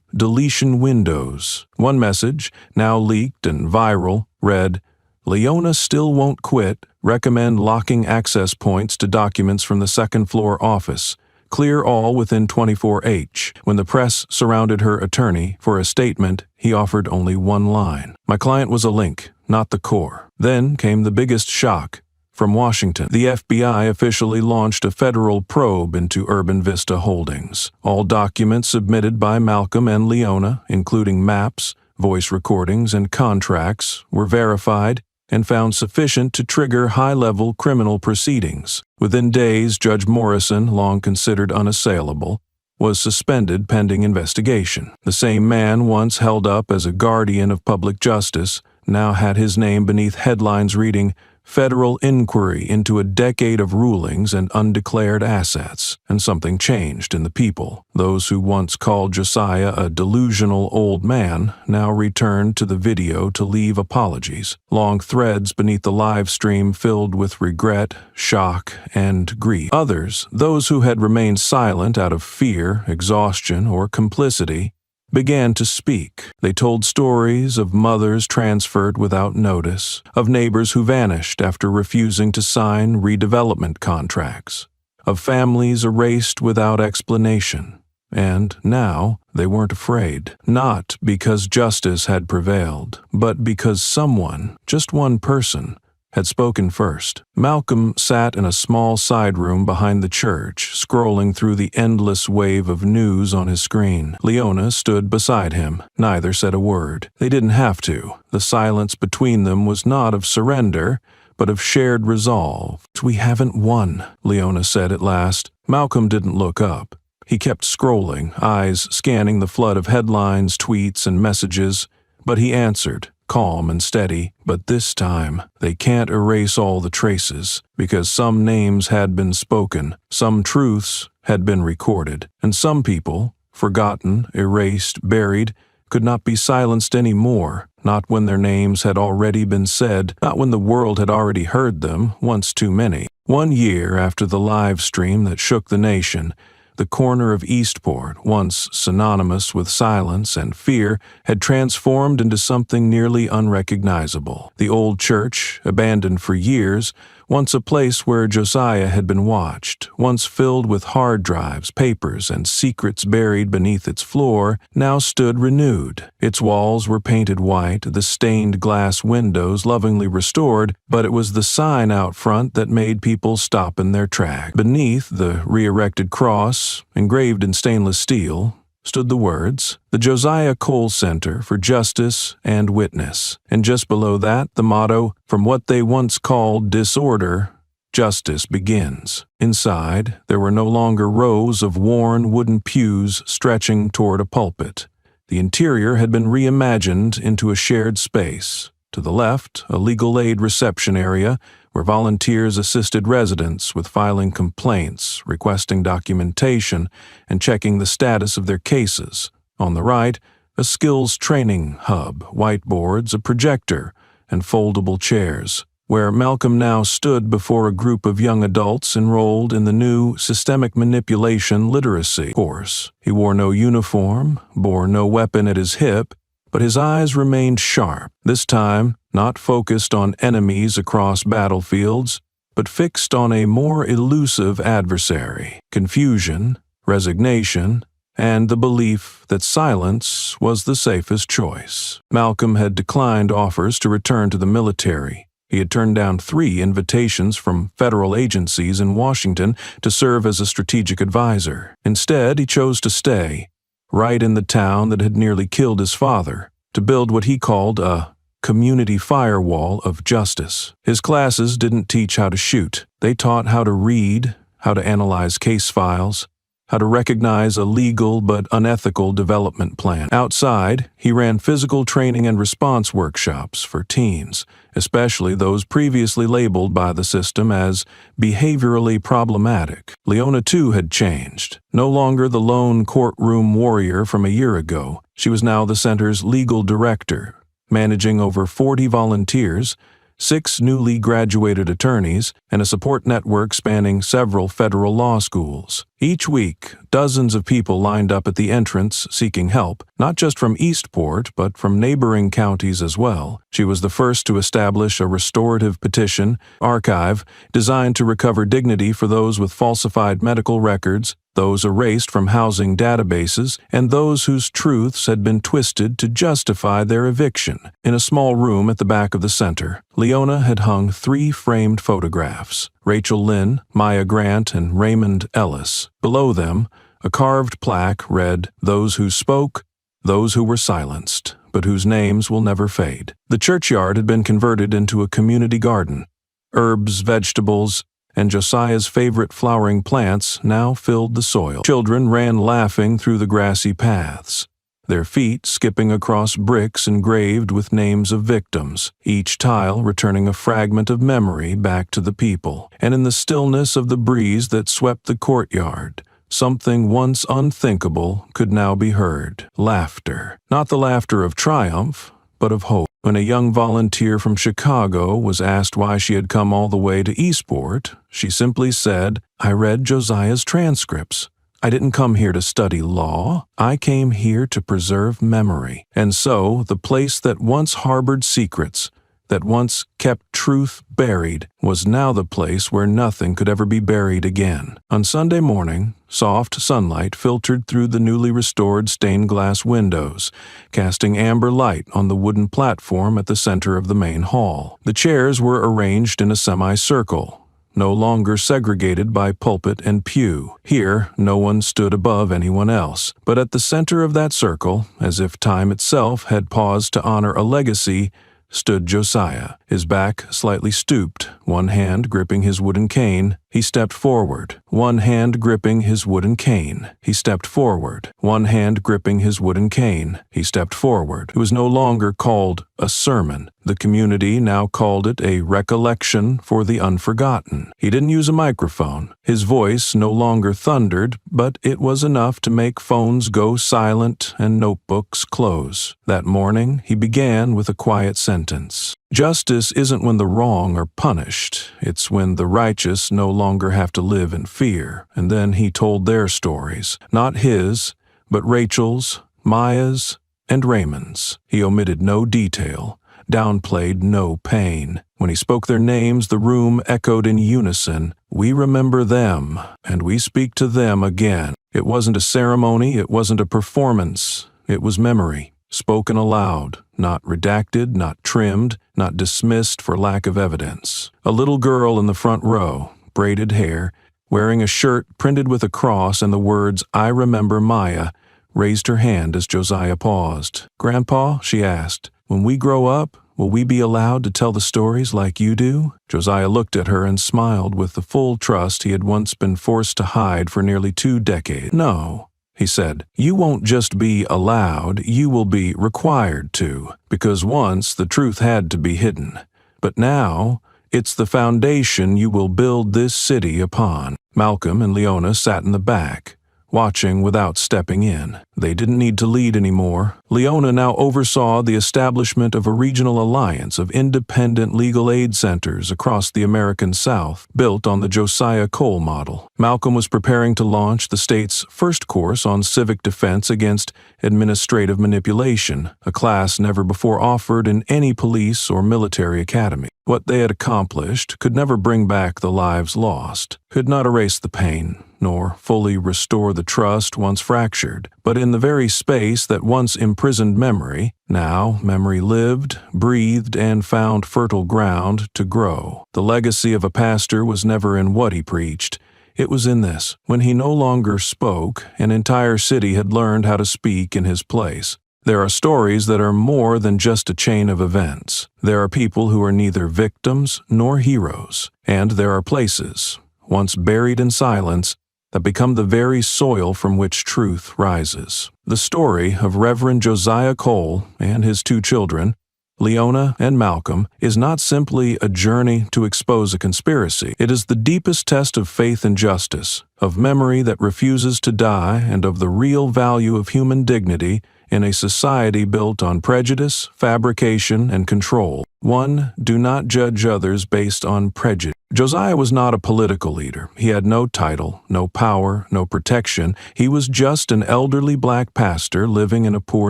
deletion windows. One message, now leaked and viral, read, "Leona still won't quit. Recommend locking access points to documents from the second-floor office. Clear all within 24H. When the press surrounded her attorney for a statement, he offered only one line. My client was a link, not the core. Then came the biggest shock. From Washington, the FBI officially launched a federal probe into Urban Vista Holdings. All documents submitted by Malcolm and Leona, including maps, voice recordings, and contracts, were verified and found sufficient to trigger high-level criminal proceedings. Within days, Judge Morrison, long considered unassailable, was suspended pending investigation. The same man once held up as a guardian of public justice now had his name beneath headlines reading, "Federal Inquiry into a Decade of Rulings and Undeclared Assets," and something changed in the people. Those who once called Josiah a delusional old man now returned to the video to leave apologies. Long threads beneath the live stream filled with regret, shock, and grief. Others, those who had remained silent out of fear, exhaustion, or complicity, began to speak. They told stories of mothers transferred without notice, of neighbors who vanished after refusing to sign redevelopment contracts, of families erased without explanation. And now they weren't afraid, not because justice had prevailed, but because someone, just one person, had spoken first. Malcolm sat in a small side room behind the church, scrolling through the endless wave of news on his screen. Leona stood beside him. Neither said a word. They didn't have to. The silence between them was not of surrender, but of shared resolve. "We haven't won," Leona said at last. Malcolm didn't look up. He kept scrolling, eyes scanning the flood of headlines, tweets, and messages, but he answered, calm and steady. "But this time, they can't erase all the traces, because some names had been spoken, some truths had been recorded, and some people, forgotten, erased, buried, could not be silenced anymore, not when their names had already been said, not when the world had already heard them, once too many. 1 year after the live stream that shook the nation, the corner of Eastport, once synonymous with silence and fear, had transformed into something nearly unrecognizable. The old church, abandoned for years, once a place where Josiah had been watched, once filled with hard drives, papers, and secrets buried beneath its floor, now stood renewed. Its walls were painted white, the stained glass windows lovingly restored, but it was the sign out front that made people stop in their tracks. Beneath the re-erected cross, engraved in stainless steel, stood the words, "The Josiah Cole Center for Justice and Witness," and just below that the motto, "From what they once called disorder, justice begins." Inside, there were no longer rows of worn wooden pews stretching toward a pulpit. The interior had been reimagined into a shared space. To the left, a legal aid reception area where volunteers assisted residents with filing complaints, requesting documentation, and checking the status of their cases. On the right, a skills training hub, whiteboards, a projector, and foldable chairs, where Malcolm now stood before a group of young adults enrolled in the new Systemic Manipulation Literacy course. He wore no uniform, bore no weapon at his hip, but his eyes remained sharp, this time not focused on enemies across battlefields, but fixed on a more elusive adversary: confusion, resignation, and the belief that silence was the safest choice. Malcolm had declined offers to return to the military. He had turned down 3 invitations from federal agencies in Washington to serve as a strategic advisor. Instead, he chose to stay, right in the town that had nearly killed his father, to build what he called a community firewall of justice. His classes didn't teach how to shoot. They taught how to read, how to analyze case files, how to recognize a legal but unethical development plan. Outside, he ran physical training and response workshops for teens, especially those previously labeled by the system as behaviorally problematic. Leona, too, had changed. No longer the lone courtroom warrior from a year ago, she was now the center's legal director, managing over 40 volunteers, 6 newly graduated attorneys, and a support network spanning several federal law schools. Each week, dozens of people lined up at the entrance seeking help, not just from Eastport, but from neighboring counties as well. She was the first to establish a restorative petition archive designed to recover dignity for those with falsified medical records, those erased from housing databases, and those whose truths had been twisted to justify their eviction. In a small room at the back of the center, Leona had hung 3 framed photographs: Rachel Lynn, Maya Grant, and Raymond Ellis. Below them, a carved plaque read, "Those who spoke, those who were silenced, but whose names will never fade." The churchyard had been converted into a community garden. Herbs, vegetables, and Josiah's favorite flowering plants now filled the soil. Children ran laughing through the grassy paths, their feet skipping across bricks engraved with names of victims, each tile returning a fragment of memory back to the people. And in the stillness of the breeze that swept the courtyard, something once unthinkable could now be heard: laughter. Not the laughter of triumph, but of hope. When a young volunteer from Chicago was asked why she had come all the way to Eastport, she simply said, "I read Josiah's transcripts. I didn't come here to study law. I came here to preserve memory." And so, the place that once harbored secrets, that once kept truth buried, was now the place where nothing could ever be buried again. On Sunday morning, soft sunlight filtered through the newly restored stained glass windows, casting amber light on the wooden platform at the center of the main hall. The chairs were arranged in a semicircle, no longer segregated by pulpit and pew. Here, no one stood above anyone else, but at the center of that circle, as if time itself had paused to honor a legacy, stood Josiah, his back slightly stooped, one hand gripping his wooden cane. He stepped forward, one hand gripping his wooden cane. He stepped forward. One hand gripping his wooden cane. He stepped forward. It was no longer called a sermon. The community now called it a recollection for the unforgotten. He didn't use a microphone. His voice no longer thundered, but it was enough to make phones go silent and notebooks close. That morning, he began with a quiet sentence. Justice isn't when the wrong are punished. It's when the righteous no longer have to live in fear. And then he told their stories, not his, but Rachel's, Maya's, and Raymond's. He omitted no detail, downplayed no pain. When he spoke their names, the room echoed in unison. We remember them, and we speak to them again. It wasn't a ceremony, it wasn't a performance, it was memory, spoken aloud, not redacted, not trimmed, not dismissed for lack of evidence. A little girl in the front row, braided hair, wearing a shirt printed with a cross and the words, I remember Maya, raised her hand as Josiah paused. Grandpa, she asked, when we grow up, will we be allowed to tell the stories like you do? Josiah looked at her and smiled with the full trust he had once been forced to hide for nearly 2 decades. No, he said, you won't just be allowed, you will be required to, because once the truth had to be hidden. But now, it's the foundation you will build this city upon. Malcolm and Leona sat in the back, watching without stepping in. They didn't need to lead anymore. Leona now oversaw the establishment of a regional alliance of independent legal aid centers across the American South, built on the Josiah Cole model. Malcolm was preparing to launch the state's first course on civic defense against administrative manipulation, a class never before offered in any police or military academy. What they had accomplished could never bring back the lives lost, could not erase the pain, nor fully restore the trust once fractured. But in the very space that once imprisoned memory, now memory lived, breathed, and found fertile ground to grow. The legacy of a pastor was never in what he preached. It was in this. When he no longer spoke, an entire city had learned how to speak in his place. There are stories that are more than just a chain of events. There are people who are neither victims nor heroes. And there are places, once buried in silence, that become the very soil from which truth rises. The story of Reverend Josiah Cole and his 2 children, Leona and Malcolm, is not simply a journey to expose a conspiracy. It is the deepest test of faith and justice, of memory that refuses to die, and of the real value of human dignity in a society built on prejudice, fabrication, and control. 1. Do not judge others based on prejudice. Josiah was not a political leader. He had no title, no power, no protection. He was just an elderly black pastor living in a poor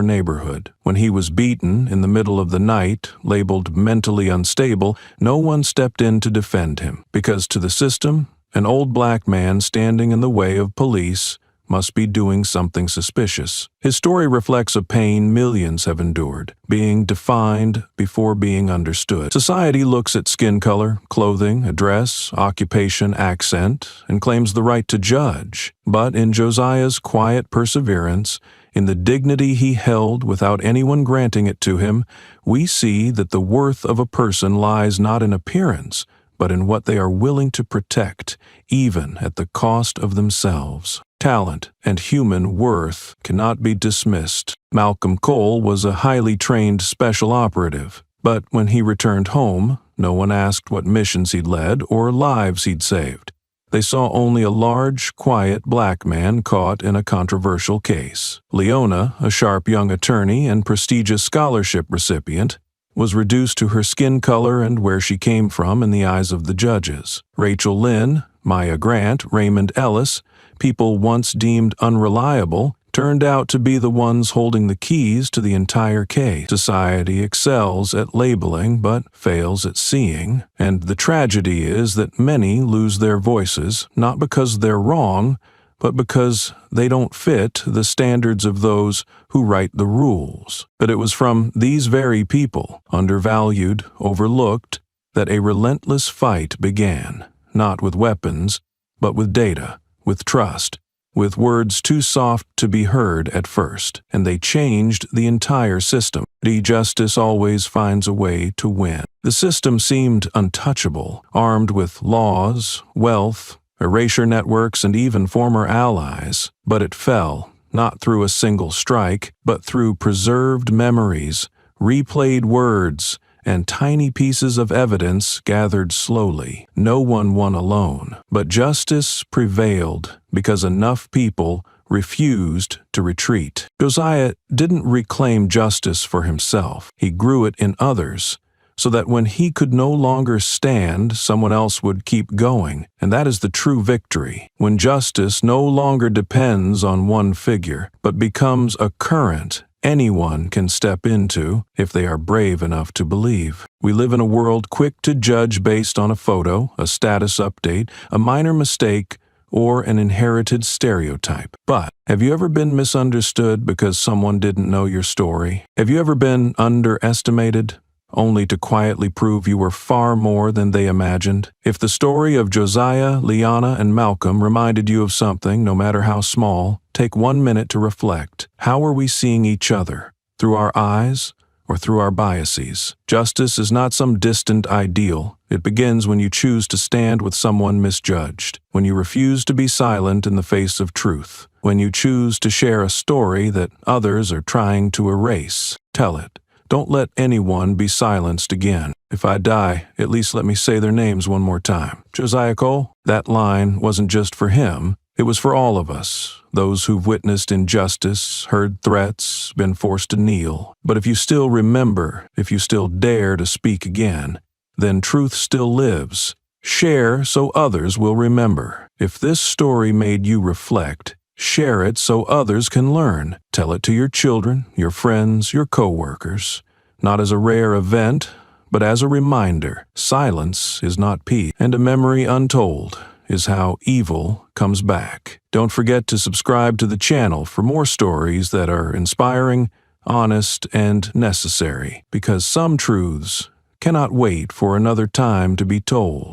neighborhood. When he was beaten in the middle of the night, labeled mentally unstable, no one stepped in to defend him, because to the system, an old black man standing in the way of police must be doing something suspicious. His story reflects a pain millions have endured, being defined before being understood. Society looks at skin color, clothing, address, occupation, accent, and claims the right to judge. But in Josiah's quiet perseverance, in the dignity he held without anyone granting it to him, we see that the worth of a person lies not in appearance, but in what they are willing to protect, even at the cost of themselves. Talent and human worth cannot be dismissed. Malcolm Cole was a highly trained special operative, but when he returned home, no one asked what missions he'd led or lives he'd saved. They saw only a large, quiet black man caught in a controversial case. Leona, a sharp young attorney and prestigious scholarship recipient, was reduced to her skin color and where she came from in the eyes of the judges. Rachel Lynn, Maya Grant, Raymond Ellis, people once deemed unreliable, turned out to be the ones holding the keys to the entire case. Society excels at labeling but fails at seeing, and the tragedy is that many lose their voices not because they're wrong, but because they don't fit the standards of those who write the rules. But it was from these very people, undervalued, overlooked, that a relentless fight began, not with weapons, but with data, with trust, with words too soft to be heard at first, and they changed the entire system. Justice always finds a way to win. The system seemed untouchable, armed with laws, wealth, erasure networks, and even former allies. But it fell, not through a single strike, but through preserved memories, replayed words, and tiny pieces of evidence gathered slowly. No one won alone, but justice prevailed because enough people refused to retreat. Josiah didn't reclaim justice for himself. He grew it in others, so that when he could no longer stand, someone else would keep going. And that is the true victory, when justice no longer depends on one figure, but becomes a current anyone can step into if they are brave enough to believe. We live in a world quick to judge based on a photo, a status update, a minor mistake, or an inherited stereotype. But have you ever been misunderstood because someone didn't know your story? Have you ever been underestimated, only to quietly prove you were far more than they imagined? If the story of Josiah, Liana, and Malcolm reminded you of something, no matter how small, take 1 minute to reflect. How are we seeing each other? Through our eyes or through our biases? Justice is not some distant ideal. It begins when you choose to stand with someone misjudged, when you refuse to be silent in the face of truth, when you choose to share a story that others are trying to erase. Tell it. Don't let anyone be silenced again. If I die, at least let me say their names one more time. Josiah Cole, that line wasn't just for him. It was for all of us, those who've witnessed injustice, heard threats, been forced to kneel. But if you still remember, if you still dare to speak again, then truth still lives. Share so others will remember. If this story made you reflect, share it so others can learn. Tell it to your children, your friends, your coworkers. Not as a rare event, but as a reminder. Silence is not peace, and a memory untold is how evil comes back. Don't forget to subscribe to the channel for more stories that are inspiring, honest, and necessary, because some truths cannot wait for another time to be told.